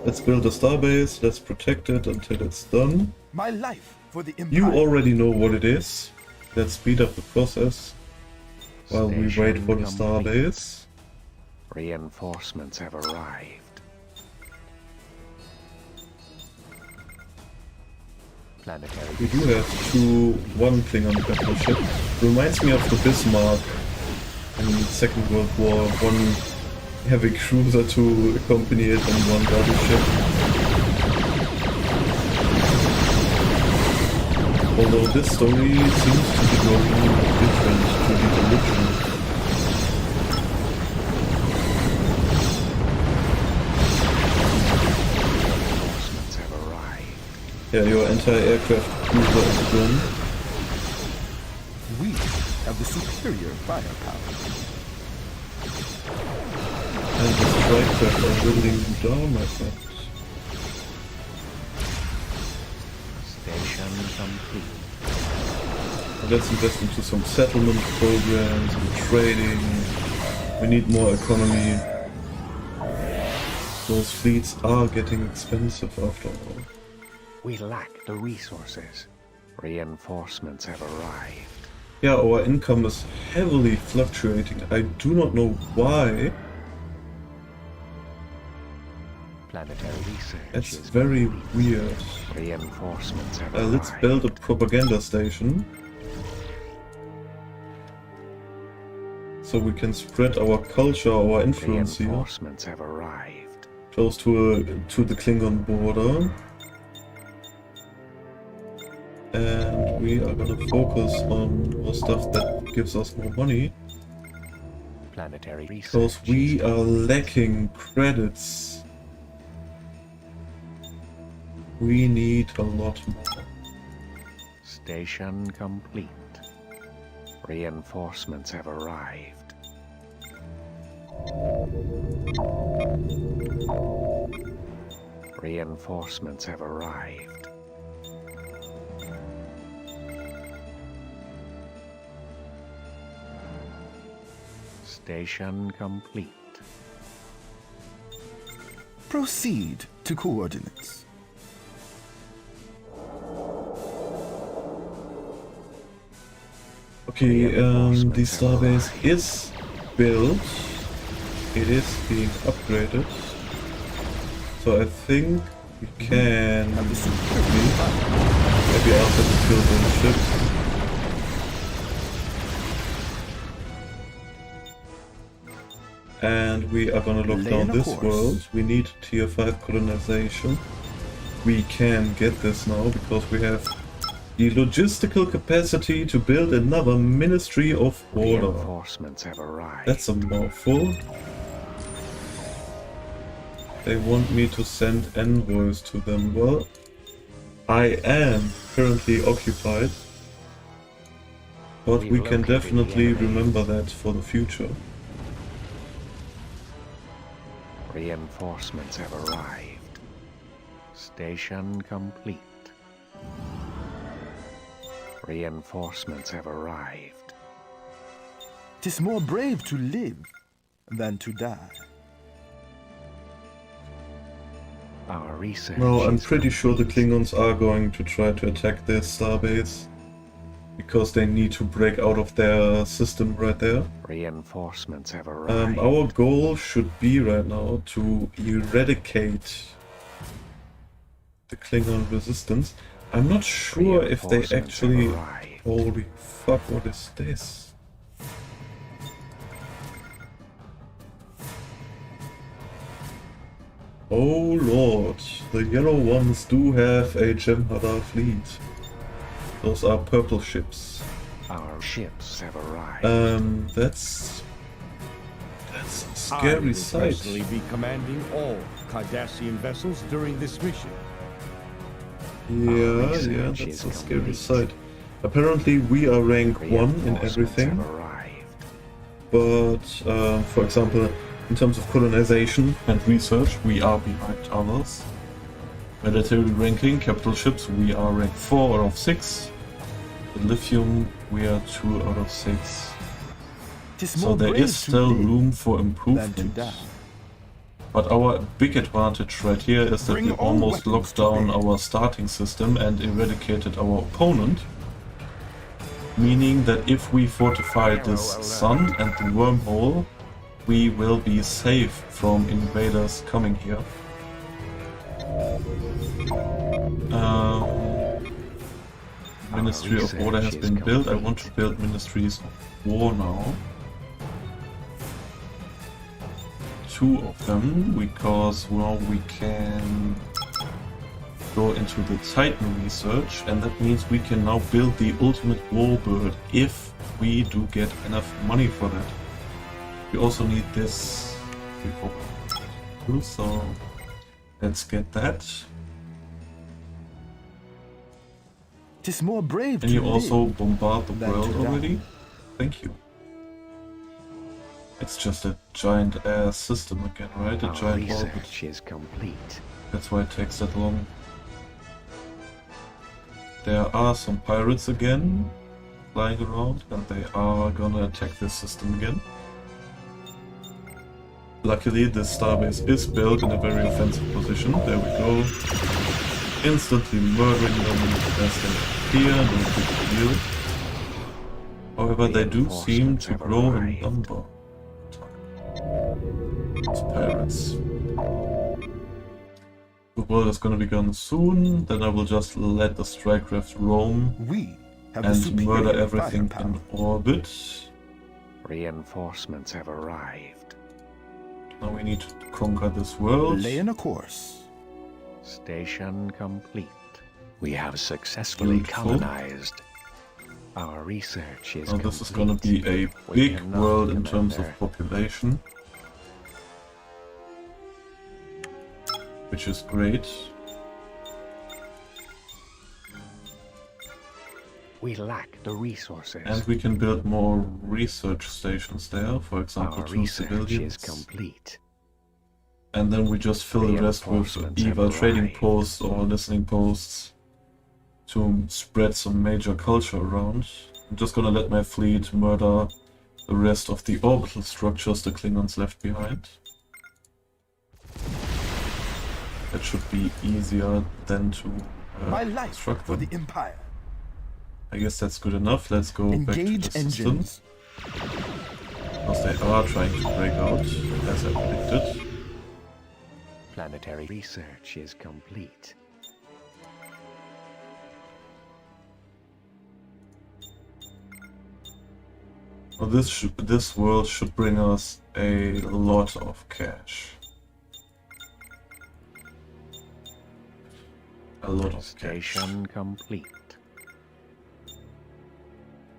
Speaker 1: Let's build a starbase, let's protect it until it's done.
Speaker 3: My life for the Empire.
Speaker 1: You already know what it is. Let's speed up the process while we wait for the starbase.
Speaker 2: Reinforcements have arrived. Planetary
Speaker 1: We do have one Klingon battleship. Reminds me of the Bismarck in the Second World War. One heavy cruiser to accompany it and one battleship. Although this story seems to be going different to the original.
Speaker 2: reinforcements have arrived.
Speaker 1: Yeah, your anti-aircraft cruiser is done.
Speaker 3: We have the superior firepower.
Speaker 1: And the strike craft are whittling you down, my friend.
Speaker 2: Station complete.
Speaker 1: Let's invest into some settlement programs and trading. We need more economy. Those fleets are getting expensive after all.
Speaker 2: We lack the resources. Reinforcements have arrived.
Speaker 1: Yeah, our income is heavily fluctuating. I do not know why.
Speaker 2: Planetary research
Speaker 1: It's
Speaker 2: is
Speaker 1: very
Speaker 2: complete.
Speaker 1: weird.
Speaker 2: Reinforcements have
Speaker 1: Let's
Speaker 2: arrived.
Speaker 1: build a propaganda station. So we can spread our culture, our influence here.
Speaker 2: Reinforcements have arrived.
Speaker 1: Close to the Klingon border. And we are gonna focus on more stuff that gives us more money.
Speaker 2: Planetary research.
Speaker 1: Because we
Speaker 2: is
Speaker 1: are lacking credits. We need a lot more.
Speaker 2: Station complete. Reinforcements have arrived. Reinforcements have arrived. Station complete.
Speaker 3: Proceed to coordinates.
Speaker 1: Okay, the starbase is built. It is being upgraded. So I think we can
Speaker 3: Have the superior firepower.
Speaker 1: maybe after the kill those ships. And we are gonna lock
Speaker 3: Lay
Speaker 1: down
Speaker 3: in a
Speaker 1: this
Speaker 3: course.
Speaker 1: world. We need tier 5 colonization. We can get this now because we have the logistical capacity to build another Ministry of Order.
Speaker 2: Reinforcements have arrived.
Speaker 1: That's a mouthful. They want me to send envoys to them. Well, I am currently occupied. But we can definitely remember that for the future.
Speaker 2: Reinforcements have arrived. Station complete. Reinforcements have arrived.
Speaker 3: 'Tis more brave to live than to die.
Speaker 2: Our research.
Speaker 1: Well, I'm
Speaker 2: is
Speaker 1: pretty sure the
Speaker 2: complete.
Speaker 1: Klingons are going to try to attack their starbase. Because they need to break out of their system right there.
Speaker 2: Reinforcements have arrived.
Speaker 1: Our goal should be right now to eradicate the Klingon resistance. I'm not sure if they
Speaker 2: Reinforcements have
Speaker 1: actually...
Speaker 2: arrived.
Speaker 1: Holy fuck, what is this? Oh lord, the yellow ones do have a Jem'Hadar fleet. Those are purple ships.
Speaker 2: Our ships have arrived.
Speaker 1: That's a
Speaker 5: I
Speaker 1: scary
Speaker 5: will
Speaker 1: sight.
Speaker 5: personally be commanding all Cardassian vessels during this mission.
Speaker 1: Yeah,
Speaker 2: research
Speaker 1: yeah,
Speaker 2: is
Speaker 1: that's a scary
Speaker 2: complete.
Speaker 1: sight. Apparently we are rank 1 in
Speaker 2: Reinforcements
Speaker 1: everything,
Speaker 2: have arrived.
Speaker 1: but for example, in terms of colonization and research, we are behind others. Military ranking, capital ships, we are rank 4 out of 6. In lithium, we are 2 out of 6.
Speaker 3: 'Tis
Speaker 1: So
Speaker 3: more
Speaker 1: there
Speaker 3: brave
Speaker 1: is
Speaker 3: to
Speaker 1: still
Speaker 3: live
Speaker 1: room for
Speaker 3: than to
Speaker 1: improvement.
Speaker 3: die.
Speaker 1: But our big advantage right here is that
Speaker 3: Bring
Speaker 1: we
Speaker 3: all
Speaker 1: almost
Speaker 3: weapons
Speaker 1: locked
Speaker 3: to
Speaker 1: down
Speaker 3: bear.
Speaker 1: our starting system and eradicated our opponent. Meaning that if we fortify this sun and the wormhole, we will be safe from invaders coming here. Ministry of Order has been built. I want to build Ministries of War now. 2 of them, because, well, we can go into the Titan research, and that means we can now build the ultimate warbird if we do get enough money for that. We also need this before, so let's get that.
Speaker 3: 'Tis more brave
Speaker 1: Can
Speaker 3: to
Speaker 1: you
Speaker 3: live
Speaker 1: also bombard the
Speaker 3: than
Speaker 1: world
Speaker 3: to die.
Speaker 1: already? Thank you. It's just a giant ass system again, right? A
Speaker 2: Our
Speaker 1: giant orbit.
Speaker 2: research is complete.
Speaker 1: That's why it takes that long. There are some pirates again flying around, and they are gonna attack this system again. Luckily, this starbase is built in a very offensive position. There we go. Instantly murdering them as they appear, no big deal. However, they do seem to grow in number. Those pirates. The world is gonna be gone soon, then I will just let the strike craft roam
Speaker 3: We have the
Speaker 1: and
Speaker 3: superior
Speaker 1: murder everything
Speaker 3: firepower.
Speaker 1: in orbit.
Speaker 2: Reinforcements have arrived.
Speaker 1: Now we need to conquer this world.
Speaker 3: Lay in a course.
Speaker 2: Station complete. We have successfully
Speaker 1: Beautiful.
Speaker 2: colonized. Our research is
Speaker 1: Now
Speaker 2: complete.
Speaker 1: this is gonna be a
Speaker 2: We
Speaker 1: big
Speaker 2: cannot,
Speaker 1: world in terms
Speaker 2: Commander.
Speaker 1: of population. Which is great.
Speaker 2: We lack the resources.
Speaker 1: And we can build more research stations there, for example,
Speaker 2: Our
Speaker 1: 2
Speaker 2: research
Speaker 1: civilians.
Speaker 2: is complete.
Speaker 1: And then we just fill the rest with
Speaker 2: Reinforcements have
Speaker 1: either trading
Speaker 2: arrived.
Speaker 1: posts or listening posts to spread some major culture around. I'm just gonna let my fleet murder the rest of the orbital structures the Klingons left behind. That should be easier than to
Speaker 3: My life
Speaker 1: construct
Speaker 3: for
Speaker 1: them.
Speaker 3: the Empire.
Speaker 1: I guess that's good enough. Let's go back to
Speaker 3: Engage
Speaker 1: the system.
Speaker 3: engines.
Speaker 1: Because they are trying to break out, as I predicted.
Speaker 2: Planetary research is complete.
Speaker 1: Well, this world should bring us a lot of cash. A lot of cash.
Speaker 2: Station complete.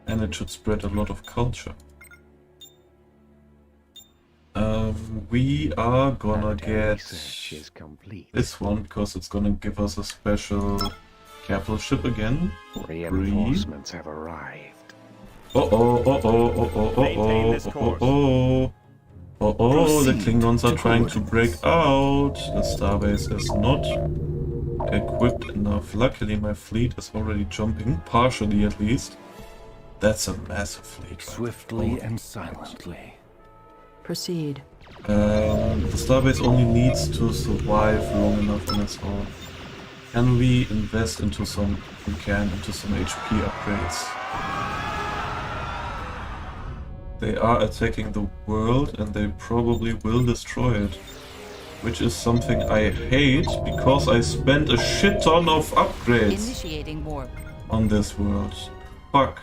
Speaker 1: And it should spread a lot of culture. We are gonna
Speaker 2: Planetary
Speaker 1: get
Speaker 2: research is complete.
Speaker 1: this one because it's gonna give us a special capital ship again. For free.
Speaker 2: Reinforcements have arrived.
Speaker 6: Maintain this course.
Speaker 1: The
Speaker 3: Proceed
Speaker 1: Klingons are
Speaker 3: to
Speaker 1: trying to break
Speaker 3: coordinates.
Speaker 1: out. The starbase is not equipped enough. Luckily, my fleet is already jumping, partially at least. That's a massive fleet.
Speaker 4: Swiftly and silently.
Speaker 7: Proceed.
Speaker 1: The starbase only needs to survive long enough on its own. Can we invest into some? We can, into some HP upgrades. They are attacking the world and they probably will destroy it. Which is something I hate because I spent a shit ton of upgrades
Speaker 8: Initiating warp.
Speaker 1: on this world. Fuck.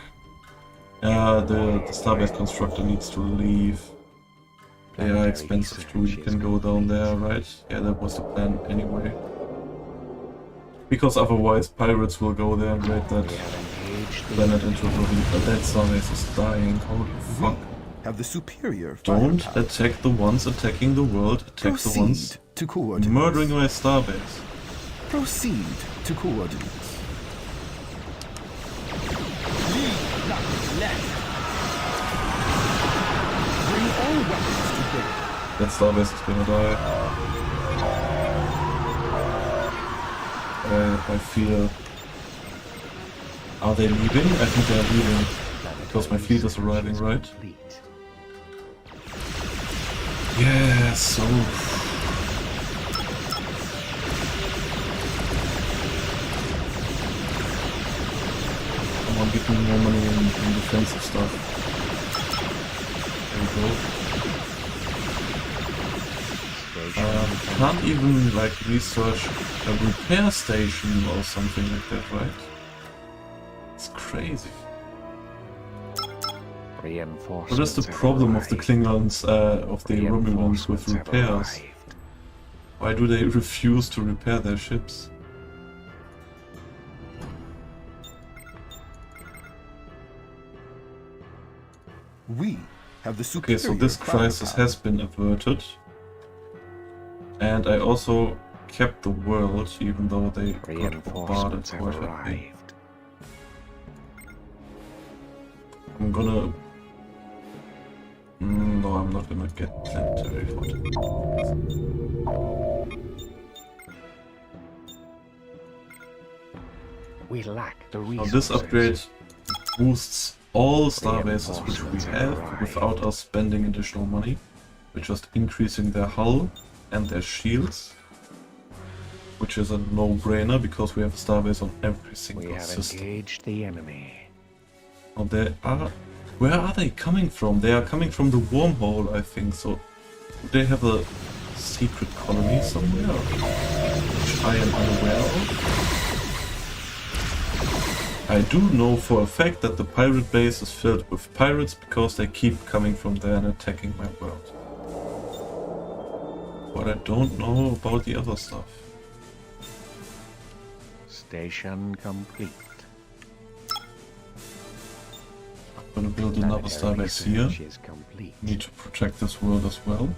Speaker 1: The starbase constructor needs to leave. They are expensive too, you can go down there, right? Yeah, that was the plan anyway. Because otherwise pirates will go there and raid that
Speaker 2: We have engaged the
Speaker 1: planet into oblivion. But that starbase is dying, holy fuck.
Speaker 3: Have the superior
Speaker 1: Don't
Speaker 3: firepower.
Speaker 1: attack the ones attacking the world, attack the ones
Speaker 3: Proceed to coordinates.
Speaker 1: murdering my starbase.
Speaker 3: Proceed to coordinates. Lead, not left. Bring all weapons to bear.
Speaker 1: That starbase is gonna die. I feel Are they leaving? I think they are leaving. Because my fleet is arriving, right?
Speaker 2: Complete.
Speaker 1: Yeah, so... Come on, give me more money in defensive stuff. There we go. Can't even like research a repair station or something like that, right? It's crazy.
Speaker 2: Reinforcements
Speaker 1: What is the
Speaker 2: have
Speaker 1: problem of the
Speaker 2: arrived.
Speaker 1: Klingons, of the Romulans with
Speaker 2: Reinforcements have
Speaker 1: repairs?
Speaker 2: arrived.
Speaker 1: Why do they refuse to repair their ships?
Speaker 3: We have the
Speaker 1: Okay,
Speaker 3: superior
Speaker 1: so this crisis
Speaker 3: firepower.
Speaker 1: has been averted. And I also kept the world, even though they got bombarded
Speaker 2: Reinforcements have
Speaker 1: quite heavily.
Speaker 2: arrived.
Speaker 1: I'm gonna... no, I'm not gonna get planetary fort.
Speaker 2: We lack the
Speaker 1: Now
Speaker 2: resources.
Speaker 1: this upgrade boosts all star bases which we have without us spending additional money. We're just increasing their hull and their shields, which is a no-brainer because we have a starbase on every
Speaker 2: We
Speaker 1: single
Speaker 2: have
Speaker 1: system.
Speaker 2: engaged the enemy.
Speaker 1: Now they are... Where are they coming from? They are coming from the wormhole, I think, so... Do they have a secret colony somewhere? Which I am unaware of? I do know for a fact that the pirate base is filled with pirates because they keep coming from there and attacking my world. But I don't know about the other stuff.
Speaker 2: Station complete.
Speaker 1: I'm gonna build another
Speaker 2: Planetary
Speaker 1: starbase here.
Speaker 2: research is complete.
Speaker 1: Need to protect this world as well.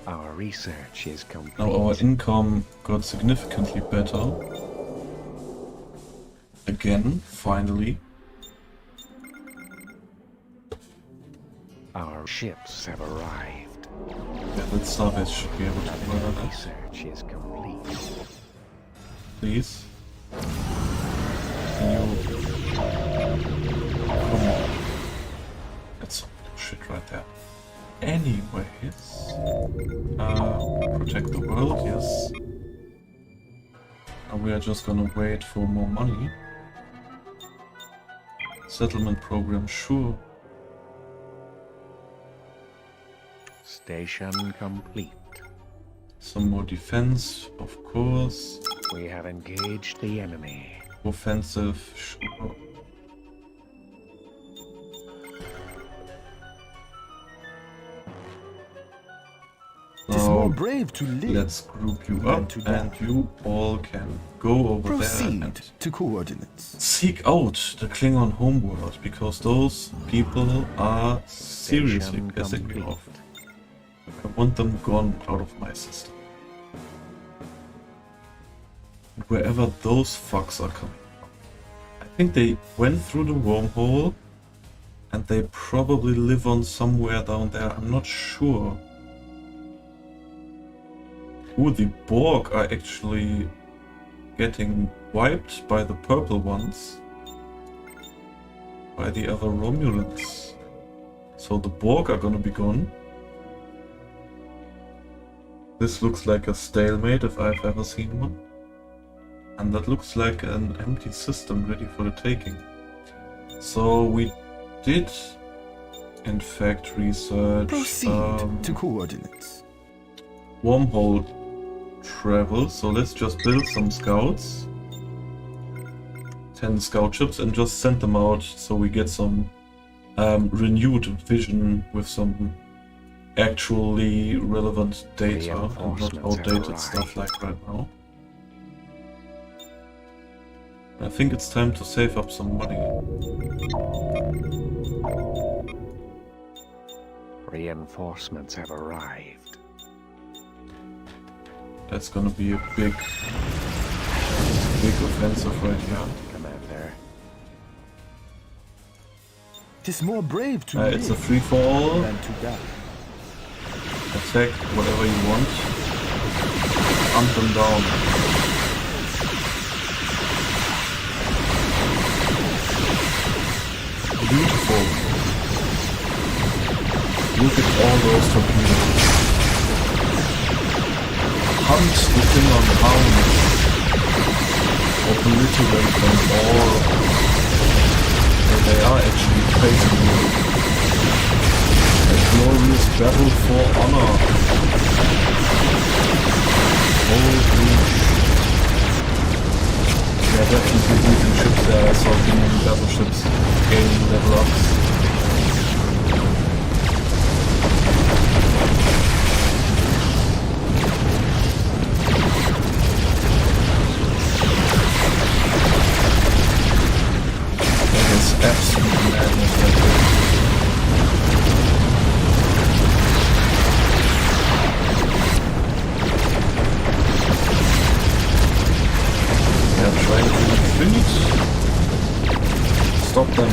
Speaker 2: Our research is complete.
Speaker 1: Now our income got significantly better. Again, finally.
Speaker 2: Our ships have arrived.
Speaker 1: Yeah, that starbase should be able to murder
Speaker 2: Planetary
Speaker 1: that.
Speaker 2: research is complete.
Speaker 1: Please. Can you... Come on. That's some shit right there. Anyways... protect the world, yes. And we are just gonna wait for more money. Settlement program, sure.
Speaker 2: Station complete.
Speaker 1: Some more defense, of course.
Speaker 2: We have engaged the enemy.
Speaker 1: Offensive, sure.
Speaker 3: Tis more
Speaker 1: Now,
Speaker 3: brave to live.
Speaker 1: let's group you
Speaker 3: than
Speaker 1: up
Speaker 3: to die.
Speaker 1: and you all can go over there
Speaker 3: Proceed
Speaker 1: and
Speaker 3: to coordinates.
Speaker 1: seek out the Klingon homeworld because those people are seriously
Speaker 2: Station
Speaker 1: pissing me
Speaker 2: complete.
Speaker 1: off. I want them gone out of my system. And wherever those fucks are coming from. I think they went through the wormhole and they probably live on somewhere down there. I'm not sure. Ooh, the Borg are actually getting wiped by the purple ones. By the other Romulans. So the Borg are gonna be gone. This looks like a stalemate if I've ever seen one. And that looks like an empty system ready for the taking. So we did in fact research
Speaker 3: Proceed to coordinates.
Speaker 1: wormhole travel, so let's just build some scouts. 10 scout ships and just send them out so we get some renewed vision with some actually relevant data and not
Speaker 2: Reinforcements have
Speaker 1: outdated stuff
Speaker 2: arrived.
Speaker 1: like right now. I think it's time to save up some money.
Speaker 2: Reinforcements have arrived.
Speaker 1: That's gonna be a big offensive right here.
Speaker 2: Commander.
Speaker 3: Tis more brave to live
Speaker 1: It's a free-for-all.
Speaker 3: than to die.
Speaker 1: Attack whatever you want. Hunt them down. beautiful. Look at all those torpedoes. Hunt the thing on the hounds. Obliterate them all. And they are actually facing you. A glorious battle for honor. Holy shit. Yeah, definitely losing ships there. I saw the enemy battleships gaining level ups. That is absolute madness right there. Trying to retreat. Stop them.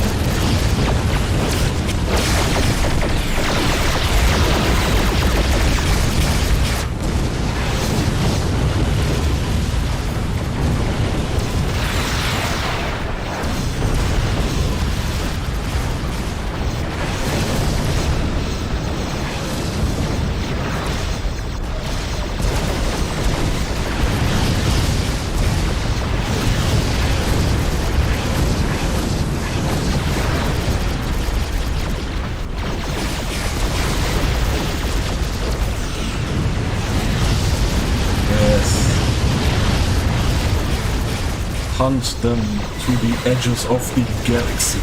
Speaker 1: Hunt them to the edges of the galaxy.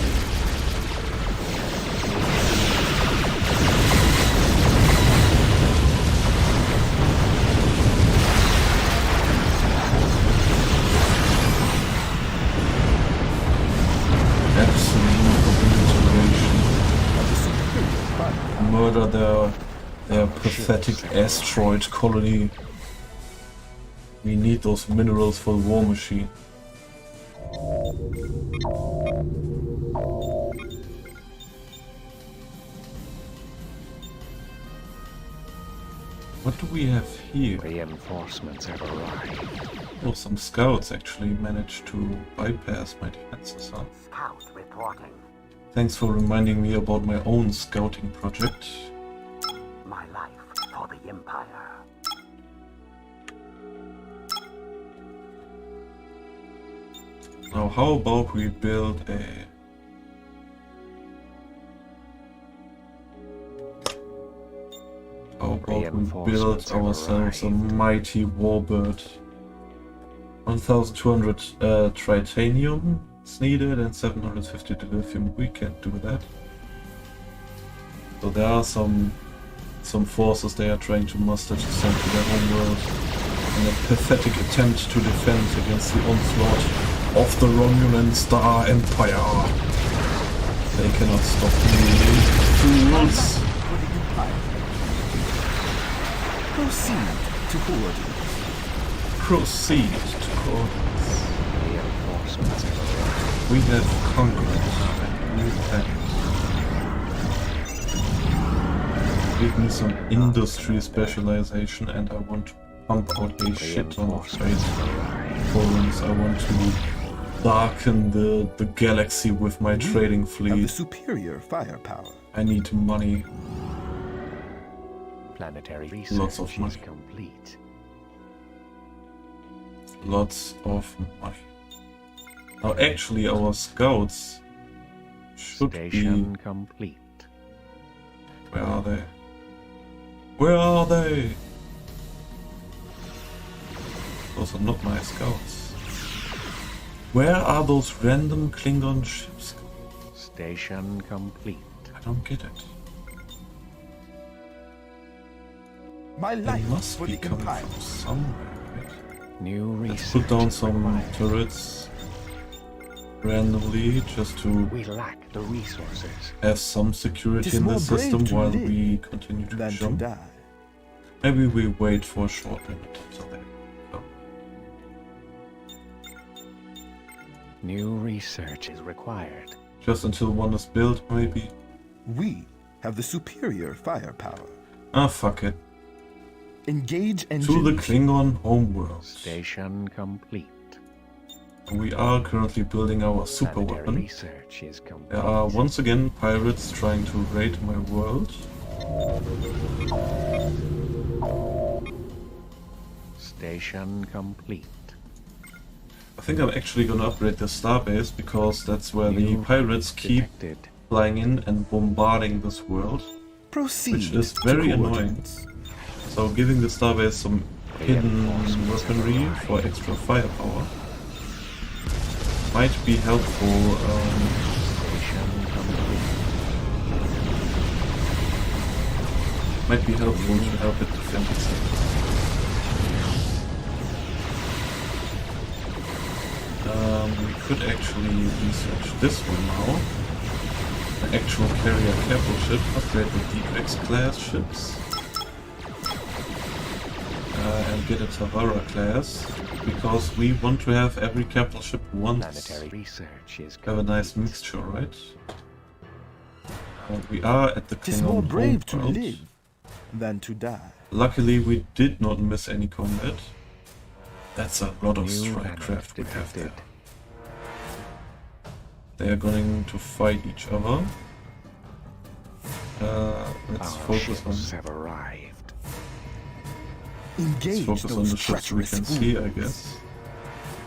Speaker 1: Absolute obliteration. Murder their pathetic asteroid colony. We need those minerals for the war machine. What do we have here?
Speaker 2: Reinforcements have arrived.
Speaker 1: Oh, some scouts actually managed to bypass my defenses, huh?
Speaker 8: Scout reporting.
Speaker 1: Thanks for reminding me about my own scouting project.
Speaker 8: My life for the Empire.
Speaker 1: Now, how about we build a... How about we build ourselves a mighty warbird? 1200 tritanium is needed and 750 dilithium. We can do that. So there are some forces they are trying to muster to send to their home world in a pathetic attempt to defend against the onslaught of the Romulan Star Empire. They cannot stop me. Fools!
Speaker 3: Proceed to coordinates.
Speaker 1: Proceed to coordinates.
Speaker 2: Reinforcements have arrived.
Speaker 1: We have conquered new planets. Give me some industry specialization and I want to pump out a shit ton of trade forums. I want to darken the galaxy with my trading
Speaker 3: Have the
Speaker 1: fleet.
Speaker 3: superior firepower.
Speaker 1: I need money.
Speaker 2: Planetary
Speaker 1: Lots
Speaker 2: research
Speaker 1: of money.
Speaker 2: is complete.
Speaker 1: Lots of money. Now actually our scouts should
Speaker 2: Station
Speaker 1: be...
Speaker 2: complete.
Speaker 1: Where are they? Where are they? Those are not my scouts. Where are those random Klingon ships?
Speaker 2: Station complete.
Speaker 1: I don't get it.
Speaker 3: My
Speaker 1: They
Speaker 3: life
Speaker 1: must
Speaker 3: for
Speaker 1: be
Speaker 3: the
Speaker 1: coming
Speaker 3: Empire.
Speaker 1: from somewhere, right?
Speaker 2: New
Speaker 1: Let's
Speaker 2: research
Speaker 1: put down
Speaker 2: is
Speaker 1: some
Speaker 2: required.
Speaker 1: turrets randomly just to
Speaker 2: We lack the resources.
Speaker 1: have some security
Speaker 3: Tis
Speaker 1: in
Speaker 3: more
Speaker 1: the
Speaker 3: brave
Speaker 1: system
Speaker 3: to
Speaker 1: while
Speaker 3: live
Speaker 1: we continue to
Speaker 3: Than to
Speaker 1: jump.
Speaker 3: die.
Speaker 1: Maybe we wait for a short minute until they go.
Speaker 2: New research is required.
Speaker 1: Just until one is built, maybe.
Speaker 3: We have the superior firepower.
Speaker 1: Ah, fuck it.
Speaker 3: Engage
Speaker 1: To
Speaker 3: engines.
Speaker 1: the Klingon homeworld.
Speaker 2: Station complete.
Speaker 1: We are currently building our super
Speaker 2: Planetary
Speaker 1: weapon.
Speaker 2: research is complete.
Speaker 1: There are once again pirates trying to raid my world.
Speaker 2: Station complete.
Speaker 1: I think I'm actually gonna upgrade the starbase because that's where the
Speaker 2: New
Speaker 1: pirates keep
Speaker 2: detected.
Speaker 1: flying in and bombarding this world,
Speaker 3: Proceed
Speaker 1: which is
Speaker 3: to
Speaker 1: very annoying.
Speaker 3: coordinates.
Speaker 1: So giving the starbase some hidden weaponry for extra firepower might be helpful.
Speaker 2: Station complete.
Speaker 1: Might be helpful to help it defend itself. We could actually research this one now. An actual carrier capital ship, upgrade the Deep X class ships. And get a Tavara class, because we want to have every capital ship once.
Speaker 2: Planetary research is
Speaker 1: Have a nice mixture, right? We are at the
Speaker 3: Tis more
Speaker 1: Klingon
Speaker 3: brave to
Speaker 1: homeworld.
Speaker 3: live than to die.
Speaker 1: Luckily, we did not miss any combat. That's a lot of
Speaker 2: New
Speaker 1: strike
Speaker 2: planet
Speaker 1: craft we have there.
Speaker 2: detected.
Speaker 1: They are going to fight each other. Let's
Speaker 2: Our
Speaker 1: focus on.
Speaker 2: ships have arrived.
Speaker 1: Let's
Speaker 3: Engage
Speaker 1: focus on
Speaker 3: those
Speaker 1: the ships we
Speaker 3: treacherous
Speaker 1: can see, I
Speaker 3: fools.
Speaker 1: guess.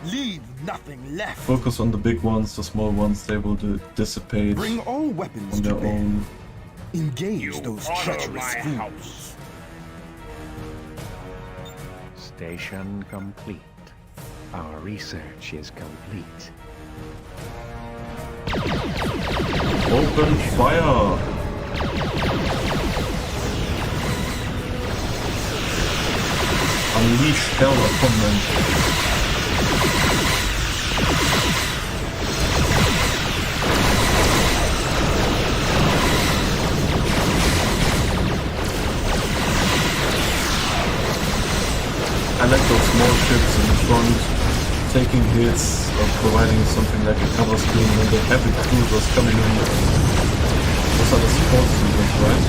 Speaker 3: Leave nothing left.
Speaker 1: Focus on the big ones, the small ones they will dissipate
Speaker 3: Bring all weapons
Speaker 1: on
Speaker 3: to
Speaker 1: their
Speaker 3: bear.
Speaker 1: own.
Speaker 3: Engage those treacherous fools.
Speaker 2: Station complete. Our research is complete.
Speaker 1: Open fire! Unleash hell upon them. I like those small ships in the front, taking hits or providing something like a cover screen when the heavy cruisers coming in. Those are the support cruisers, right?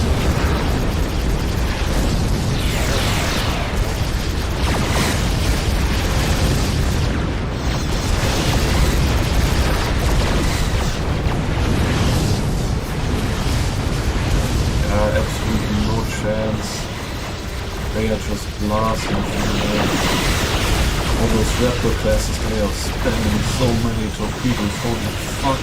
Speaker 1: Absolutely no chance. They are just blasting through all those raptor classes. They are spamming so many torpedoes. Holy fuck!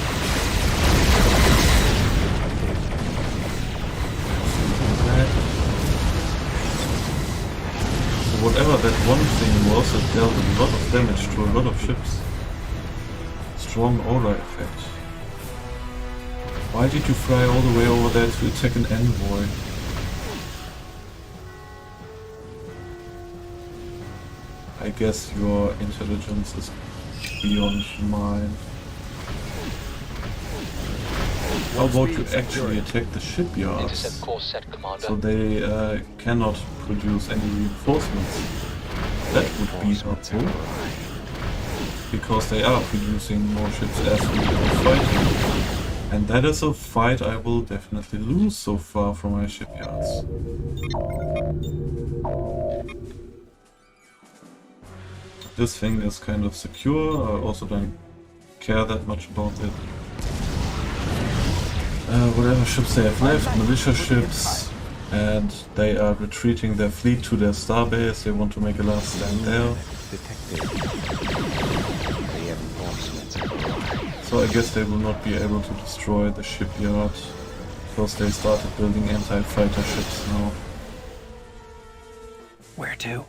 Speaker 1: So whatever that one thing was, it dealt a lot of damage to a lot of ships. Strong aura effect. Why did you fly all the way over there to attack an envoy? I guess your intelligence is beyond mine. How about you actually attack the shipyards?
Speaker 9: Intercept course set, Commander.
Speaker 1: So they cannot produce any reinforcements. That would be helpful. Because they are producing more ships as we are fighting. And that is a fight I will definitely lose so far from my shipyards. This thing is kind of secure, I also don't care that much about it. Whatever ships they have left, militia ships, and they are retreating their fleet to their starbase, they want to make a last stand there.
Speaker 2: Detected. Reinforcements have arrived.
Speaker 1: So I guess they will not be able to destroy the shipyard, because they started building anti-fighter ships now.
Speaker 4: Where to?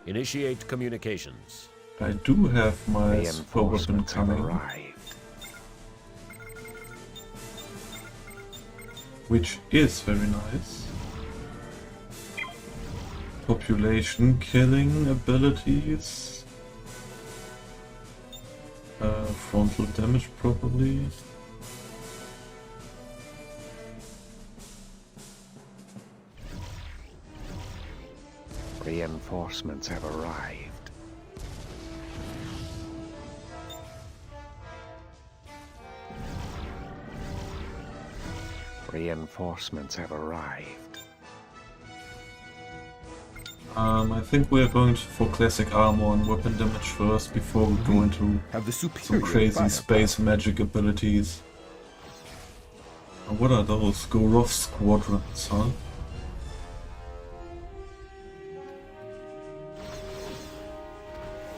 Speaker 10: Initiate communications.
Speaker 1: I do have my super weapon
Speaker 2: Reinforcements have
Speaker 1: coming,
Speaker 2: arrived.
Speaker 1: which is very nice. Population killing abilities. Frontal damage probably.
Speaker 2: Reinforcements have arrived. Reinforcements have arrived.
Speaker 1: I think we're going for classic armor and weapon damage first before we go into
Speaker 3: Have the
Speaker 1: some
Speaker 3: superior
Speaker 1: crazy
Speaker 3: firepower.
Speaker 1: space magic abilities. And what are those? Goroth squadrons, huh?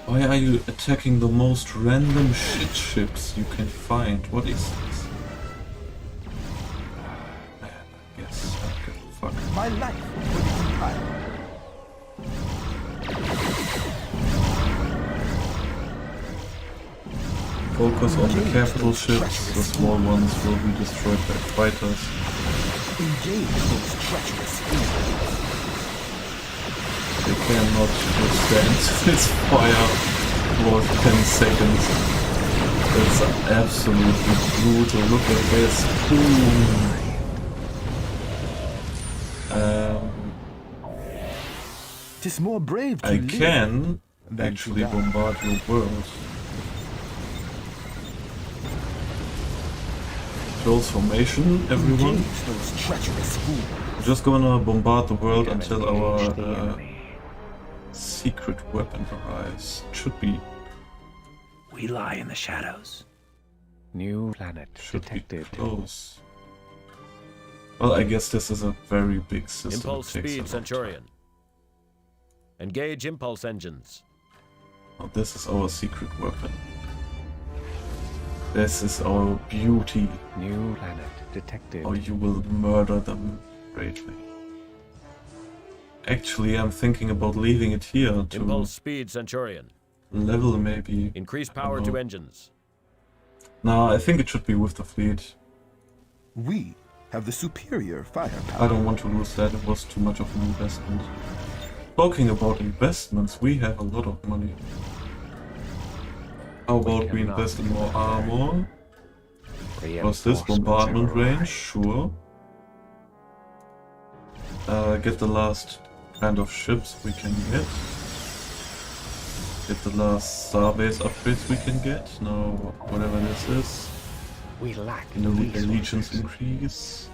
Speaker 1: Why are you attacking the most random shit ships you can find? What is this? Man, I guess I get the fuck.
Speaker 3: My life for the Empire.
Speaker 1: Focus on the capital ships, the small ones will be destroyed by fighters.
Speaker 3: Engage those treacherous fiends.
Speaker 1: They cannot withstand this fire for 10 seconds. It's absolutely brutal. Look at this. Boom.
Speaker 3: Tis more brave to
Speaker 1: I
Speaker 3: live
Speaker 1: can
Speaker 3: than
Speaker 1: actually
Speaker 3: to die.
Speaker 1: bombard your world. Close formation, everyone.
Speaker 3: Engage those treacherous fools.
Speaker 1: We're just gonna bombard the world
Speaker 2: We have
Speaker 1: until
Speaker 2: engaged the
Speaker 1: our
Speaker 2: enemy.
Speaker 1: secret weapon arrives. Should be.
Speaker 4: We lie in the shadows.
Speaker 2: New planet
Speaker 1: Should
Speaker 2: detected.
Speaker 1: be close. Well, I guess this is a very big system.
Speaker 9: Impulse
Speaker 1: It takes a
Speaker 9: speed,
Speaker 1: lot.
Speaker 9: Centurion. Engage impulse engines.
Speaker 1: Oh, this is our secret weapon. This is our beauty.
Speaker 2: New planet detected.
Speaker 1: Or you will murder them greatly. Actually, I'm thinking about leaving it here to
Speaker 9: Impulse speed, Centurion.
Speaker 1: level maybe.
Speaker 9: Increase power to engines.
Speaker 1: No, I think it should be with the fleet.
Speaker 3: We have the superior
Speaker 1: I
Speaker 3: firepower.
Speaker 1: don't want to lose that, it was too much of an investment. Talking about investments, we have a lot of money. How about we
Speaker 2: cannot
Speaker 1: invest in more armor? Was this
Speaker 2: Reinforcements
Speaker 1: bombardment
Speaker 2: have
Speaker 1: range?
Speaker 2: arrived.
Speaker 1: Sure. Get the last kind of ships we can get. Get the last starbase upgrades we can get. Now, whatever this is.
Speaker 2: We lack
Speaker 1: In
Speaker 2: the
Speaker 1: the allegiance
Speaker 2: resources.
Speaker 1: increase.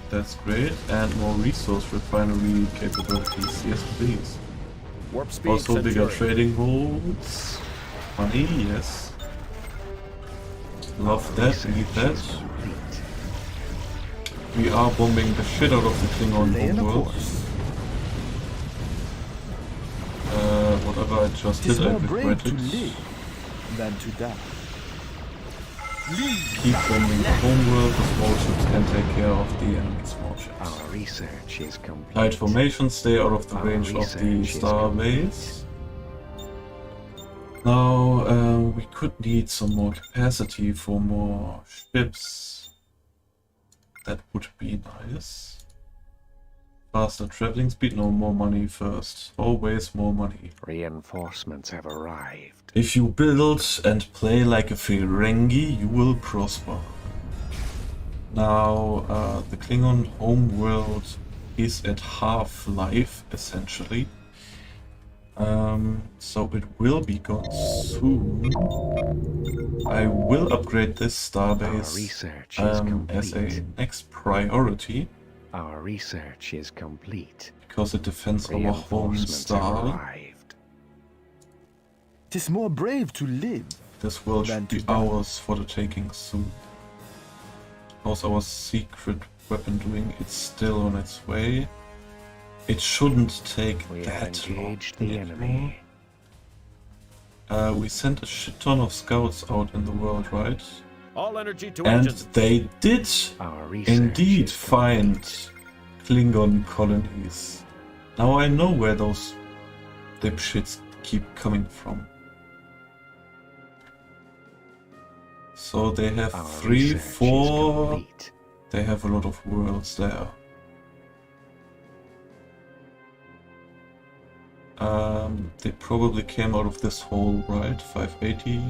Speaker 1: That's great. And more resource refinery capabilities. Yes, please.
Speaker 9: Warp speed,
Speaker 1: Also bigger
Speaker 9: Centurion.
Speaker 1: trading holds. Money, yes. Love that, need that.
Speaker 2: Complete.
Speaker 1: We are bombing the shit out of the Klingon
Speaker 3: Lay in a
Speaker 1: homeworld.
Speaker 3: course.
Speaker 1: Whatever I just
Speaker 3: Tis
Speaker 1: did, I
Speaker 3: more brave
Speaker 1: regret
Speaker 3: to
Speaker 1: it.
Speaker 3: live than to die.
Speaker 1: Keep bombing the homeworld, the small ships can take care of the enemy small ships.
Speaker 2: Our research is complete.
Speaker 1: Light formations stay out of the
Speaker 2: Our
Speaker 1: range of the
Speaker 2: research is
Speaker 1: star
Speaker 2: complete.
Speaker 1: base. Now, we could need some more capacity for more ships. That would be nice. Faster traveling speed, no, more money first. Always more money.
Speaker 2: Reinforcements have arrived.
Speaker 1: If you build and play like a Ferengi, you will prosper. Now, the Klingon homeworld is at half-life, essentially. So it will be gone soon. I will upgrade this starbase
Speaker 2: research is
Speaker 1: as a
Speaker 2: complete.
Speaker 1: next priority,
Speaker 2: Our research is complete.
Speaker 1: because it defends our home
Speaker 2: Reinforcements have
Speaker 1: star.
Speaker 2: arrived.
Speaker 3: Tis more brave to live.
Speaker 1: This world
Speaker 3: Than
Speaker 1: should be
Speaker 3: to die.
Speaker 1: ours for the taking soon. How's our secret weapon doing? It's still on its way. It shouldn't take
Speaker 2: We have
Speaker 1: that long.
Speaker 2: engaged the enemy.
Speaker 1: We sent a shit ton of scouts out in the world, right?
Speaker 9: All energy to
Speaker 1: And
Speaker 9: engines.
Speaker 1: they did
Speaker 2: Our research
Speaker 1: indeed
Speaker 2: is
Speaker 1: find
Speaker 2: complete.
Speaker 1: Klingon colonies. Now I know where those dipshits keep coming from. So they have
Speaker 2: Our
Speaker 1: 3,
Speaker 2: research is
Speaker 1: 4.
Speaker 2: complete.
Speaker 1: They have a lot of worlds there. They probably came out of this hole, right? 580,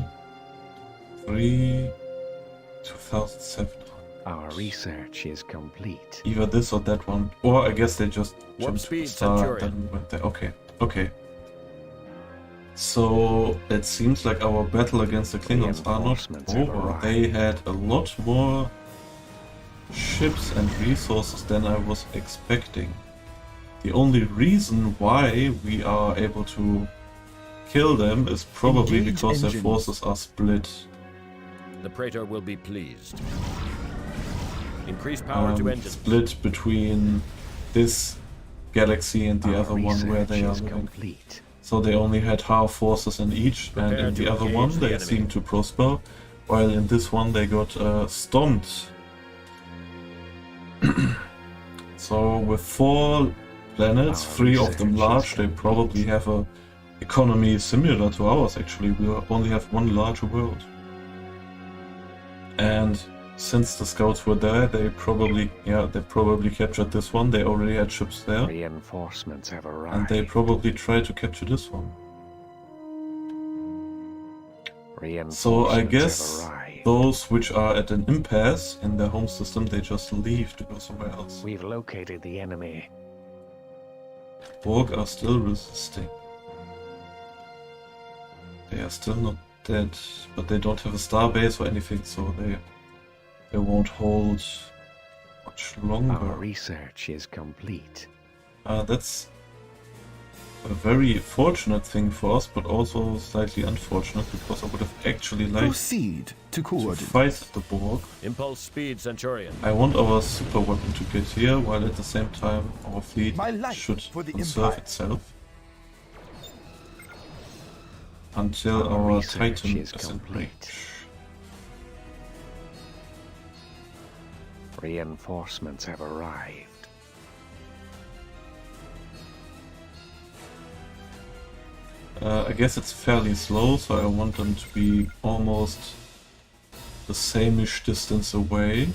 Speaker 1: 3, 2700.
Speaker 2: Our research is complete.
Speaker 1: Either this or that one. Or I guess they just jumped to the
Speaker 9: speed,
Speaker 1: star
Speaker 9: Centurion.
Speaker 1: and then went there. Okay, okay. So it seems like our battle against the Klingons are not
Speaker 2: Reinforcements have
Speaker 1: over.
Speaker 2: arrived.
Speaker 1: They had a lot more ships and resources than I was expecting. The only reason why we are able to kill them is probably
Speaker 3: Engage
Speaker 1: because their
Speaker 3: engines.
Speaker 1: forces are split.
Speaker 9: The Praetor will be pleased. Increase power to engines.
Speaker 1: Split between this galaxy and the
Speaker 2: Our
Speaker 1: other one where they are
Speaker 2: research is
Speaker 1: living.
Speaker 2: complete.
Speaker 1: So they only had half forces in each, and
Speaker 9: Prepare
Speaker 1: in the
Speaker 9: to
Speaker 1: other
Speaker 9: engage
Speaker 1: one
Speaker 9: the
Speaker 1: they
Speaker 9: enemy.
Speaker 1: seemed to prosper, while in this one they got stomped. So with 4 planets,
Speaker 2: Our
Speaker 1: 3 of them
Speaker 2: research is
Speaker 1: large, they
Speaker 2: complete.
Speaker 1: probably have a economy similar to ours actually. We only have 1 larger world. And since the scouts were there, they probably captured this one. They already had ships there.
Speaker 2: Reinforcements have arrived.
Speaker 1: And they probably tried to capture this one. So I
Speaker 2: Reinforcements
Speaker 1: guess
Speaker 2: have arrived.
Speaker 1: those which are at an impasse in their home system, they just leave to go somewhere else.
Speaker 2: We've located the enemy.
Speaker 1: Borg are still resisting. They are still not dead, but they don't have a starbase or anything, so they won't hold much
Speaker 2: Our
Speaker 1: longer.
Speaker 2: research is complete.
Speaker 1: That's a very fortunate thing for us, but also slightly unfortunate, because I would have actually liked
Speaker 3: Proceed to
Speaker 1: to
Speaker 3: coordinates.
Speaker 1: fight the Borg.
Speaker 9: Impulse speed, Centurion.
Speaker 1: I want our super weapon to get here, while at the same time our fleet
Speaker 3: My life
Speaker 1: should
Speaker 3: for the
Speaker 1: conserve
Speaker 3: Empire.
Speaker 1: itself. Until
Speaker 2: Our
Speaker 1: our
Speaker 2: research
Speaker 1: Titan
Speaker 2: is
Speaker 1: is in
Speaker 2: complete.
Speaker 1: range.
Speaker 2: Reinforcements have arrived.
Speaker 1: I guess it's fairly slow, so I want them to be almost the same-ish distance away.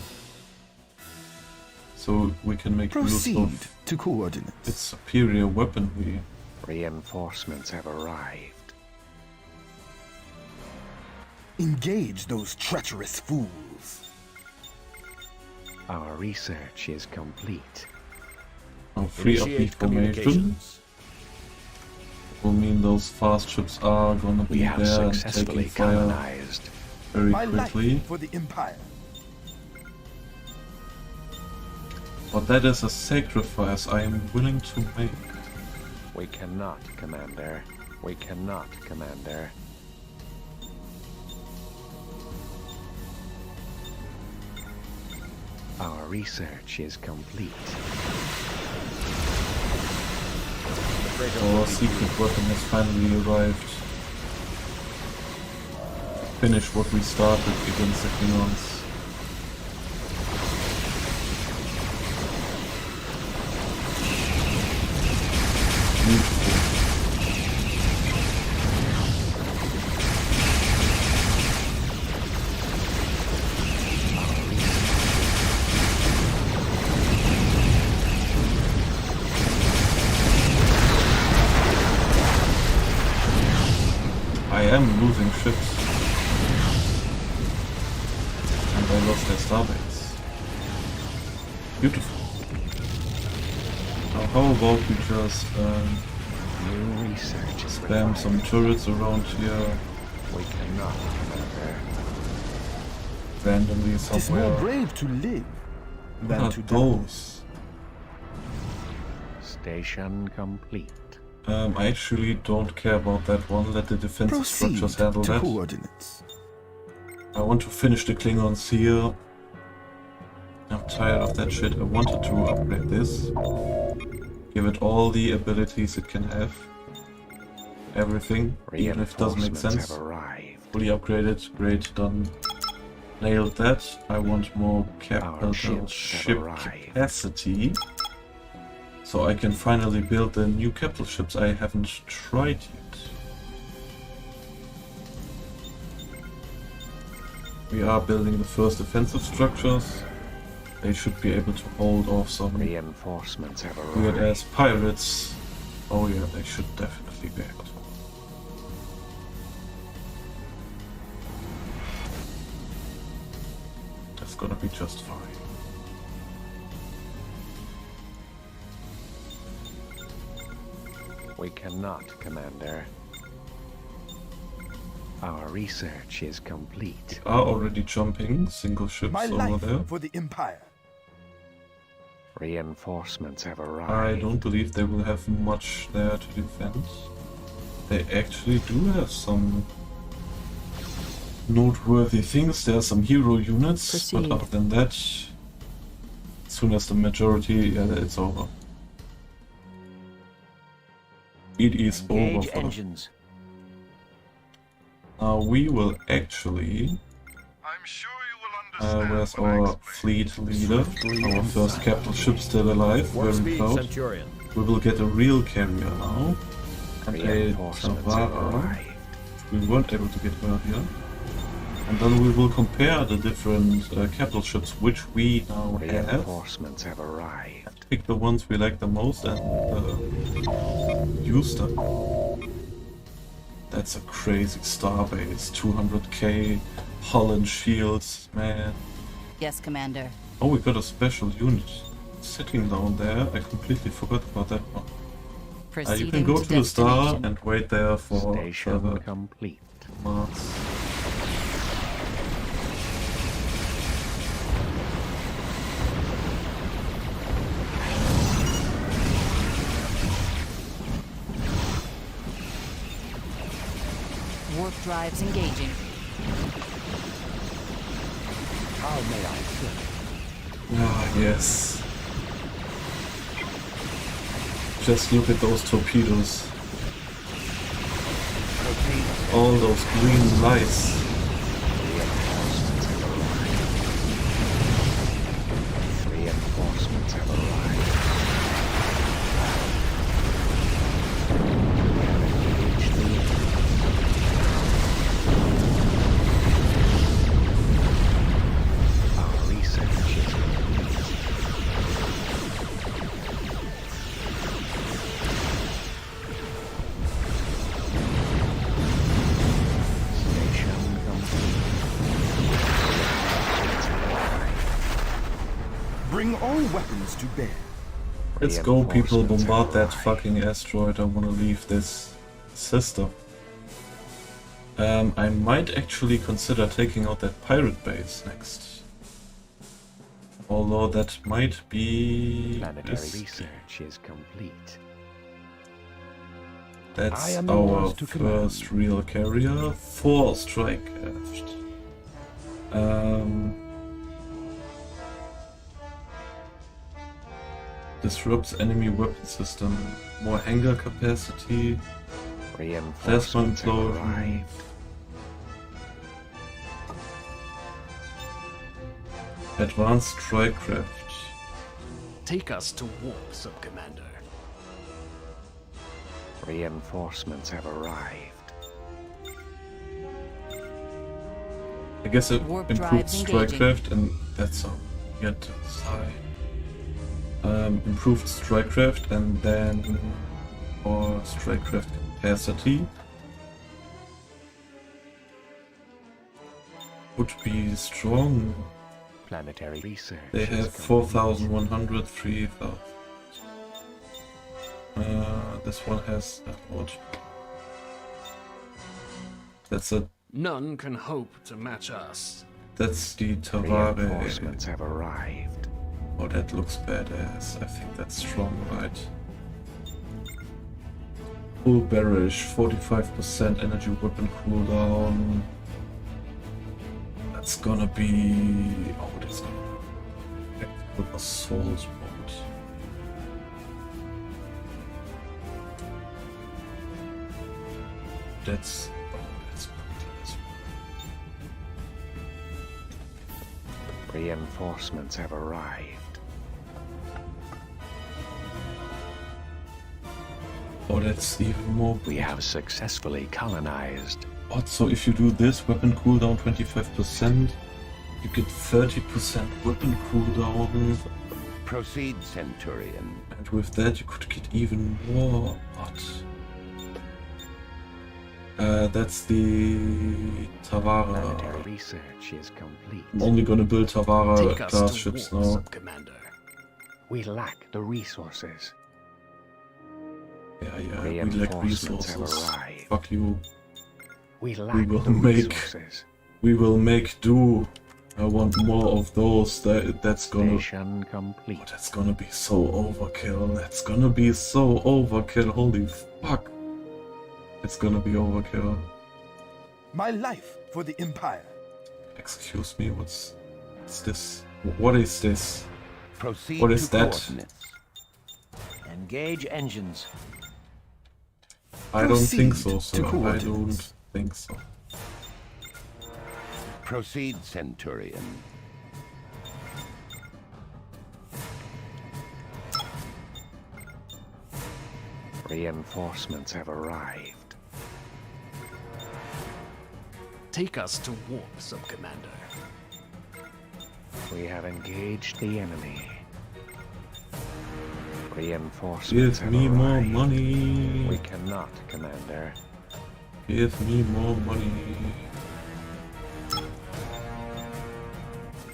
Speaker 1: So we can make use
Speaker 3: Proceed
Speaker 1: of
Speaker 3: to coordinates.
Speaker 1: its superior weaponry.
Speaker 2: Reinforcements have arrived.
Speaker 3: Engage those treacherous fools.
Speaker 2: Our research is complete.
Speaker 1: Now, free of
Speaker 9: Initiate
Speaker 1: formation
Speaker 9: communications.
Speaker 1: will mean those fast ships are gonna be
Speaker 2: We have
Speaker 1: there and
Speaker 2: successfully
Speaker 1: taking fire
Speaker 2: colonized.
Speaker 1: very
Speaker 3: My
Speaker 1: quickly.
Speaker 3: life for the Empire.
Speaker 1: But that is a sacrifice I am willing to make.
Speaker 2: We cannot, Commander. We cannot, Commander. Our research is complete.
Speaker 9: The Praetor will
Speaker 1: Our
Speaker 9: be
Speaker 1: secret weapon has finally arrived. Finish what we started against the Klingons. Beautiful. I am losing ships. And I lost their starbase. Beautiful. Now how about we just
Speaker 2: New research is
Speaker 1: spam
Speaker 2: required.
Speaker 1: some turrets around here
Speaker 2: We cannot, Commander.
Speaker 1: randomly
Speaker 3: It is more
Speaker 1: somewhere.
Speaker 3: brave to live
Speaker 1: What
Speaker 3: than
Speaker 1: are
Speaker 3: to die.
Speaker 1: those?
Speaker 2: Station complete.
Speaker 1: I actually don't care about that one. Let the defensive
Speaker 3: Proceed
Speaker 1: structures handle
Speaker 3: to
Speaker 1: that.
Speaker 3: coordinates.
Speaker 1: I want to finish the Klingons here. I'm tired of that shit. I wanted to upgrade this. Give it all the abilities it can have. Everything, even if it doesn't make
Speaker 2: Reinforcements
Speaker 1: sense.
Speaker 2: have arrived.
Speaker 1: Fully upgraded, great, done. Nailed that. I want more
Speaker 2: Our ships have
Speaker 1: ship
Speaker 2: arrived.
Speaker 1: capacity. So I can finally build the new capital ships I haven't tried yet. We are building the first defensive structures. They should be able to hold off some
Speaker 2: Reinforcements have
Speaker 1: weird
Speaker 2: arrived.
Speaker 1: ass pirates. Oh yeah, they should definitely be able to. That's gonna be just fine.
Speaker 2: We cannot, Commander. Our research is complete.
Speaker 1: Are already jumping single ships
Speaker 3: My
Speaker 1: over
Speaker 3: life
Speaker 1: there.
Speaker 3: for the Empire.
Speaker 2: Reinforcements have arrived.
Speaker 1: I don't believe they will have much there to defend. They actually do have some noteworthy things. There are some hero units,
Speaker 7: Proceed.
Speaker 1: but other than that, as soon as the majority, yeah, it's over. It is over
Speaker 8: Engage
Speaker 1: for them.
Speaker 8: engines.
Speaker 1: Now we will actually...
Speaker 6: I'm sure you will understand
Speaker 1: where's
Speaker 6: when I
Speaker 1: our
Speaker 6: explain.
Speaker 1: fleet leader? Our first capital ship still alive,
Speaker 9: Warp
Speaker 1: very
Speaker 9: speed,
Speaker 1: proud.
Speaker 9: Centurion.
Speaker 1: We will get a real carrier now. And a
Speaker 2: Reinforcements have
Speaker 1: Tavara,
Speaker 2: arrived.
Speaker 1: we weren't able to get earlier. And then we will compare the different capital ships which we now have.
Speaker 2: Reinforcements have arrived.
Speaker 1: Pick the ones we like the most and use them. That's a crazy starbase, 200k, hull and shields, man.
Speaker 10: Yes, Commander.
Speaker 1: Oh, we got a special unit sitting down there. I completely forgot about that one. You
Speaker 10: Proceeding
Speaker 1: can go to the star
Speaker 10: destination.
Speaker 1: and wait there for
Speaker 2: Station
Speaker 1: further
Speaker 2: complete.
Speaker 1: marks.
Speaker 10: Warp drives engaging.
Speaker 8: How may I serve?
Speaker 1: Ah, yes. Just look at those torpedoes. All those green lights.
Speaker 2: Reinforcements have arrived. Our research is complete. Station complete.
Speaker 3: Bring all weapons to bear.
Speaker 1: Let's go, people,
Speaker 2: Reinforcements
Speaker 1: bombard
Speaker 2: have
Speaker 1: that
Speaker 2: arrived.
Speaker 1: fucking asteroid. I wanna leave this system. I might actually consider taking out that pirate base next. Although that might be...
Speaker 2: Planetary
Speaker 1: risky.
Speaker 2: research is complete.
Speaker 1: That's
Speaker 3: I am
Speaker 1: our
Speaker 3: yours to command.
Speaker 1: first real carrier. 4 strike aft. Disrupts enemy weapon system. More hangar capacity.
Speaker 2: Reinforcements have
Speaker 1: implosion.
Speaker 2: arrived.
Speaker 1: Advanced strike craft.
Speaker 11: Take us to warp, Sub-Commander.
Speaker 2: Reinforcements have arrived.
Speaker 1: I guess it
Speaker 10: Warp
Speaker 1: improved
Speaker 10: drives
Speaker 1: strike
Speaker 10: engaging.
Speaker 1: craft, and that's all. Yet high. Improved strike craft, and then more strike craft capacity. Would be strong.
Speaker 2: Planetary research.
Speaker 1: They
Speaker 2: is
Speaker 1: have
Speaker 2: complete.
Speaker 1: 4,100, 3,000. This one has what? That's a.
Speaker 11: None can hope to match us.
Speaker 1: That's the Tavare.
Speaker 2: Reinforcements have arrived.
Speaker 1: Oh, that looks badass. I think that's strong, right? Full barrage, 45% energy weapon cooldown. That's gonna be... Oh, that's gonna be with assault mode. That's... Oh, that's pretty.
Speaker 2: Reinforcements have arrived.
Speaker 1: Oh, that's even more...
Speaker 2: We have successfully colonized.
Speaker 1: What? So if you do this, weapon cooldown 25%, you get 30% weapon cooldown.
Speaker 8: Proceed, Centurion.
Speaker 1: And with that, you could get even more. What? That's the Tavara.
Speaker 2: Planetary research is complete.
Speaker 1: I'm only gonna build Tavara
Speaker 11: Take us
Speaker 1: class
Speaker 11: to
Speaker 1: ships
Speaker 11: war,
Speaker 1: now.
Speaker 11: Sub-Commander.
Speaker 2: We lack the resources.
Speaker 1: Yeah, we lack
Speaker 2: Reinforcements have
Speaker 1: resources.
Speaker 2: arrived.
Speaker 1: Fuck you.
Speaker 2: We lack
Speaker 1: will
Speaker 2: the
Speaker 1: make-
Speaker 2: resources.
Speaker 1: We will make do. I want more of those. That's gonna...
Speaker 2: Station complete.
Speaker 1: Oh, that's gonna be so overkill. That's gonna be so overkill. Holy fuck. It's gonna be overkill.
Speaker 3: My life for the Empire.
Speaker 1: Excuse me, what's this? What is this?
Speaker 8: Proceed
Speaker 1: What is
Speaker 8: to
Speaker 1: that?
Speaker 8: coordinates.
Speaker 4: Engage engines.
Speaker 1: I don't think so,
Speaker 3: Proceed
Speaker 1: sir.
Speaker 3: to
Speaker 1: I
Speaker 3: coordinates.
Speaker 1: don't think so.
Speaker 8: Proceed, Centurion.
Speaker 2: Reinforcements have arrived.
Speaker 11: Take us to warp, Sub-Commander.
Speaker 2: We have engaged the enemy. Reinforcements
Speaker 1: Give
Speaker 2: have
Speaker 1: me more
Speaker 2: arrived.
Speaker 1: money.
Speaker 2: We cannot, Commander.
Speaker 1: Give me more money.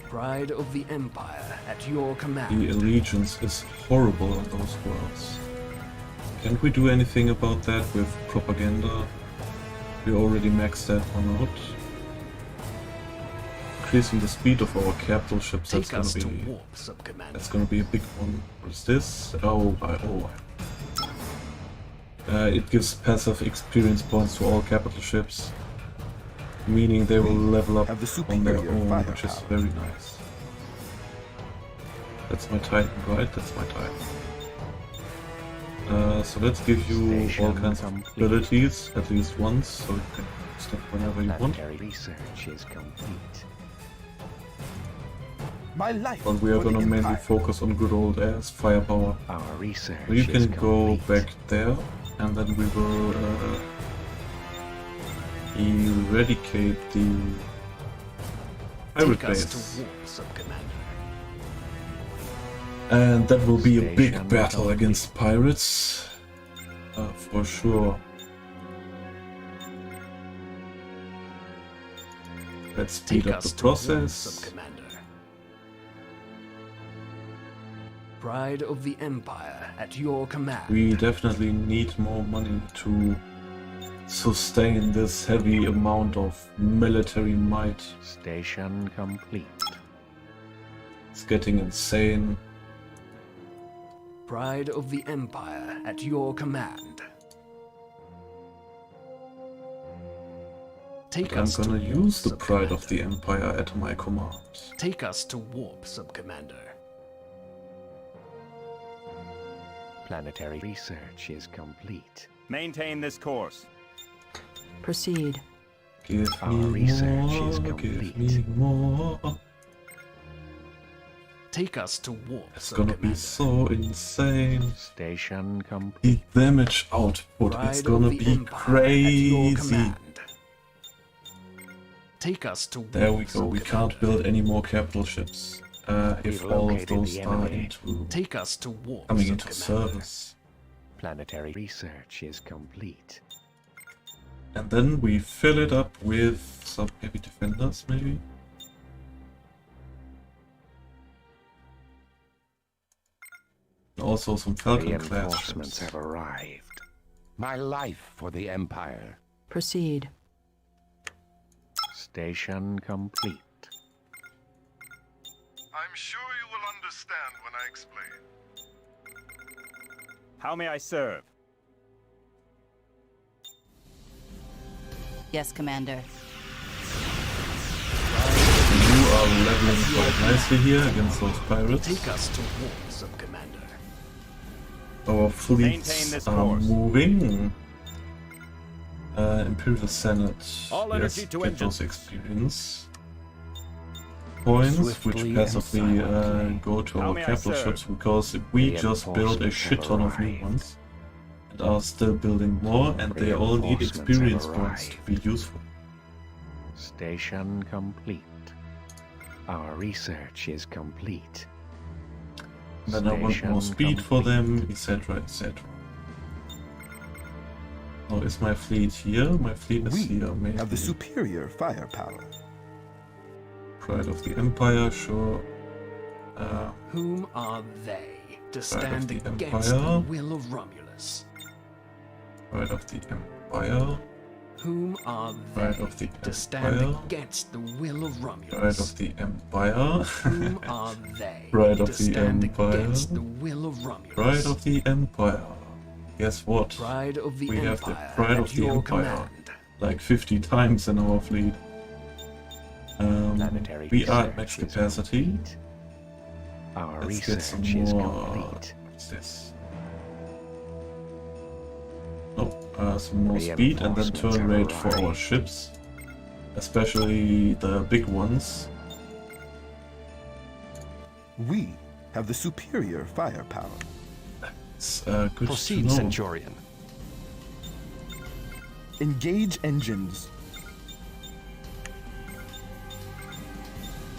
Speaker 11: Pride of the Empire at your command.
Speaker 1: The allegiance is horrible on those worlds. Can't we do anything about that with propaganda? We already maxed that one out. Increasing the speed of our capital ships,
Speaker 11: Take us
Speaker 1: that's
Speaker 11: to
Speaker 1: gonna be...
Speaker 11: warp, Sub-Commander.
Speaker 1: That's gonna be a big one. What is this? It gives passive experience points to all capital ships, meaning they will level up
Speaker 3: Have the
Speaker 1: on their
Speaker 3: superior
Speaker 1: own, which is
Speaker 3: firepower.
Speaker 1: very nice. That's my Titan, right? That's my Titan. So let's give you all kinds of abilities, at least once, so you can step whenever you want.
Speaker 2: Planetary research is complete.
Speaker 3: My life
Speaker 1: But we are
Speaker 3: for the
Speaker 1: gonna mainly
Speaker 3: Empire.
Speaker 1: focus on good old ass firepower.
Speaker 2: Our research
Speaker 1: So you
Speaker 2: is
Speaker 1: can go
Speaker 2: complete.
Speaker 1: back there, and then we will eradicate the pirate
Speaker 11: Take us
Speaker 1: base.
Speaker 11: to warp, Sub-Commander.
Speaker 1: And that will be a big
Speaker 2: Station
Speaker 1: battle
Speaker 2: complete.
Speaker 1: against pirates. For sure. Let's speed
Speaker 11: Take
Speaker 1: up the
Speaker 11: us to warp,
Speaker 1: process.
Speaker 11: Sub-Commander. Pride of the Empire at your command.
Speaker 1: We definitely need more money to sustain this heavy amount of military might.
Speaker 2: Station complete.
Speaker 1: It's getting insane.
Speaker 11: Pride of the Empire at your command. Take
Speaker 1: But I'm
Speaker 11: us
Speaker 1: gonna
Speaker 11: to warp,
Speaker 1: use the pride of
Speaker 11: Sub-Commander.
Speaker 1: the Empire at my command.
Speaker 11: Take us to warp, Sub-Commander.
Speaker 2: Planetary research is complete.
Speaker 12: Maintain this course.
Speaker 7: Proceed.
Speaker 1: Give
Speaker 2: Our
Speaker 1: me
Speaker 2: research is
Speaker 1: more, give
Speaker 2: complete.
Speaker 1: me more.
Speaker 11: Take us to warp,
Speaker 1: It's gonna be
Speaker 11: Sub-Commander.
Speaker 1: so insane.
Speaker 2: Station complete.
Speaker 1: The damage output
Speaker 11: Pride
Speaker 1: is
Speaker 11: of
Speaker 1: gonna
Speaker 11: the
Speaker 1: be
Speaker 11: Empire at your
Speaker 1: crazy.
Speaker 11: command. Take us to warp,
Speaker 1: There we go, we can't
Speaker 11: Sub-Commander.
Speaker 1: build any more capital ships. If
Speaker 2: We've
Speaker 1: all of
Speaker 2: located
Speaker 1: those
Speaker 2: the
Speaker 1: are
Speaker 2: enemy.
Speaker 1: into
Speaker 11: Take us to warp,
Speaker 1: coming into
Speaker 11: Sub-Commander.
Speaker 1: service.
Speaker 2: Planetary research is complete.
Speaker 1: And then we fill it up with some heavy defenders, maybe? Also some Falcon class
Speaker 2: Reinforcements
Speaker 1: ships.
Speaker 2: have arrived.
Speaker 8: My life for the Empire.
Speaker 7: Proceed.
Speaker 2: Station complete.
Speaker 6: I'm sure you will understand when I explain.
Speaker 12: How may I serve?
Speaker 10: Yes, Commander.
Speaker 1: You are leveling quite nicely here against those pirates.
Speaker 11: Take us to warp, Sub-Commander.
Speaker 1: Our
Speaker 12: Maintain
Speaker 1: fleets
Speaker 12: this
Speaker 1: are
Speaker 12: course.
Speaker 1: moving. Imperial Senate.
Speaker 9: All energy to
Speaker 1: get
Speaker 9: engines.
Speaker 1: those experience points, which
Speaker 4: Swiftly
Speaker 1: passively
Speaker 4: and silently.
Speaker 1: go to
Speaker 12: How
Speaker 1: our
Speaker 12: may I
Speaker 1: capital
Speaker 12: serve?
Speaker 1: ships, because if we just build a
Speaker 2: Reinforcements
Speaker 1: shit
Speaker 2: have
Speaker 1: ton of new
Speaker 2: arrived.
Speaker 1: ones and are still building more, and they all need
Speaker 2: Reinforcements have
Speaker 1: experience points to be
Speaker 2: arrived.
Speaker 1: useful.
Speaker 2: Station complete. Our research is complete.
Speaker 1: Then I want more
Speaker 2: Station
Speaker 1: speed for them,
Speaker 2: complete.
Speaker 1: etc, etc. Oh, is my fleet here? My fleet is
Speaker 3: We
Speaker 1: here, maybe.
Speaker 3: have the superior firepower.
Speaker 1: Pride of the Empire, sure.
Speaker 11: Whom are they to stand
Speaker 1: the
Speaker 11: against the
Speaker 1: Empire.
Speaker 11: will of Romulus?
Speaker 1: Pride of the Empire.
Speaker 11: Whom are they
Speaker 1: Pride of the
Speaker 11: to stand
Speaker 1: Empire.
Speaker 11: against the will of Romulus?
Speaker 1: Pride of the Empire.
Speaker 11: Whom are they
Speaker 1: Pride of
Speaker 11: to
Speaker 1: the
Speaker 11: stand
Speaker 1: Empire.
Speaker 11: against the will of Romulus?
Speaker 1: Pride of the Empire. Guess what?
Speaker 11: Pride of the
Speaker 1: We
Speaker 11: Empire
Speaker 1: have the Pride of
Speaker 11: at
Speaker 1: the
Speaker 11: your
Speaker 1: Empire.
Speaker 11: command.
Speaker 1: Like 50 times in our fleet.
Speaker 2: Planetary
Speaker 1: We are at
Speaker 2: research
Speaker 1: max
Speaker 2: is
Speaker 1: capacity.
Speaker 2: complete. Our
Speaker 1: Let's get some
Speaker 2: research is
Speaker 1: more.
Speaker 2: complete.
Speaker 1: What's this? Some more speed and then turn rate for our ships. Especially the big ones.
Speaker 3: We have the superior firepower.
Speaker 1: It's good
Speaker 5: Proceed,
Speaker 1: to know.
Speaker 5: Centurion.
Speaker 3: Engage engines.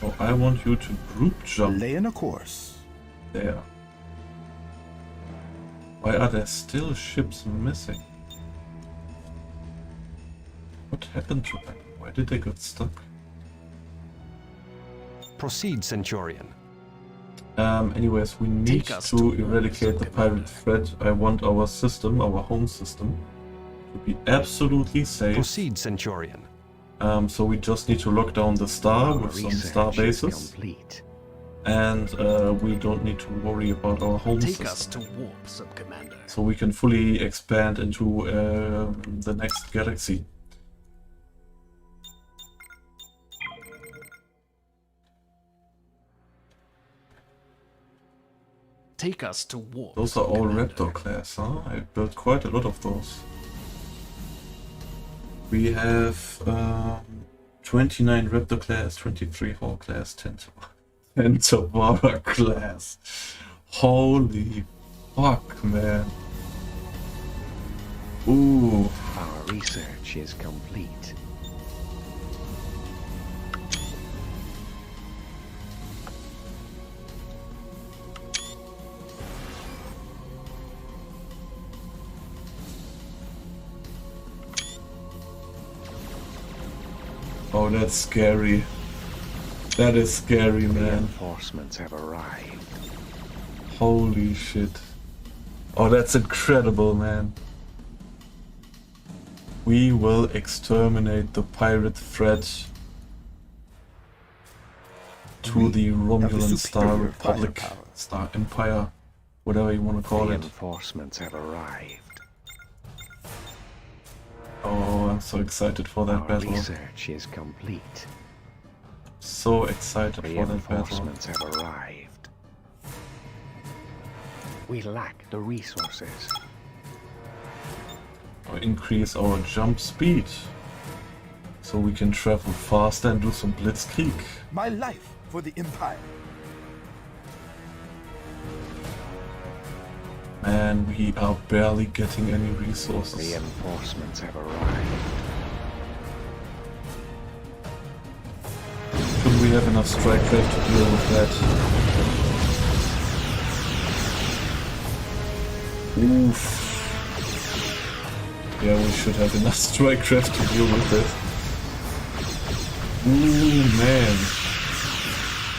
Speaker 1: Oh, I want you to group jump
Speaker 3: Lay in a course.
Speaker 1: there. Why are there still ships missing? What happened to them? Why did they get stuck?
Speaker 5: Proceed, Centurion.
Speaker 1: Anyways, we need
Speaker 11: Take us
Speaker 1: to
Speaker 11: towards
Speaker 1: eradicate the pirate threat. I want our system, our home system, to be absolutely safe.
Speaker 5: Proceed, Centurion.
Speaker 1: So we just need to lock down the star
Speaker 2: Our
Speaker 1: with some
Speaker 2: research
Speaker 1: star
Speaker 2: is
Speaker 1: bases.
Speaker 2: complete.
Speaker 1: And we don't need to worry about our home
Speaker 11: Take
Speaker 1: system.
Speaker 11: us to warp, Sub-Commander.
Speaker 1: So we can fully expand into the next galaxy.
Speaker 11: Take us to warp.
Speaker 1: Those are all
Speaker 11: Sub-Commander.
Speaker 1: Raptor class, huh? I built quite a lot of those. We have 29 Raptor class, 23 Hawk class, 10 Tavara class. Holy fuck, man. Ooh.
Speaker 2: Our research is complete.
Speaker 1: Oh, that's scary. That is scary, man.
Speaker 2: Reinforcements have arrived.
Speaker 1: Holy shit. Oh, that's incredible, man. We will exterminate the pirate threat to the Romulan Star
Speaker 3: superior
Speaker 1: Republic,
Speaker 3: firepower.
Speaker 1: Star Empire, whatever you want to call it.
Speaker 2: Reinforcements have arrived.
Speaker 1: Oh, I'm so excited for that
Speaker 2: Our
Speaker 1: battle.
Speaker 2: research is complete.
Speaker 1: So excited for that battle.
Speaker 2: Reinforcements have arrived. We lack the resources.
Speaker 1: Or increase our jump speed, so we can travel faster and do some blitzkrieg.
Speaker 3: My life for the Empire.
Speaker 1: Man, we are barely getting any resources.
Speaker 2: Reinforcements have arrived.
Speaker 1: Shouldn't we have enough strike craft to deal with that? Oof. Yeah, we should have enough strike craft to deal with it. Ooh, man.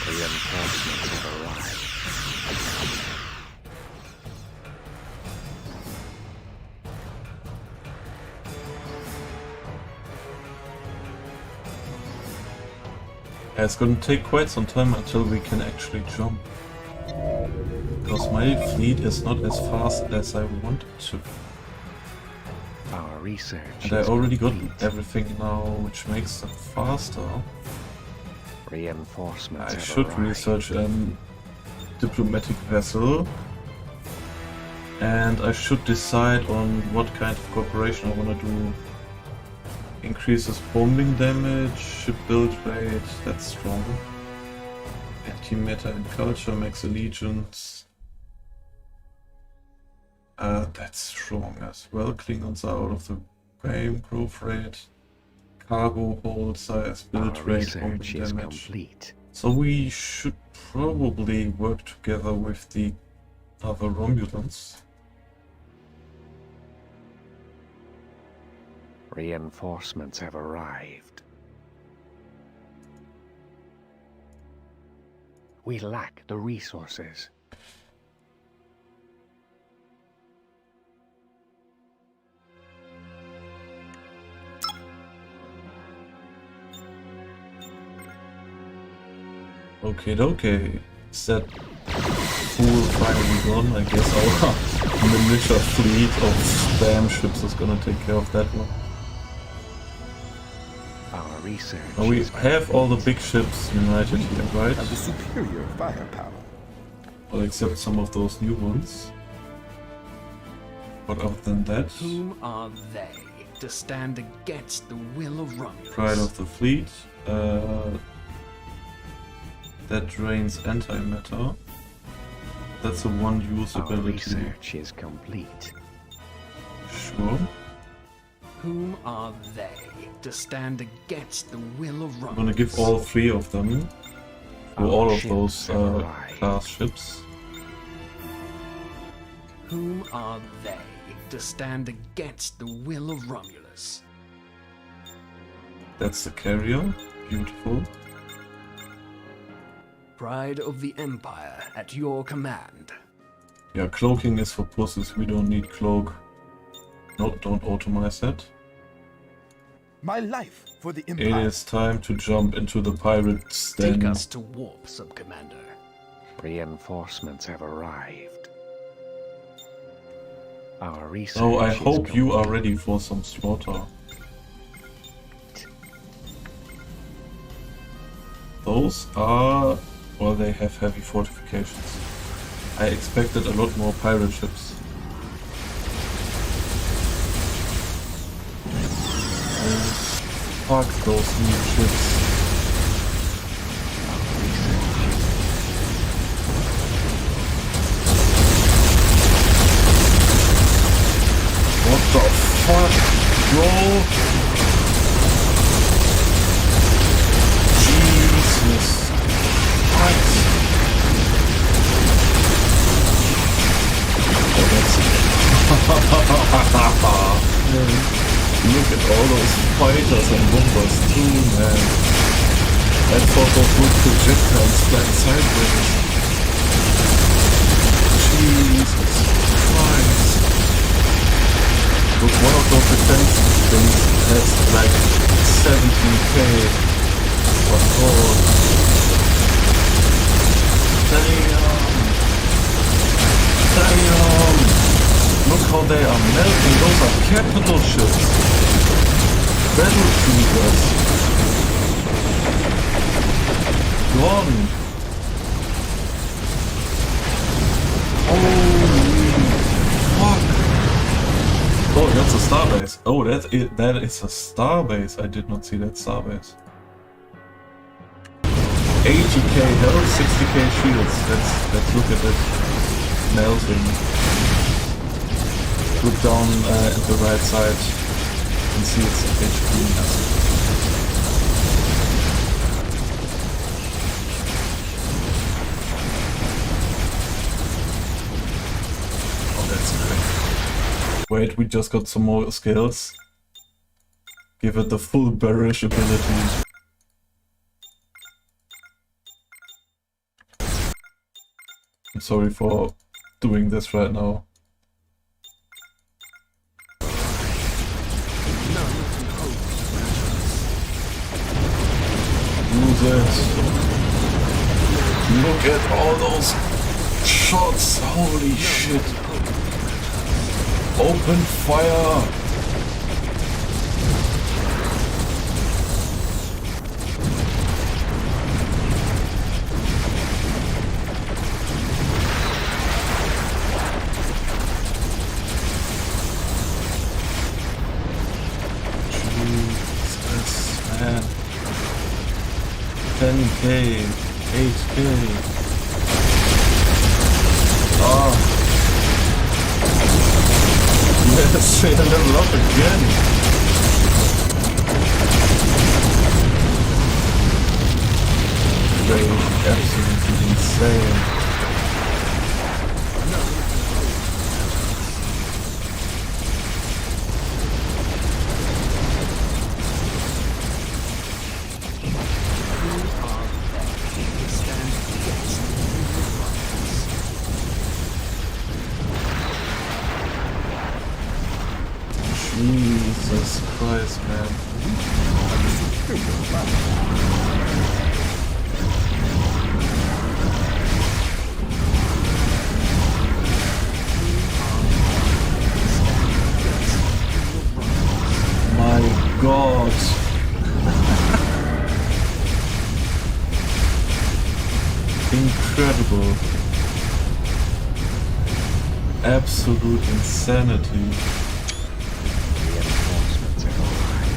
Speaker 2: Reinforcements have arrived.
Speaker 1: Yeah, it's gonna take quite some time until we can actually jump. Because my fleet is not as fast as I want it to.
Speaker 2: Our research
Speaker 1: And I
Speaker 2: is
Speaker 1: already got
Speaker 2: complete.
Speaker 1: everything now, which makes them faster.
Speaker 2: Reinforcements
Speaker 1: I
Speaker 2: have
Speaker 1: should
Speaker 2: arrived.
Speaker 1: research a diplomatic vessel. And I should decide on what kind of cooperation I want to do. Increases bombing damage, ship build rate, that's strong. Anti-meta and culture, makes allegiance. That's strong as well. Klingons are out of the game, growth rate. Cargo hold size, build
Speaker 2: Our
Speaker 1: rate,
Speaker 2: research
Speaker 1: bombing
Speaker 2: is
Speaker 1: damage.
Speaker 2: complete.
Speaker 1: So we should probably work together with the other Romulans.
Speaker 2: Reinforcements have arrived. We lack the resources.
Speaker 1: Okay. Is that fool finally gone? I guess our militia fleet of spam ships is gonna take care of that one.
Speaker 2: Our research
Speaker 1: Now we
Speaker 2: is
Speaker 1: have all the big ships united here, right?
Speaker 3: Have the superior firepower.
Speaker 1: Well, except some of those new ones. But other than that,
Speaker 11: Whom are they to stand against the will of Romulus?
Speaker 1: pride of the fleet. That drains antimatter. That's a one-use
Speaker 2: Our
Speaker 1: ability.
Speaker 2: research is complete.
Speaker 1: Sure.
Speaker 11: Whom are they to stand against the will of Romulus?
Speaker 1: I'm gonna give all three of them to
Speaker 2: Our
Speaker 1: all of
Speaker 2: ships
Speaker 1: those
Speaker 2: have arrived.
Speaker 1: class ships.
Speaker 11: Whom are they to stand against the will of Romulus?
Speaker 1: That's the carrier. Beautiful.
Speaker 11: Pride of the Empire at your command.
Speaker 1: Yeah, cloaking is for pussies. We don't need cloak. No, don't automize that.
Speaker 3: My life for the
Speaker 1: It
Speaker 3: Empire.
Speaker 1: is time to jump into the pirates den.
Speaker 11: Take us to warp, Sub-Commander.
Speaker 2: Reinforcements have arrived. Our research
Speaker 1: Oh, I
Speaker 2: is
Speaker 1: hope you are
Speaker 2: complete.
Speaker 1: ready for some slaughter. Those are... well, they have heavy fortifications. I expected a lot more pirate ships. Fuck those new ships. What the fuck, bro? Jesus. What? Oh, that's... Look at all those fighters and bombers too, man. I thought those were projectiles flying sideways. Jesus Christ. Look, one of those defense things has like 70k. What god. Damn! Look how they are melting. Those are capital ships. Battle cruisers. Gone. Holy fuck. Oh, that's a starbase. Oh, that is a starbase. I did not see that starbase. 80k health, 60k shields. Let's look at it. Melting. Look down at the right side and see its HP. Oh, that's great. Wait, we just got some more skills. Give it the full barrage ability. I'm sorry for doing this right now. Look at all those shots, holy shit. Open fire. Jesus, man. 10k, 8k. Ah. Yes, they level up again. Great, absolutely insane. Jesus Christ, man. incredible. Absolute insanity.
Speaker 2: Reinforcements have arrived.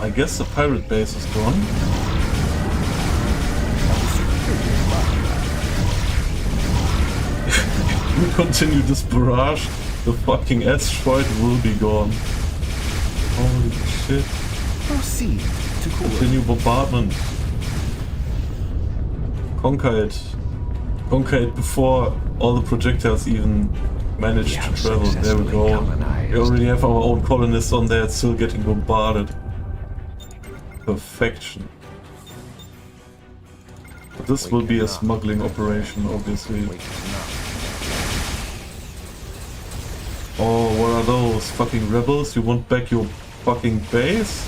Speaker 1: I guess the pirate base is gone. If we continue this barrage, the fucking asteroid will be gone. Holy shit.
Speaker 3: Proceed to
Speaker 1: Continue bombardment. Conquer it. Conquer it before all the projectiles even manage to travel. There we go. We already have our own colonists on there, it's still getting bombarded. Perfection. But this will be a smuggling operation, obviously. Oh, what are those? Fucking rebels? You want back your fucking base?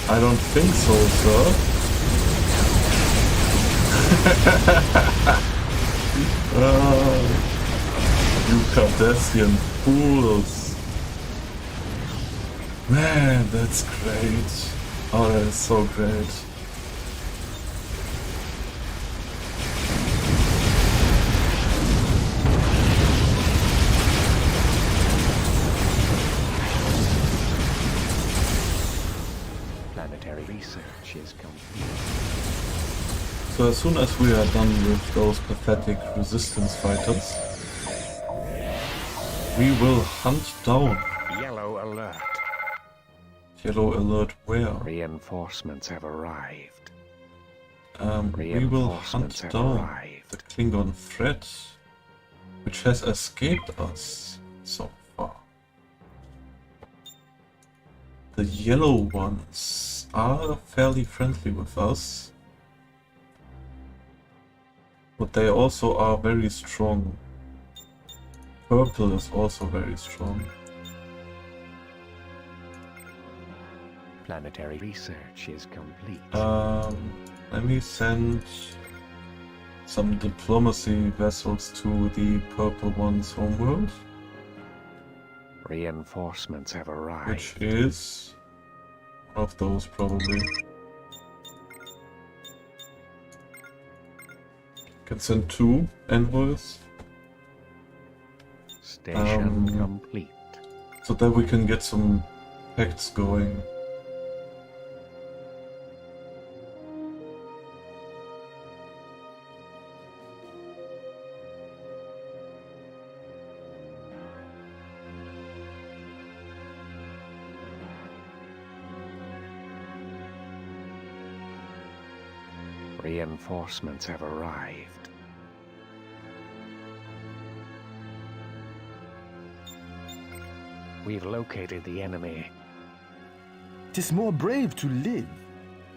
Speaker 1: I don't think so, sir. You Cardassian fools. Man, that's great. Oh, that is so great.
Speaker 2: Planetary research is complete.
Speaker 1: So as soon as we are done with those pathetic resistance fighters, we will hunt down.
Speaker 2: Yellow alert.
Speaker 1: Yellow alert where?
Speaker 2: Reinforcements have arrived.
Speaker 1: We will hunt down the Klingon threat, which has escaped us so far. The yellow ones are fairly friendly with us, but they also are very strong. Purple is also very strong.
Speaker 2: Planetary research is complete.
Speaker 1: Let me send some diplomacy vessels to the purple one's homeworld.
Speaker 2: Reinforcements have arrived.
Speaker 1: Which is one of those, probably. Can send 2 envoys.
Speaker 2: Station complete.
Speaker 1: So that we can get some pacts going.
Speaker 2: Reinforcements have arrived. We've located the enemy.
Speaker 3: 'Tis more brave to live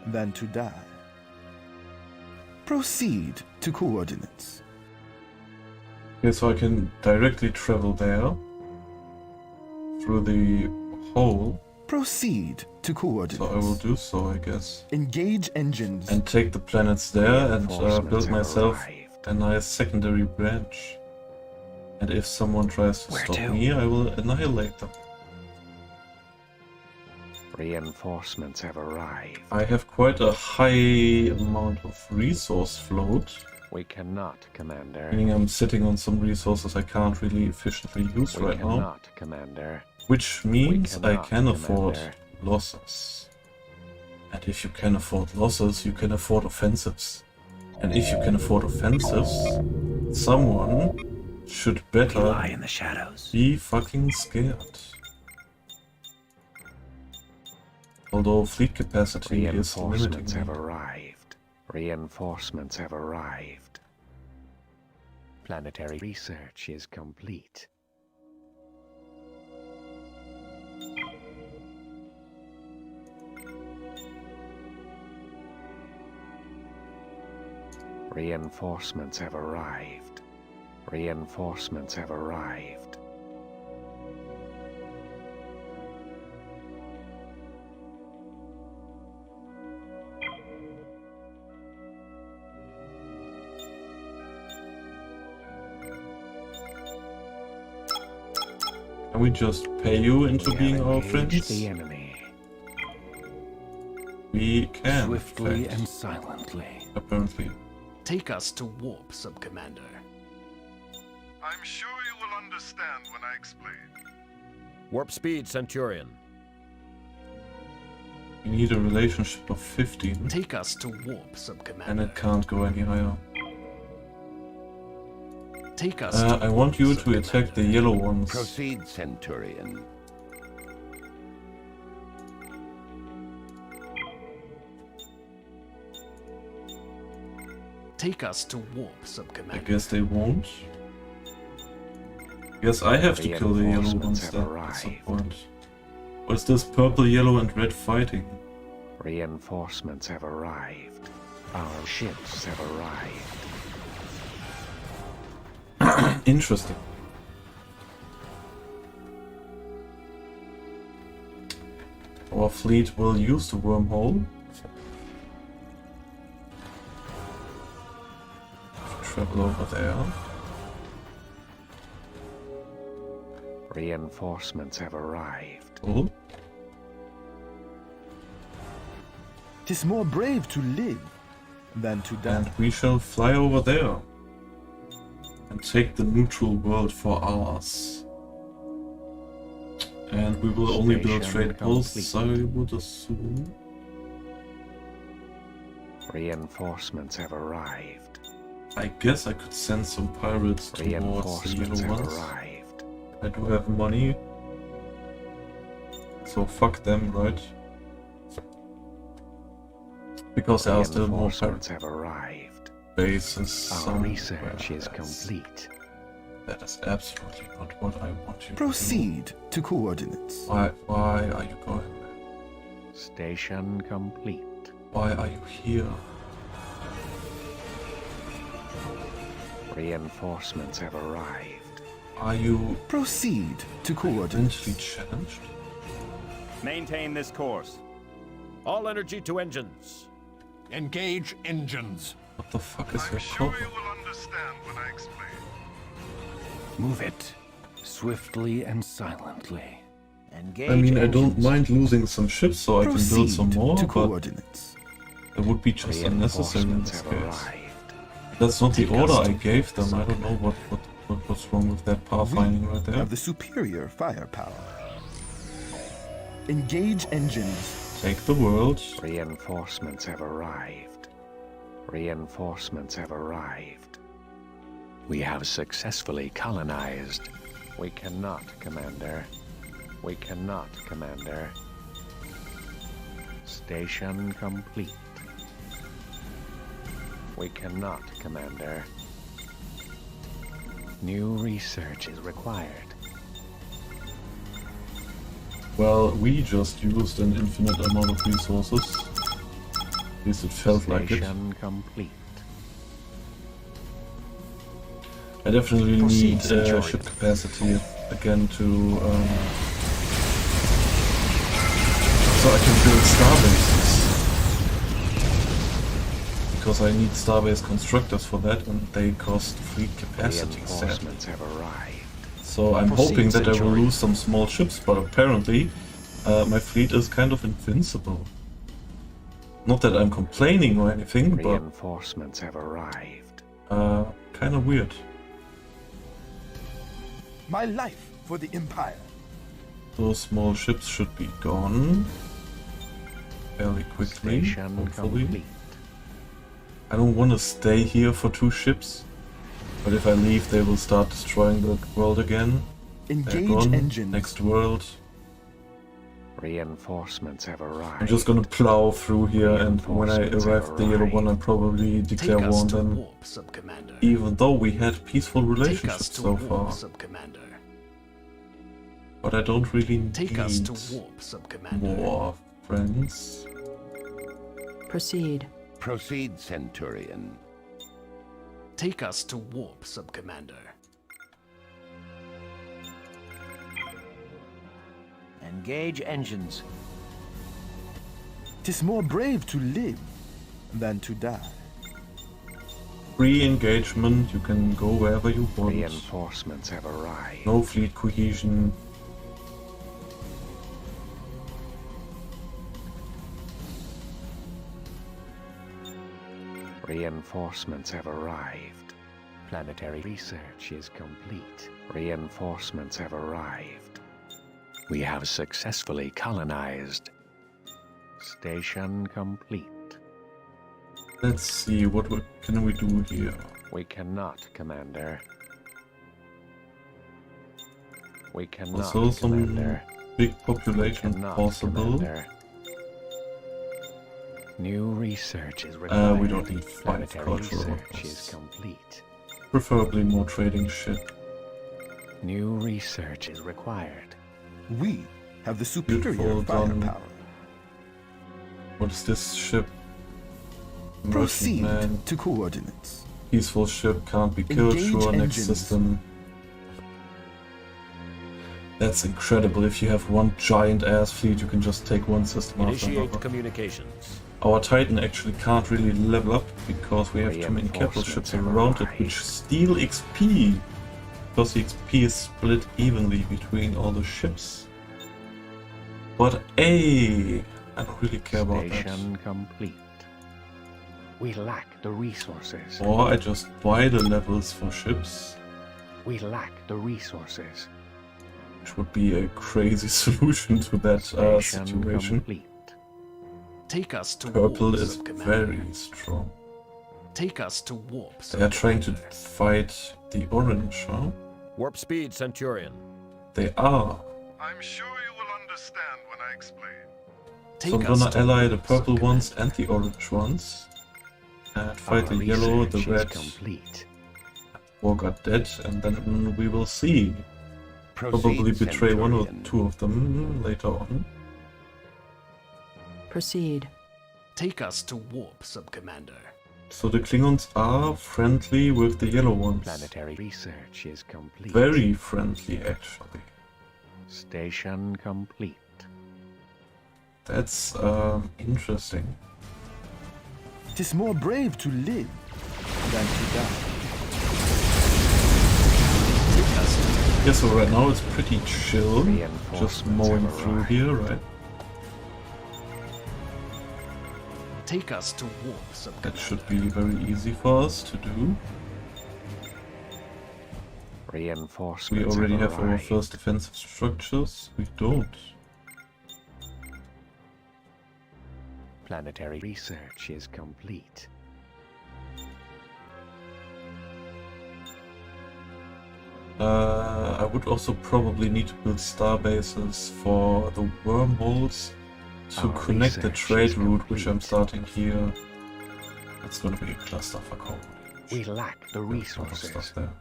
Speaker 3: than to die. Proceed to coordinates.
Speaker 1: Okay, so I can directly travel there through the hole.
Speaker 3: Proceed to coordinates.
Speaker 1: So I will do so, I guess.
Speaker 3: Engage engines.
Speaker 1: And take the planets there and build myself a nice secondary branch. And if someone tries to stop me, I will annihilate them.
Speaker 2: Reinforcements have arrived.
Speaker 1: I have quite a high amount of resource float.
Speaker 2: We cannot, Commander.
Speaker 1: Meaning I'm sitting on some resources I can't really efficiently use right now.
Speaker 2: We cannot, Commander.
Speaker 1: Which means I
Speaker 2: cannot,
Speaker 1: can afford
Speaker 2: Commander.
Speaker 1: losses. And if you can afford losses, you can afford offensives. And if you can afford offensives, someone should better
Speaker 4: lie in the shadows.
Speaker 1: Be fucking scared. Although fleet capacity is limiting
Speaker 2: Reinforcements have
Speaker 1: me.
Speaker 2: arrived. Reinforcements have arrived. Planetary research is complete. Reinforcements have arrived. Reinforcements have arrived.
Speaker 1: Can we just pay you into
Speaker 2: We
Speaker 1: being
Speaker 2: have
Speaker 1: our
Speaker 2: engaged
Speaker 1: friends?
Speaker 2: the enemy.
Speaker 1: We can,
Speaker 4: Swiftly
Speaker 1: in fact,
Speaker 4: and silently.
Speaker 1: apparently.
Speaker 11: Take us to warp, Sub-Commander.
Speaker 6: I'm sure you will understand when I explain.
Speaker 9: Warp speed, Centurion.
Speaker 1: We need a relationship of 15,
Speaker 11: Take us to warp,
Speaker 1: and
Speaker 11: Sub-Commander.
Speaker 1: it can't go any higher.
Speaker 11: Take us to
Speaker 1: I want you
Speaker 11: warp,
Speaker 1: to attack the
Speaker 11: Sub-Commander.
Speaker 1: yellow ones.
Speaker 8: Proceed, Centurion.
Speaker 11: Take us to warp,
Speaker 1: I
Speaker 11: Sub-Commander.
Speaker 1: guess they won't. Guess I have to kill the yellow ones
Speaker 2: Reinforcements have
Speaker 1: then at
Speaker 2: arrived.
Speaker 1: some point. What's this purple, yellow, and red fighting?
Speaker 2: Reinforcements have arrived. Our ships have arrived.
Speaker 1: Interesting. Our fleet will use the wormhole. Travel over there.
Speaker 2: Reinforcements have arrived.
Speaker 1: Cool.
Speaker 3: 'Tis more brave to live than to die.
Speaker 1: And we shall fly over there. And take the neutral world for ours. And we will only build
Speaker 2: Station
Speaker 1: trade posts, I
Speaker 2: complete.
Speaker 1: would assume.
Speaker 2: Reinforcements have arrived.
Speaker 1: I guess I could send some pirates towards the
Speaker 2: Reinforcements
Speaker 1: yellow
Speaker 2: have
Speaker 1: ones.
Speaker 2: arrived.
Speaker 1: I do have money. So fuck them, right? Because there are still more
Speaker 2: Reinforcements
Speaker 1: pirate
Speaker 2: have arrived.
Speaker 1: bases
Speaker 2: Our
Speaker 1: somewhere
Speaker 2: research is
Speaker 1: else.
Speaker 2: complete.
Speaker 1: That is absolutely not what I want you to
Speaker 3: Proceed to coordinates.
Speaker 1: do. Why are you going there?
Speaker 2: Station complete.
Speaker 1: Why are you here?
Speaker 2: Reinforcements have arrived.
Speaker 1: Are you
Speaker 3: Proceed to coordinates.
Speaker 1: mentally challenged?
Speaker 12: Maintain this course.
Speaker 9: All energy to engines.
Speaker 5: Engage engines.
Speaker 1: What the fuck is
Speaker 6: I'm
Speaker 1: your
Speaker 6: sure
Speaker 1: problem?
Speaker 6: you will understand when I explain.
Speaker 4: Move it. Swiftly and silently.
Speaker 8: Engage
Speaker 1: I mean, I don't
Speaker 8: engines.
Speaker 1: mind losing some ships so I can build
Speaker 3: Proceed
Speaker 1: some more,
Speaker 3: to
Speaker 1: but
Speaker 3: coordinates.
Speaker 1: it would be just unnecessary in
Speaker 2: Reinforcements
Speaker 1: this
Speaker 2: have
Speaker 1: case.
Speaker 2: arrived.
Speaker 1: That's not the
Speaker 11: Take us
Speaker 1: order
Speaker 11: to
Speaker 1: I gave them. I don't
Speaker 11: Sub-Commander.
Speaker 1: know what's wrong with that pathfinding right there.
Speaker 3: Have the superior firepower. Engage engines.
Speaker 1: Take the world.
Speaker 2: Reinforcements have arrived. Reinforcements have arrived. We have successfully colonized. We cannot, Commander. We cannot, Commander. Station complete. We cannot, Commander. New research is required.
Speaker 1: Well, we just used an infinite amount of resources. At least it felt like it.
Speaker 2: Station complete.
Speaker 1: I definitely
Speaker 11: Proceed,
Speaker 1: need
Speaker 11: Centurion.
Speaker 1: ship capacity again to so I can build starbases. Because I need starbase constructors for that, and they cost fleet capacity. Sadly.
Speaker 2: Reinforcements have arrived.
Speaker 1: So I'm
Speaker 11: Proceed,
Speaker 1: hoping that I will
Speaker 11: Centurion.
Speaker 1: lose some small ships, but apparently my fleet is kind of invincible. Not that I'm complaining or anything, but
Speaker 2: Reinforcements have arrived.
Speaker 1: kind of weird.
Speaker 3: My life for the Empire.
Speaker 1: Those small ships should be gone fairly quickly,
Speaker 2: Station
Speaker 1: hopefully.
Speaker 2: complete.
Speaker 1: I don't want to stay here for 2 ships, but if I leave they will start destroying the world again. They're
Speaker 3: Engage
Speaker 1: gone.
Speaker 3: engines.
Speaker 1: Next world.
Speaker 2: Reinforcements have arrived.
Speaker 1: I'm just gonna plow through here, and when I
Speaker 2: Reinforcements
Speaker 1: arrive
Speaker 2: have
Speaker 1: at the yellow one, I
Speaker 2: arrived.
Speaker 1: probably
Speaker 11: Take
Speaker 1: declare war
Speaker 11: us
Speaker 1: on
Speaker 11: to
Speaker 1: them.
Speaker 11: warp, Sub-Commander.
Speaker 1: Even though we had peaceful
Speaker 11: Take us
Speaker 1: relationships
Speaker 11: to
Speaker 1: so
Speaker 11: warp,
Speaker 1: far.
Speaker 11: Sub-Commander.
Speaker 1: But I don't really
Speaker 11: Take us to
Speaker 1: need
Speaker 11: warp, Sub-Commander.
Speaker 1: war, friends.
Speaker 7: Proceed.
Speaker 8: Proceed, Centurion.
Speaker 11: Take us to warp, Sub-Commander.
Speaker 8: Engage engines.
Speaker 3: 'Tis more brave to live than to die.
Speaker 1: Free engagement, you can go wherever you want.
Speaker 2: Reinforcements have arrived.
Speaker 1: No fleet cohesion.
Speaker 2: Reinforcements have arrived. Planetary research is complete. Reinforcements have arrived. We have successfully colonized. Station complete.
Speaker 1: Let's see, what can we do here?
Speaker 2: We cannot, Commander. We cannot,
Speaker 1: Also some
Speaker 2: Commander.
Speaker 1: big population
Speaker 2: Cannot,
Speaker 1: possible.
Speaker 2: Commander. New research is required.
Speaker 1: We don't need 5
Speaker 2: Planetary
Speaker 1: cultural
Speaker 2: research is
Speaker 1: outposts.
Speaker 2: complete.
Speaker 1: Preferably more trading ship.
Speaker 2: New research is required.
Speaker 3: We have the superior
Speaker 1: Beautiful done.
Speaker 3: firepower.
Speaker 1: What is this ship?
Speaker 3: Proceed
Speaker 1: Man.
Speaker 3: to coordinates.
Speaker 1: Peaceful ship, can't be killed.
Speaker 3: Engage
Speaker 1: Sure, next
Speaker 3: engines.
Speaker 1: system. That's incredible. If you have one giant ass fleet, you can just take one system after
Speaker 9: Initiate
Speaker 1: another.
Speaker 9: communications.
Speaker 1: Our Titan actually can't really level up because we have too many capital ships around it, which steal XP. Because the XP is split evenly between all the ships. But I don't really care about that.
Speaker 2: Station complete. We lack the resources.
Speaker 1: Or I just buy the levels for ships,
Speaker 2: We lack the resources.
Speaker 1: which would be a crazy solution to that
Speaker 2: Station
Speaker 1: situation.
Speaker 2: complete.
Speaker 11: Take us to
Speaker 1: Purple
Speaker 11: warp,
Speaker 1: is
Speaker 11: Commander.
Speaker 1: very strong.
Speaker 11: Take us to warp.
Speaker 1: They are trying to
Speaker 11: Commander.
Speaker 1: fight the orange, huh?
Speaker 9: Warp speed, Centurion.
Speaker 1: They are.
Speaker 6: I'm sure you will understand when I explain.
Speaker 11: Take
Speaker 1: So I'm
Speaker 11: us
Speaker 1: gonna
Speaker 11: to
Speaker 1: ally the
Speaker 11: warp,
Speaker 1: purple ones
Speaker 11: Commander.
Speaker 1: and the orange ones. And fight
Speaker 2: Our
Speaker 1: the yellow, the
Speaker 2: research is
Speaker 1: red.
Speaker 2: complete.
Speaker 1: War got dead, and then we will see. Probably
Speaker 8: Proceed,
Speaker 1: betray one or
Speaker 8: Centurion.
Speaker 1: two of them later on.
Speaker 7: Proceed.
Speaker 11: Take us to warp, Sub-Commander.
Speaker 1: So the Klingons are friendly with the yellow ones.
Speaker 2: Planetary research is complete.
Speaker 1: Very friendly, actually.
Speaker 2: Station complete.
Speaker 1: That's interesting.
Speaker 3: 'Tis more brave to live than to die.
Speaker 11: Take us to
Speaker 1: Yeah, so right now it's pretty chill. Just
Speaker 2: Reinforcements
Speaker 1: mowing
Speaker 2: have
Speaker 1: through
Speaker 2: arrived.
Speaker 1: here, right?
Speaker 11: take us to warp,
Speaker 1: That
Speaker 11: Sub-Commander.
Speaker 1: should be very easy for us to do. We
Speaker 2: Reinforcements
Speaker 1: already have our
Speaker 2: arrived.
Speaker 1: first defensive structures. We don't.
Speaker 2: Planetary research is complete.
Speaker 1: I would also probably need to build star bases for the wormholes to
Speaker 2: Our
Speaker 1: connect the
Speaker 2: research
Speaker 1: trade
Speaker 2: is
Speaker 1: route, which I'm
Speaker 2: complete.
Speaker 1: starting here. That's gonna be a clusterfuck. Holy
Speaker 2: We
Speaker 1: shit.
Speaker 2: lack the
Speaker 1: There's a lot of
Speaker 2: resources.
Speaker 1: stuff there.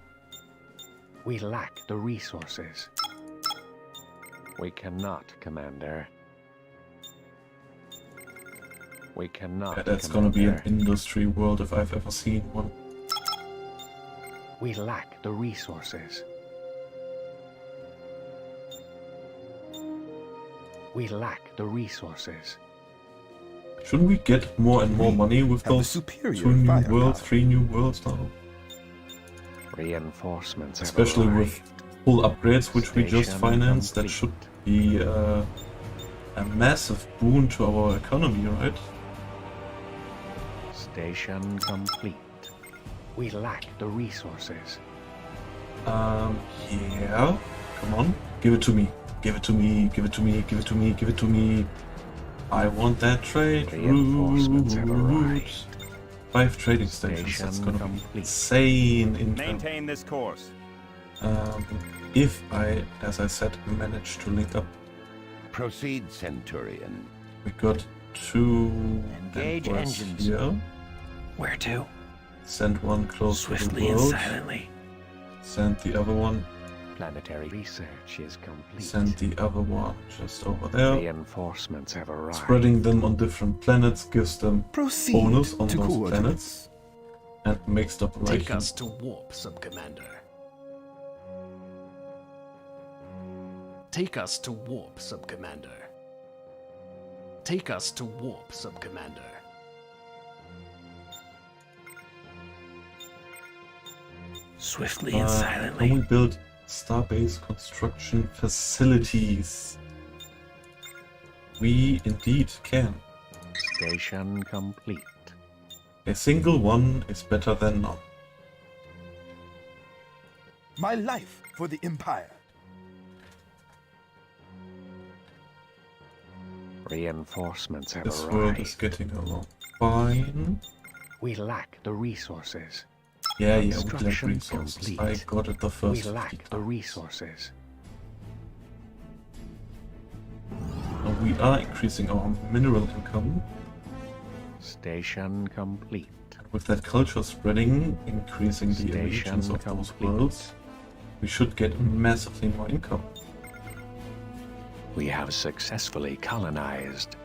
Speaker 2: We lack the resources. We cannot, Commander. We cannot,
Speaker 1: Yeah, that's gonna be an
Speaker 2: Commander.
Speaker 1: industry world if I've ever seen one.
Speaker 2: We lack the resources. We lack the resources.
Speaker 1: Shouldn't we get more and more
Speaker 3: We
Speaker 1: money with
Speaker 3: have the
Speaker 1: those
Speaker 3: superior
Speaker 1: 2 new
Speaker 3: firepower.
Speaker 1: worlds, 3 new worlds now?
Speaker 2: Reinforcements have
Speaker 1: Especially with
Speaker 2: arrived.
Speaker 1: full upgrades, which we just
Speaker 2: Station
Speaker 1: financed. That
Speaker 2: complete.
Speaker 1: should be a massive boon to our economy, right?
Speaker 2: Station complete. We lack the resources.
Speaker 1: Yeah. Come on, give it to me. Give it to me. Give it to me. Give it to me. Give it to me. I want that trade
Speaker 2: Reinforcements have
Speaker 1: route.
Speaker 2: arrived.
Speaker 1: 5 trading stations. That's
Speaker 2: Station
Speaker 1: gonna be
Speaker 2: complete.
Speaker 1: insane income.
Speaker 12: Maintain this course.
Speaker 1: If I, as I said, manage to link up.
Speaker 8: Proceed, Centurion.
Speaker 1: We got 2
Speaker 8: Engage
Speaker 1: envoys
Speaker 8: engines.
Speaker 1: here.
Speaker 4: Where to?
Speaker 1: Send one close
Speaker 4: Swiftly
Speaker 1: to the
Speaker 4: and
Speaker 1: road.
Speaker 4: silently.
Speaker 1: Send the other one.
Speaker 2: Planetary research is complete.
Speaker 1: Send the other one just over there.
Speaker 2: Reinforcements have arrived.
Speaker 1: Spreading them on different planets gives them
Speaker 3: Proceed
Speaker 1: bonus on
Speaker 3: to
Speaker 1: those
Speaker 3: coordinates.
Speaker 1: planets and makes the
Speaker 11: Take
Speaker 1: operation.
Speaker 11: us to warp, Sub-Commander. Take us to warp, Sub-Commander. Take us to warp, Sub-Commander.
Speaker 4: Swiftly and
Speaker 1: Can
Speaker 4: silently.
Speaker 1: we build starbase construction facilities? We indeed can.
Speaker 2: Station complete.
Speaker 1: A single one is better than none.
Speaker 3: My life for the Empire.
Speaker 2: Reinforcements have
Speaker 1: This world is
Speaker 2: arrived.
Speaker 1: getting along fine.
Speaker 2: We lack the resources.
Speaker 1: Yeah, we lack
Speaker 2: Construction
Speaker 1: resources. I
Speaker 2: complete.
Speaker 1: got it the
Speaker 2: We
Speaker 1: first 50
Speaker 2: lack the
Speaker 1: times.
Speaker 2: resources.
Speaker 1: Now we are increasing our mineral income.
Speaker 2: Station complete.
Speaker 1: With that culture spreading, increasing the
Speaker 2: Station
Speaker 1: allegiance of those
Speaker 2: complete.
Speaker 1: worlds, we should get massively more income.
Speaker 2: We have successfully colonized.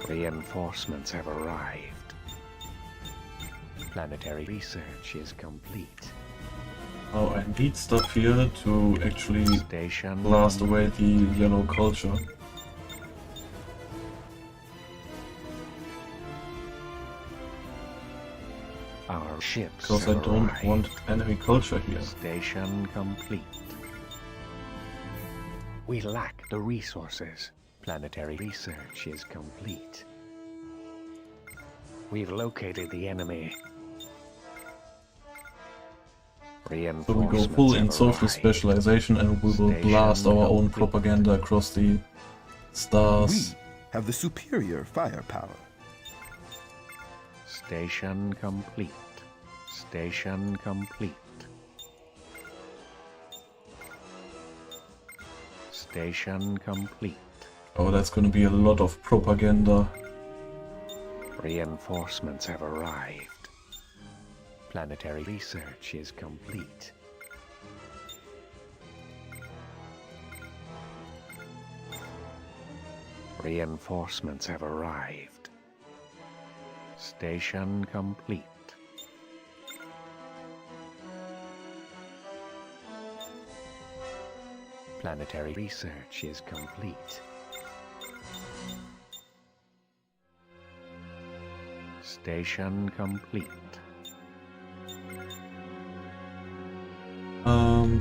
Speaker 2: Reinforcements have arrived. Planetary research is complete.
Speaker 1: Now I need stuff here to actually
Speaker 2: Station
Speaker 1: blast away the yellow culture.
Speaker 2: Our ships
Speaker 1: Because I
Speaker 2: have
Speaker 1: don't
Speaker 2: arrived.
Speaker 1: want enemy culture here.
Speaker 2: Station complete. We lack the resources. Planetary research is complete. We've located the enemy.
Speaker 1: So we go
Speaker 2: Reinforcements
Speaker 1: full in
Speaker 2: have
Speaker 1: social
Speaker 2: arrived.
Speaker 1: specialization and we will
Speaker 2: Station
Speaker 1: blast our own
Speaker 2: complete.
Speaker 1: propaganda across the
Speaker 3: We
Speaker 1: stars.
Speaker 3: have the superior firepower.
Speaker 2: Station complete. Station complete. Station complete.
Speaker 1: Oh, that's gonna be a lot of propaganda.
Speaker 2: Reinforcements have arrived. Planetary research is complete. Reinforcements have arrived. Station complete. Planetary research is complete. Station complete.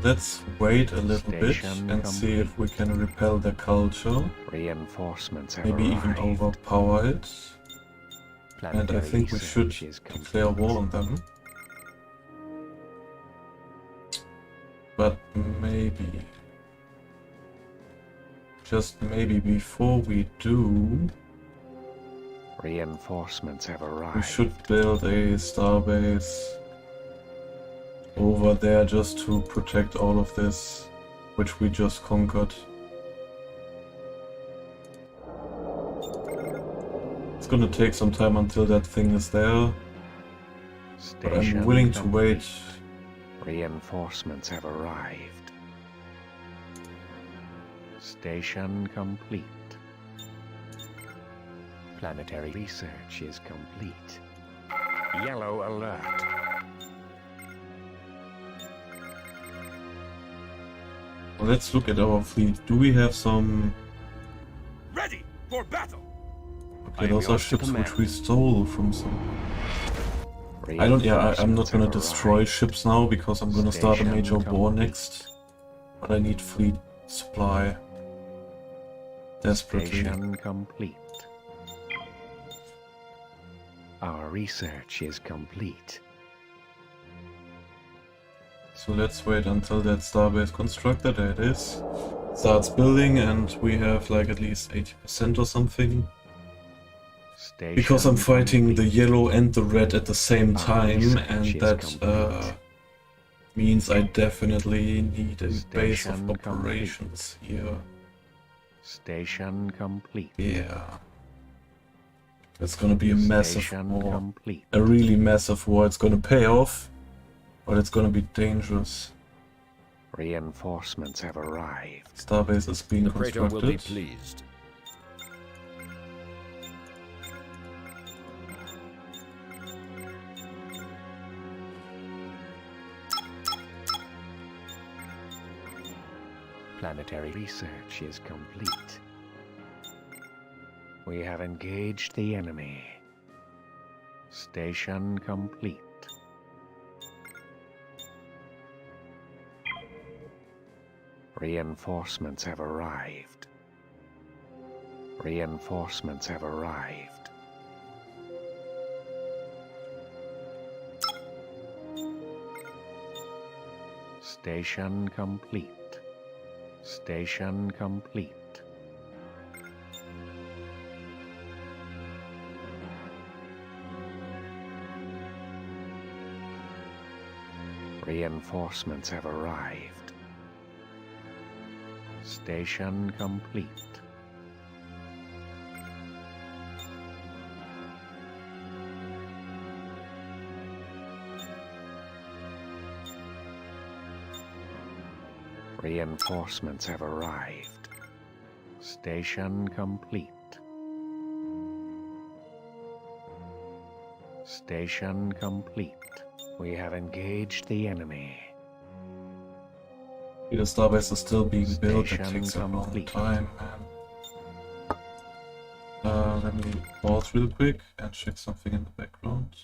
Speaker 1: Let's wait a little bit
Speaker 2: Station
Speaker 1: and see if we can repel their culture.
Speaker 2: Reinforcements have
Speaker 1: Maybe even
Speaker 2: arrived.
Speaker 1: overpower it. And I
Speaker 2: Planetary
Speaker 1: think we should
Speaker 2: research is
Speaker 1: declare
Speaker 2: complete.
Speaker 1: war on them. But maybe, just maybe before we do,
Speaker 2: Reinforcements have arrived.
Speaker 1: we should build a starbase over there just to protect all of this, which we just conquered. It's gonna take some time until that thing is there, but I'm
Speaker 2: Station
Speaker 1: willing to
Speaker 2: complete.
Speaker 1: wait.
Speaker 2: Reinforcements have arrived. Station complete. Planetary research is complete. Yellow alert.
Speaker 1: Well, let's look at our fleet. Do we have some...
Speaker 6: Ready for battle!
Speaker 1: Okay, those are ships which we stole from some... I'm not
Speaker 2: Reinforcements
Speaker 1: gonna
Speaker 2: have
Speaker 1: destroy
Speaker 2: arrived.
Speaker 1: ships now because I'm gonna start a
Speaker 2: Station
Speaker 1: major war
Speaker 2: complete.
Speaker 1: next. But I need fleet supply. Desperately.
Speaker 2: Station complete. Our research is complete.
Speaker 1: So let's wait until that starbase constructed. There it is. Starts building and we have like at least 80% or something.
Speaker 2: Station
Speaker 1: Because I'm fighting the
Speaker 2: complete.
Speaker 1: yellow and the red at the same
Speaker 2: Our
Speaker 1: time,
Speaker 2: research
Speaker 1: and
Speaker 2: is
Speaker 1: that
Speaker 2: complete.
Speaker 1: means I definitely need a base of
Speaker 2: Station
Speaker 1: operations here.
Speaker 2: Station complete.
Speaker 1: Yeah. It's gonna be a massive
Speaker 2: Station
Speaker 1: war.
Speaker 2: complete.
Speaker 1: A really massive war. It's gonna pay off, but it's gonna be dangerous.
Speaker 2: Reinforcements have arrived.
Speaker 1: Starbase is being
Speaker 9: The Praetor will be
Speaker 1: constructed.
Speaker 9: pleased.
Speaker 2: Planetary research is complete. We have engaged the enemy. Station complete. Reinforcements have arrived. Reinforcements have arrived. Station complete. Station complete. Reinforcements have arrived. Station complete. Reinforcements have arrived. Station complete. Station complete. We have engaged the enemy.
Speaker 1: The starbase is still being built. That
Speaker 2: Station
Speaker 1: takes a long
Speaker 2: complete.
Speaker 1: time, man. Let me pause real quick and check something in the background.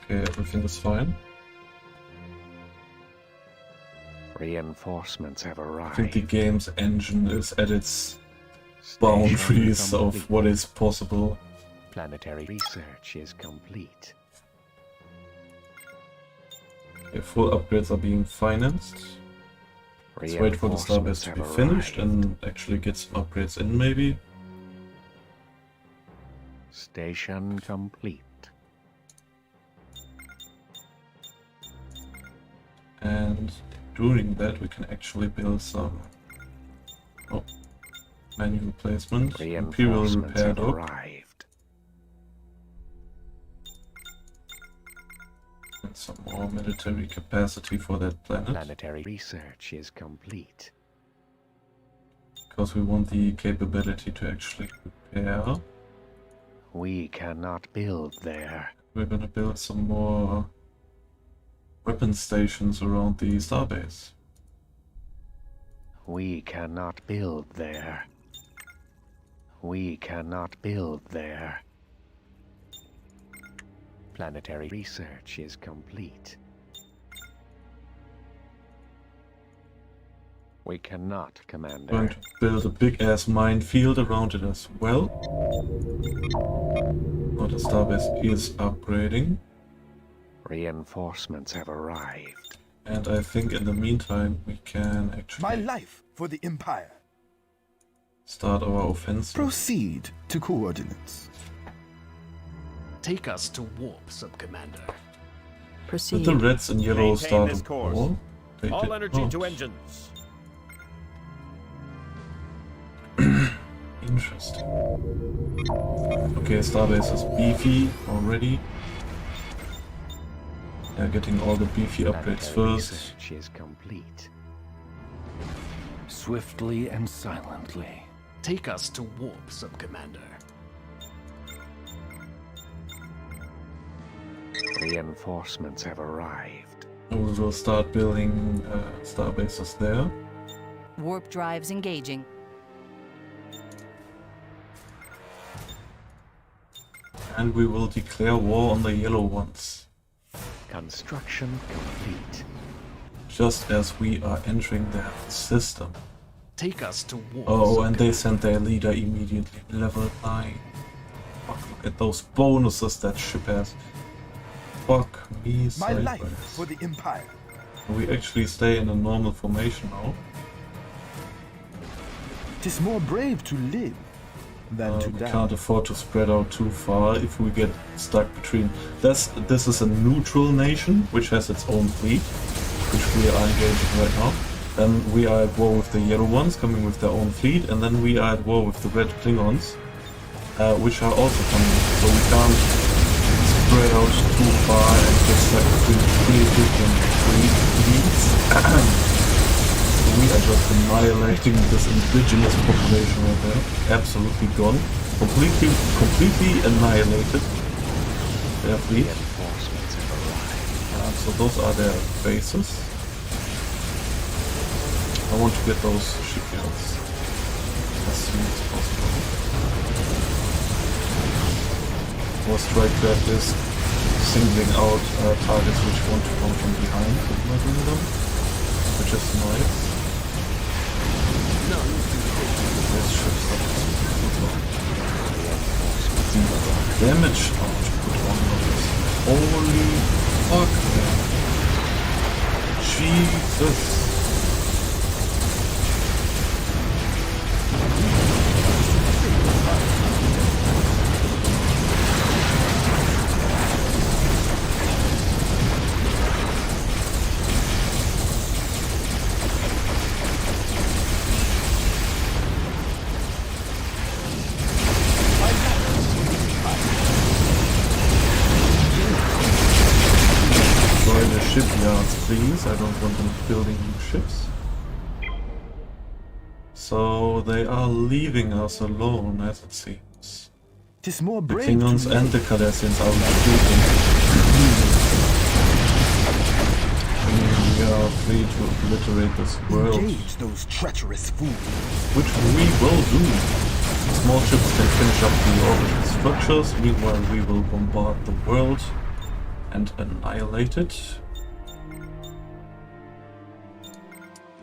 Speaker 1: Okay, everything is fine.
Speaker 2: Reinforcements have
Speaker 1: I
Speaker 2: arrived.
Speaker 1: think the game's engine is at its boundaries of what is possible.
Speaker 2: Planetary research is complete.
Speaker 1: Okay, full upgrades are being financed. Let's wait for the starbase to be finished and actually get some upgrades in, maybe.
Speaker 2: Station complete.
Speaker 1: And during that we can actually build some manual placement. Imperial
Speaker 2: Reinforcements
Speaker 1: repair
Speaker 2: have
Speaker 1: dock.
Speaker 2: arrived.
Speaker 1: And some more military capacity for that planet.
Speaker 2: Planetary research is complete.
Speaker 1: Because we want the capability to actually repair.
Speaker 2: We cannot build there.
Speaker 1: We're gonna build some more weapon stations around the starbase.
Speaker 2: We cannot build there. We cannot build there. Planetary research is complete. We cannot, Commander.
Speaker 1: Going to build a big-ass minefield around it as well. Oh, the starbase is upgrading.
Speaker 2: Reinforcements have arrived.
Speaker 1: And I think in the meantime we can actually
Speaker 3: My life for the Empire.
Speaker 1: start our offensive.
Speaker 3: Proceed to coordinates.
Speaker 11: Take us to warp, Sub-Commander.
Speaker 1: Did
Speaker 7: Proceed.
Speaker 1: the reds and yellow
Speaker 12: Maintain
Speaker 1: start
Speaker 12: this
Speaker 1: a
Speaker 12: course.
Speaker 1: war? They
Speaker 12: All
Speaker 1: did
Speaker 12: energy
Speaker 1: not.
Speaker 12: to engines.
Speaker 1: Interesting. Okay, starbase is beefy already. Yeah, getting all the beefy upgrades
Speaker 2: Planetary
Speaker 1: first.
Speaker 2: research is complete.
Speaker 4: Swiftly and silently.
Speaker 11: Take us to warp, Sub-Commander.
Speaker 2: Reinforcements have arrived.
Speaker 1: We will start building starbases there.
Speaker 10: Warp drives engaging.
Speaker 1: And we will declare war on the yellow ones.
Speaker 2: Construction complete.
Speaker 1: Just as we are entering their system.
Speaker 11: Take us to warp.
Speaker 1: Oh, and they sent their leader immediately. Level 9. Fuck, look at those bonuses that ship has. Fuck me
Speaker 3: My life
Speaker 1: sideways.
Speaker 3: for the Empire.
Speaker 1: We actually stay in a normal formation now.
Speaker 3: 'Tis more brave to live than to
Speaker 1: We
Speaker 3: die.
Speaker 1: can't afford to spread out too far if we get stuck between. This is a neutral nation which has its own fleet, which we are engaging right now. Then we are at war with the yellow ones coming with their own fleet, and then we are at war with the red Klingons, which are also coming. So we can't spread out too far and get stuck between three different fleets. We are just annihilating this indigenous population right there. Absolutely gone. Completely annihilated. Their fleet.
Speaker 2: Reinforcements have arrived.
Speaker 1: So those are their bases. I want to get those shipyards as soon as possible. Our strike craft is singling out targets which want to come from behind and murdering them, which is nice.
Speaker 11: None too quick.
Speaker 1: This ship's not the damage output on this. Holy fuck, man. Jesus. Shipyards, please. I don't want them building new ships. So they are leaving us alone, as it seems.
Speaker 3: 'Tis more
Speaker 1: The
Speaker 3: brave
Speaker 1: Klingons
Speaker 3: to
Speaker 1: and the Cardassians are retreating. We are free to obliterate this world,
Speaker 3: engage those treacherous fools.
Speaker 1: which we will do. Small ships can finish up the orbital structures, meanwhile we will bombard the world and annihilate it.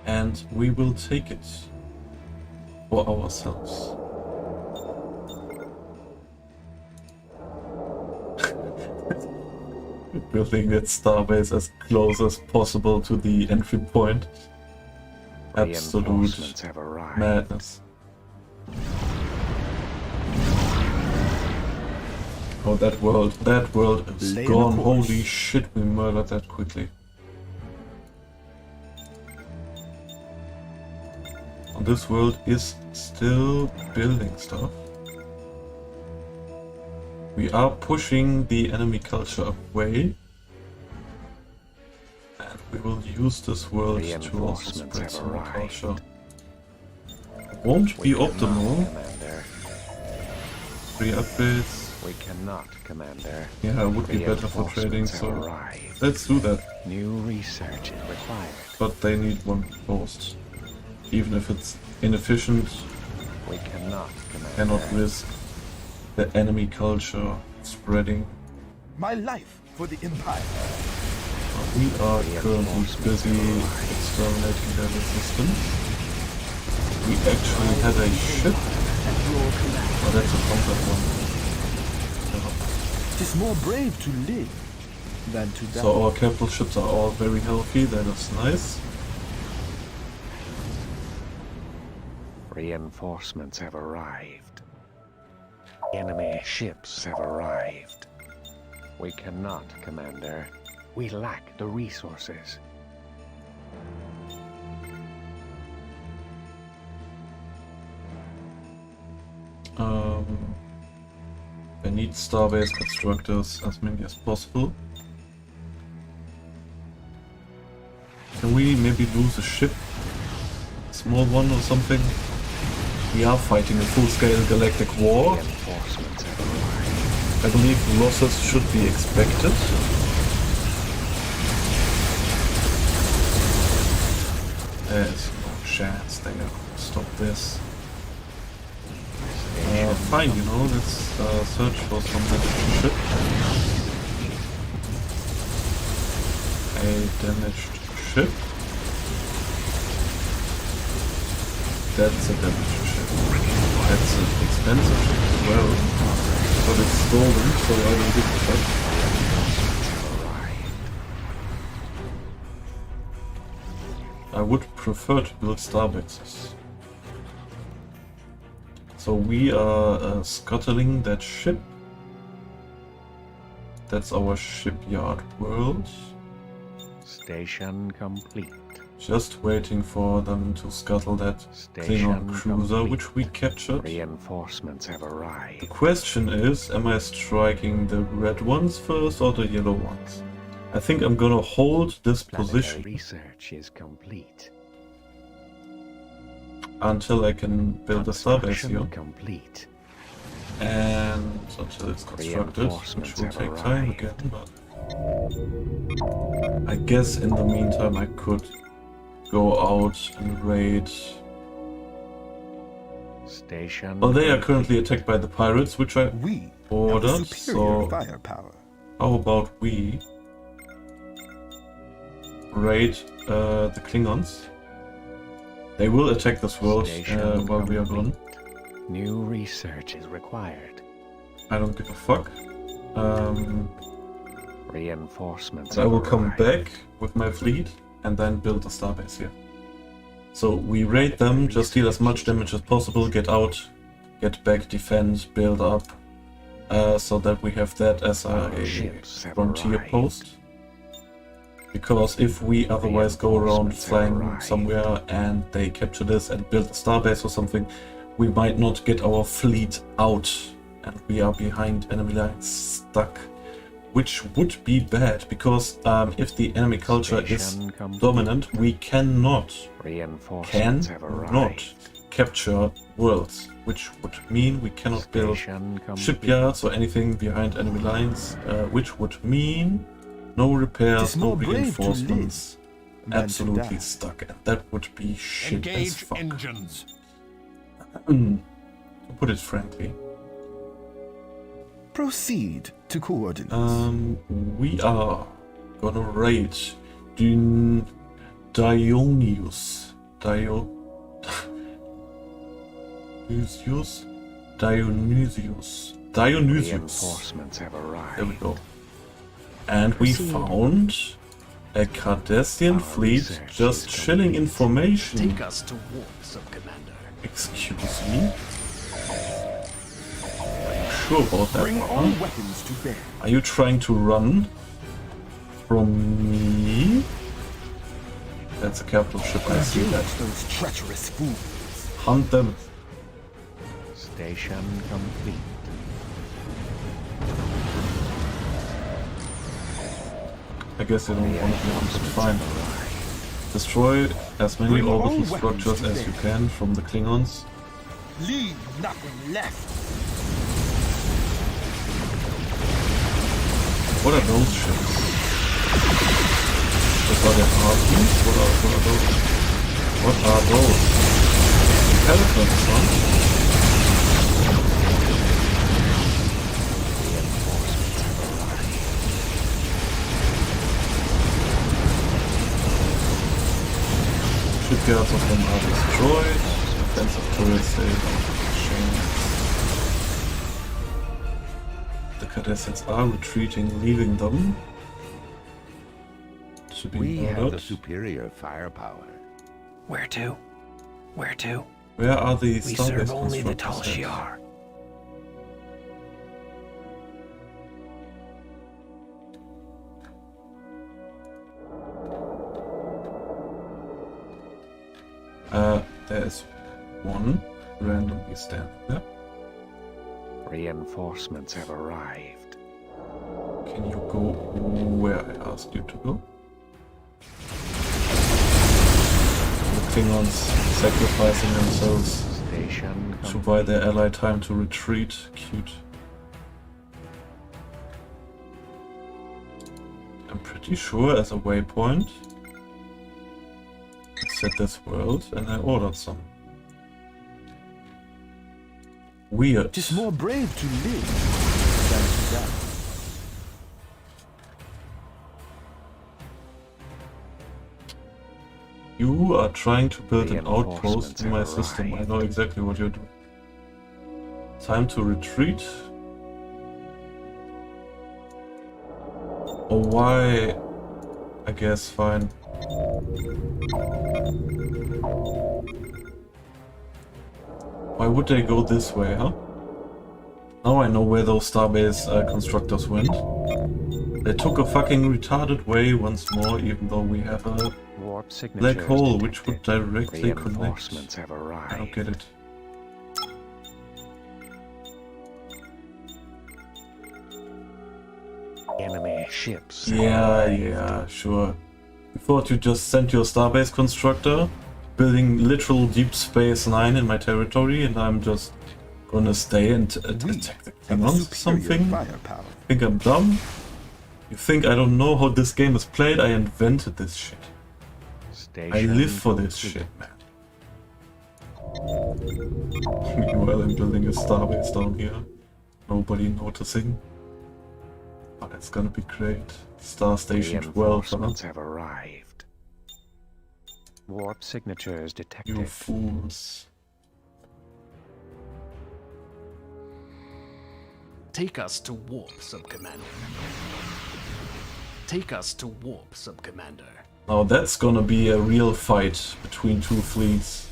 Speaker 1: And we will take it for ourselves. Building that starbase as close as possible to the entry point. Absolute madness. Oh, that world is
Speaker 3: Lay
Speaker 1: gone.
Speaker 3: the course.
Speaker 1: Holy shit, we murdered that quickly. This world is still building stuff. We are pushing the enemy culture away. And we will use this world to also spread some culture. Won't be optimal. 3 upgrades.
Speaker 2: We cannot, Commander.
Speaker 1: Yeah, it would be better for trading, so let's do that.
Speaker 2: New research is required.
Speaker 1: But they need one post. Even if it's inefficient,
Speaker 2: we cannot
Speaker 1: risk the enemy culture spreading.
Speaker 3: My life for the Empire.
Speaker 1: We are currently busy exterminating their resistance. We actually had a ship. Oh, that's a combat one.
Speaker 3: 'Tis more brave to live than to die.
Speaker 1: So our capital ships are all very healthy, that is nice.
Speaker 2: Reinforcements have arrived. Enemy ships have arrived. We cannot, Commander. We lack the resources.
Speaker 1: I need starbase constructors, as many as possible. Can we maybe lose a ship? A small one or something? We are fighting a full-scale galactic war. I believe losses should be expected. There's no chance they are gonna stop this. Fine, you know, let's search for some damaged ship. A damaged ship. That's a damaged ship. That's an expensive ship as well. But it's stolen, so I will give it back. I would prefer to build starbases. So we are scuttling that ship. That's our shipyard world.
Speaker 2: Station complete.
Speaker 1: Just waiting for them to scuttle that Klingon cruiser, which we captured.
Speaker 2: Reinforcements have arrived.
Speaker 1: The question is, am I striking the red ones first or the yellow ones? I think I'm gonna hold this position
Speaker 2: Research is complete.
Speaker 1: until I can build a starbase here.
Speaker 2: Complete.
Speaker 1: And until it's constructed, which will take time again, but I guess in the meantime I could go out and raid.
Speaker 2: Station.
Speaker 1: Well, they are currently attacked by the pirates, which I ordered,
Speaker 3: superior
Speaker 1: so
Speaker 3: firepower.
Speaker 1: how about we raid the Klingons? They will attack this world
Speaker 2: Station
Speaker 1: while we are gone.
Speaker 2: New research is required.
Speaker 1: I don't give a fuck.
Speaker 2: Reinforcements
Speaker 1: I will
Speaker 2: have
Speaker 1: come
Speaker 2: arrived.
Speaker 1: back with my fleet and then build a starbase here. So we raid them, just deal as much damage as possible, get out, get back, defend, build up, so that we have that as a frontier post. Because if we otherwise go around flying somewhere and they capture this and build a starbase or something, we might not get our fleet out and we are behind enemy lines stuck. Which would be bad, because if the enemy culture is dominant, we cannot capture worlds, which would mean we cannot build shipyards or anything behind enemy lines, which would mean no repairs, no reinforcements, absolutely stuck, and that would be shit as fuck.
Speaker 5: Engines.
Speaker 1: To put it frankly.
Speaker 3: Proceed to coordinates.
Speaker 1: We are gonna raid Dionysius.
Speaker 2: Reinforcements have arrived.
Speaker 1: There we go. And we found a Cardassian fleet just chilling in formation.
Speaker 11: Take us to warp, Sub-Commander.
Speaker 1: Excuse me? Sure about that,
Speaker 3: Bring all weapons to bear.
Speaker 1: Are you trying to run from me? That's a capital ship, I see that.
Speaker 3: Those treacherous fools.
Speaker 1: Hunt them.
Speaker 2: Station complete.
Speaker 1: I guess you don't want to be hunted. Fine. Destroy as many orbital structures as you can from the Klingons.
Speaker 3: Leave nothing left.
Speaker 1: What are those ships? What are their armies? What are those? What are those? Pelicans, huh? Shipyards of them are destroyed. Defensive turrets, they the Cardassians are retreating, leaving them to be
Speaker 8: We have the
Speaker 1: murdered.
Speaker 8: superior firepower.
Speaker 4: Where to? Where to?
Speaker 1: Where are the
Speaker 4: We serve
Speaker 1: starbase
Speaker 4: only the
Speaker 1: constructors at?
Speaker 4: Tal Shiar.
Speaker 1: There's one randomly standing there.
Speaker 2: Reinforcements have arrived.
Speaker 1: Can you go where I asked you to go? The Klingons sacrificing themselves
Speaker 2: Station
Speaker 1: to buy their ally time to retreat. Cute. I'm pretty sure as a waypoint I set this world and I ordered some. Weird.
Speaker 3: 'Tis more brave to live than to die.
Speaker 1: You are trying to build an outpost
Speaker 2: Reinforcements
Speaker 1: in my
Speaker 2: have
Speaker 1: system. I
Speaker 2: arrived.
Speaker 1: know exactly what you're doing. Time to retreat. Oh, why? I guess fine. Why would they go this way, huh? Now I know where those starbase constructors went. They took a fucking retarded way once more, even though we have a
Speaker 2: warp signature
Speaker 1: black hole which would directly connect.
Speaker 2: Reinforcements have arrived.
Speaker 1: I don't get it.
Speaker 2: Enemy ships.
Speaker 1: Yeah, sure. I thought you just sent your starbase constructor, building literal Deep Space Nine in my territory, and I'm just gonna stay and attack the Klingons or something?
Speaker 3: Firepower.
Speaker 1: Think I'm dumb? You think I don't know how this game is played? I invented this shit. I live for this shit, man. Meanwhile, I'm building a starbase down here. Nobody noticing. But it's gonna be great. Star Station 12, huh?
Speaker 2: Reinforcements have arrived. Warp signatures
Speaker 1: You
Speaker 2: detected.
Speaker 1: fools.
Speaker 11: Take us to warp, Sub-Commander. Take us to warp, Sub-Commander.
Speaker 1: Now that's gonna be a real fight between two fleets.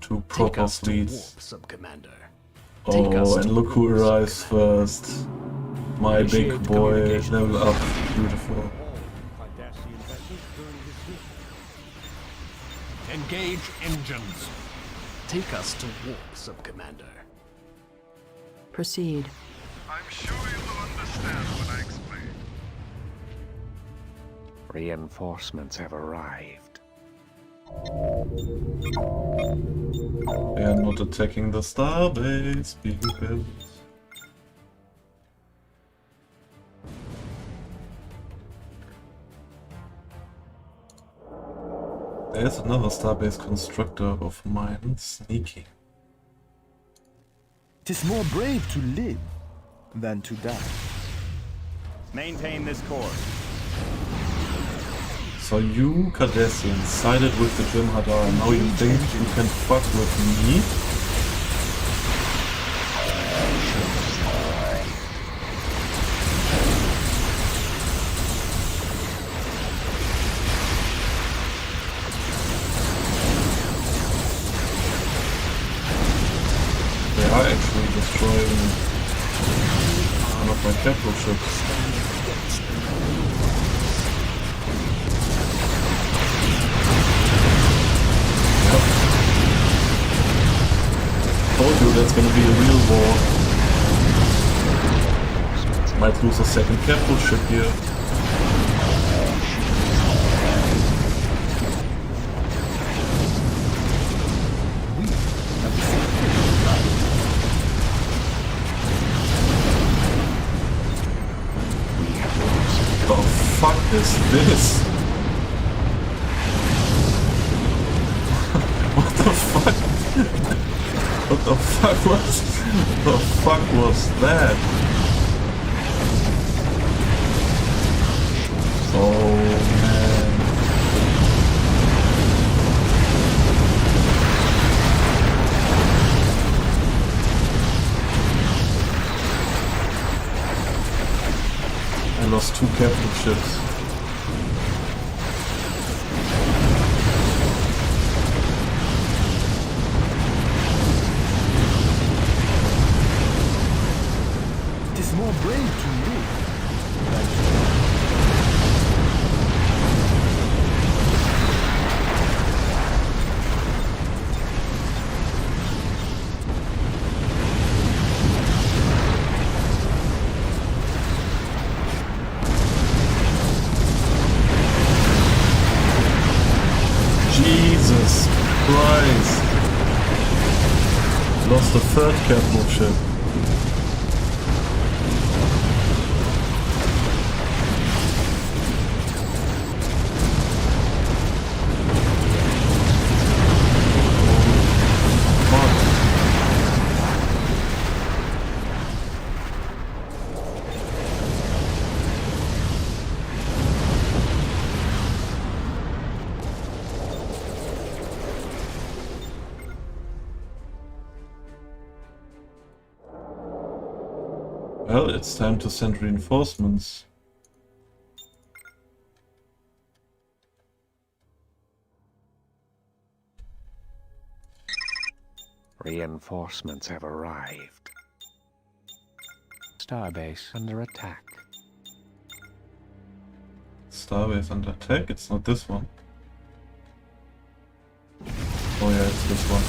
Speaker 1: Two
Speaker 11: Take
Speaker 1: proper
Speaker 11: us to
Speaker 1: fleets.
Speaker 11: warp, Sub-Commander. Take us
Speaker 1: Oh, and
Speaker 11: to
Speaker 1: look who
Speaker 11: warp,
Speaker 1: arrives
Speaker 11: Sub-Commander.
Speaker 1: first. My big
Speaker 9: Initiate
Speaker 1: boy,
Speaker 9: communications.
Speaker 1: level up. Beautiful.
Speaker 9: Engage engines.
Speaker 11: Take us to warp, Sub-Commander.
Speaker 7: Proceed.
Speaker 6: I'm sure you will understand when I explain.
Speaker 2: Reinforcements have arrived.
Speaker 1: They are not attacking the starbase being built. There's another starbase constructor of mine sneaking.
Speaker 3: 'Tis more brave to live than to die.
Speaker 12: Maintain this course.
Speaker 1: So you, Cardassians, sided with the Jim Hadar, now you think you can fuck with me? They are actually destroying one of my capital ships. Told you that's gonna be a real war. Might lose a second capital ship here. The fuck is this? What the fuck? What the fuck was that? Oh man. I lost 2 capital ships.
Speaker 3: Tis more brave to live than to die.
Speaker 1: Jesus Christ! Lost the 3rd capital ship. Well, it's time to send reinforcements.
Speaker 2: Reinforcements have arrived. Starbase under attack.
Speaker 1: Starbase under attack? It's not this one. Oh yeah, it's this one.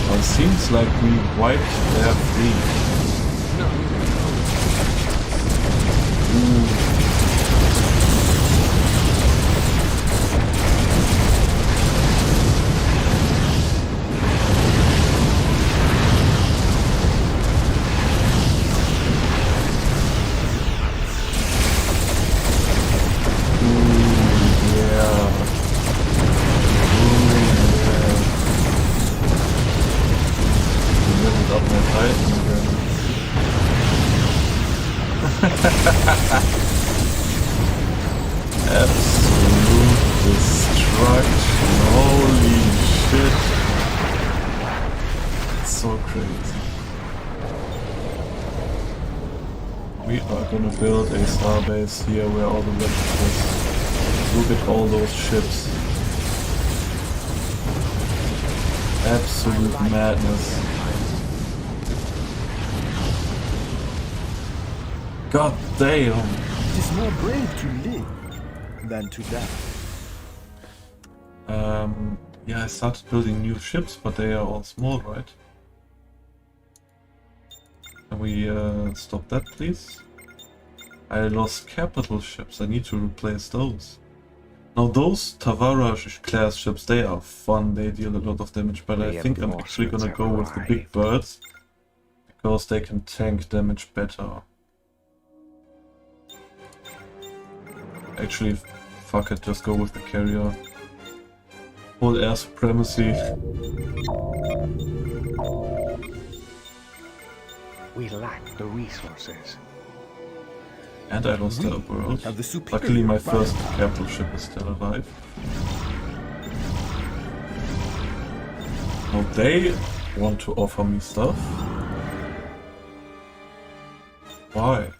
Speaker 1: Well, it seems like we wiped their fleet. Ooh. Up my Titan again. crazy. We are gonna build a starbase here where all the red is. Look at all those ships. Absolute madness. God damn!
Speaker 3: It is more brave to live than to die.
Speaker 1: Yeah, I started building new ships, but they are all small, right? Can we stop that, please? I lost capital ships, I need to replace those. Now those Tavaraj class ships, they are fun, they deal a lot of damage, but I think I'm actually gonna go with the big birds, because they can tank damage better. Actually, fuck it, just go with the carrier. Full air supremacy.
Speaker 2: We lack the resources.
Speaker 1: And I lost the world. Luckily my first capital ship is still alive. Now they want to offer me stuff. Why?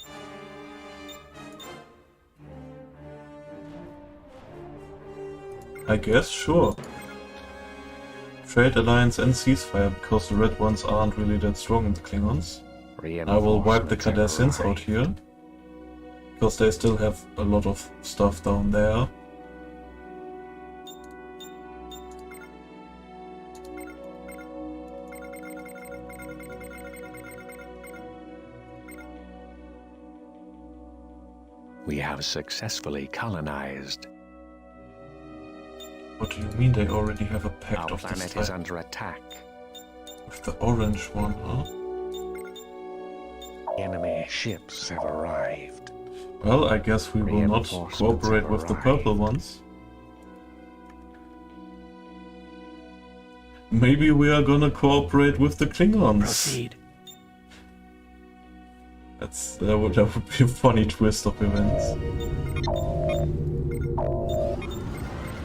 Speaker 1: I guess, sure. Trade alliance and ceasefire, because the red ones aren't really that strong in the Klingons. I will wipe the Cardassians out here, because they still have a lot of stuff down there.
Speaker 2: We have successfully colonized.
Speaker 1: What do you mean they already have a pact of this
Speaker 2: planet
Speaker 1: type?
Speaker 2: is under attack.
Speaker 1: With the orange one, huh?
Speaker 2: Enemy ships have arrived.
Speaker 1: Well, I guess we will not cooperate with the purple ones. Maybe we are gonna cooperate with the Klingons.
Speaker 11: Proceed.
Speaker 1: That would be a funny twist of events.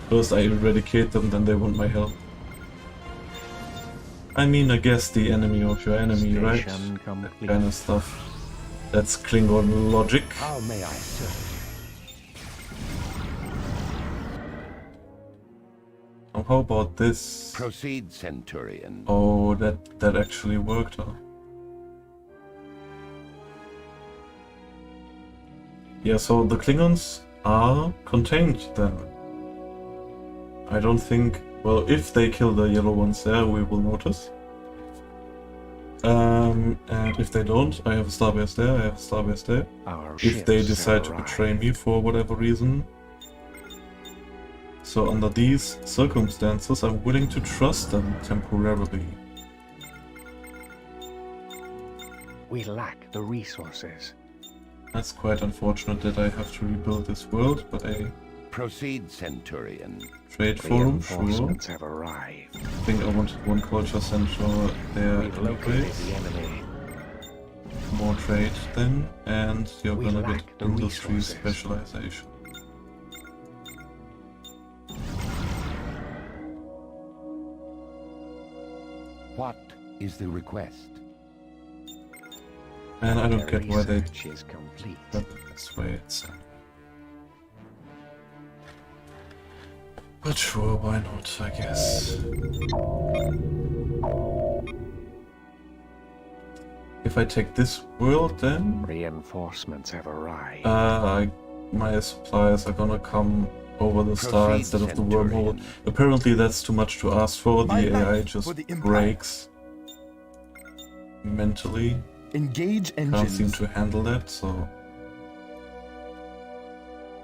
Speaker 1: First I eradicate them, then they want my help. I mean, I guess the enemy of your enemy, right? That kind of stuff. That's Klingon logic.
Speaker 4: How may I serve?
Speaker 1: Oh, how about this?
Speaker 8: Proceed, Centurion.
Speaker 1: Oh, that actually worked, huh? Yeah, so the Klingons are contained then. I don't think... Well, if they kill the yellow ones there, we will notice. And if they don't, I have a starbase there, I have a starbase there. If they decide to betray me for whatever reason. So under these circumstances, I'm willing to trust them temporarily.
Speaker 2: We lack the resources.
Speaker 1: That's quite unfortunate that I have to rebuild this world, but I...
Speaker 8: Proceed, Centurion.
Speaker 1: Trade forum, sure.
Speaker 2: Have arrived.
Speaker 1: I think I wanted one culture center there anyway. More trade then, and you're gonna get industry specialization.
Speaker 8: What is the request?
Speaker 1: And I don't get why they
Speaker 2: is complete.
Speaker 1: But this way it's... But sure, why not, I guess. If I take this world then...
Speaker 2: Reinforcements have arrived.
Speaker 1: My supplies are gonna come over the star instead of the wormhole. Apparently that's too much to ask for, the AI just breaks mentally.
Speaker 3: Engage engines.
Speaker 1: Can't seem to handle that, so...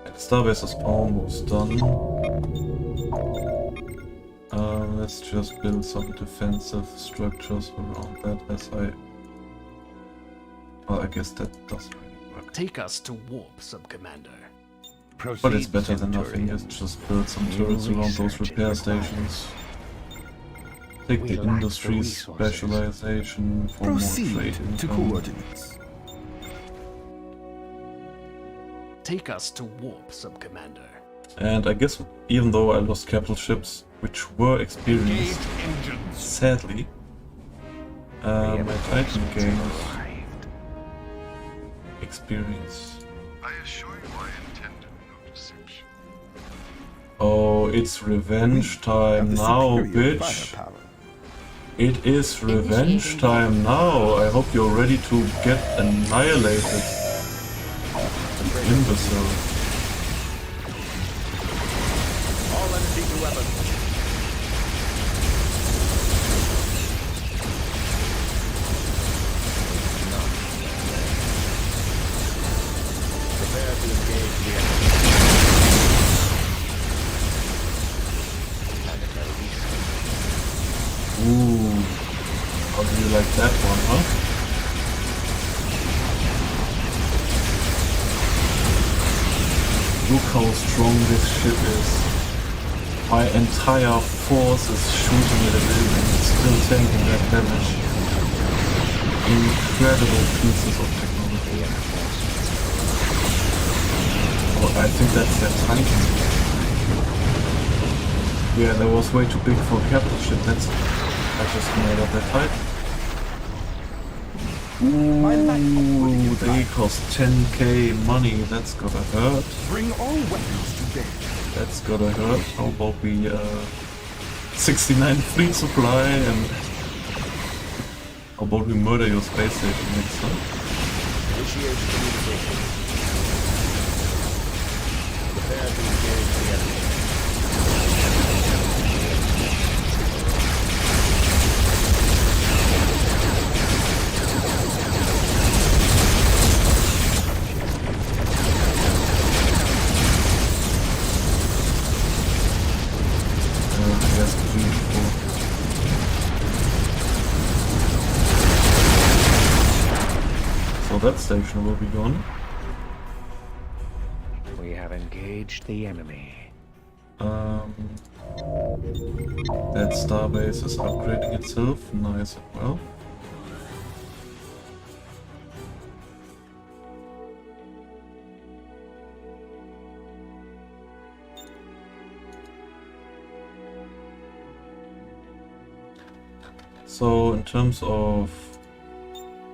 Speaker 1: The starbase is almost done. Let's just build some defensive structures around that as I... Well, I guess that doesn't really work.
Speaker 11: Take us to warp, Subcommander.
Speaker 8: Proceed,
Speaker 1: But it's better than
Speaker 8: Centurion.
Speaker 1: nothing, let's just build some turrets around those repair stations. Take the industry specialization for more trade
Speaker 3: to
Speaker 1: income.
Speaker 3: coordinates.
Speaker 11: Take us to warp, Subcommander.
Speaker 1: And I guess even though I lost capital ships, which were experienced, sadly, My Titan
Speaker 2: Reinforcements
Speaker 1: gains
Speaker 2: have arrived.
Speaker 1: experience.
Speaker 6: I assure you I intended no deception.
Speaker 1: Oh, it's revenge time
Speaker 3: Have the
Speaker 1: now,
Speaker 3: superior
Speaker 1: bitch.
Speaker 3: firepower.
Speaker 1: It is revenge time now. I hope you're ready to get annihilated. Imbecile.
Speaker 12: All energy to weapons. Prepare to engage the enemy.
Speaker 1: Ooh. How do you like that one, huh? Look how strong this ship is. My entire force is shooting at it and it's still tanking that damage. Incredible pieces of technology. Oh, I think that's their Titan. Yeah, that was way too big for a capital ship. That's... I just made up that Titan. Ooh, they cost 10k money. That's gotta hurt.
Speaker 3: Bring all weapons to bear.
Speaker 1: That's gotta hurt. How about we 69 fleet supply and how about we murder your space station next time?
Speaker 12: Initiate communication. Prepare to engage the enemy.
Speaker 1: Yes, beautiful. So that station will be gone.
Speaker 2: We have engaged the enemy.
Speaker 1: That starbase is upgrading itself. Nice and well. So in terms of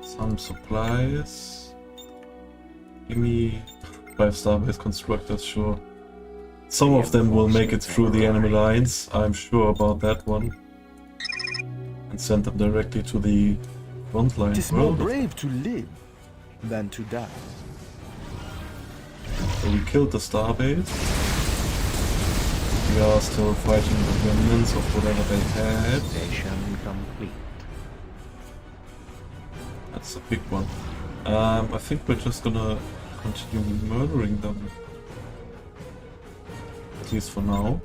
Speaker 1: some supplies, give me 5 starbase constructors, sure. Some of them will make it through the enemy lines, I'm sure about that one. And send them directly to the front line.
Speaker 3: It is more brave to live than to die.
Speaker 1: So we killed the starbase. We are still fighting the remnants of whatever they had.
Speaker 2: Station complete.
Speaker 1: That's a big one. I think we're just gonna continue murdering them. At least for now.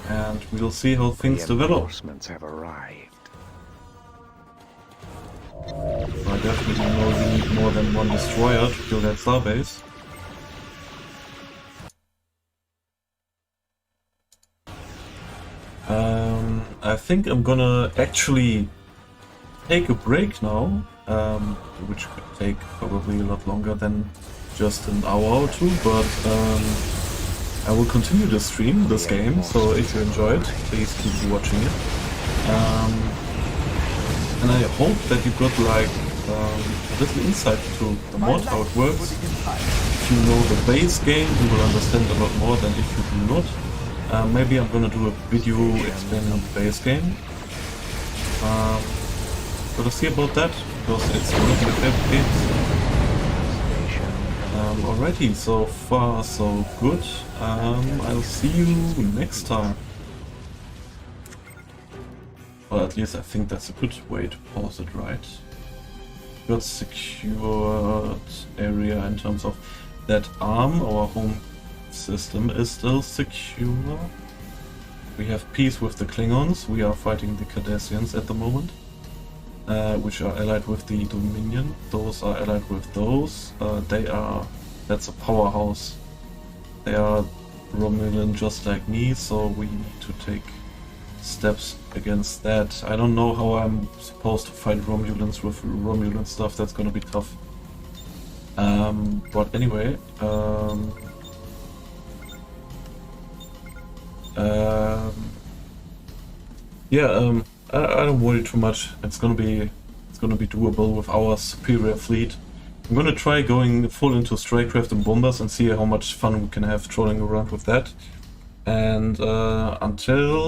Speaker 1: And we'll see how things develop.
Speaker 2: Reinforcements have arrived.
Speaker 1: I definitely know we need more than one destroyer to kill that starbase. I think I'm gonna actually take a break now, which could take probably a lot longer than just an hour or two, but I will continue to stream this game, so if you enjoyed, please keep watching it. And I hope that you got like a little insight to the mod, how it works. If you know the base game, you will understand a lot more than if you do not. Maybe I'm gonna do a video explaining the base game. Gotta see about that, because it's one of my favorite games. Alrighty, so far so good. I'll see you next time. Well, at least I think that's a good way to pause it, right? Got secured area in terms of that arm, our home system is still secure. We have peace with the Klingons. We are fighting the Cardassians at the moment, which are allied with the Dominion. Those are allied with those. That's a powerhouse. They are Romulan just like me, so we need to take steps against that. I don't know how I'm supposed to fight Romulans with Romulan stuff. That's gonna be tough. But anyway, I don't worry too much. It's gonna be doable with our superior fleet. I'm gonna try going full into Strikecraft and bombers and see how much fun we can have trolling around with that. And until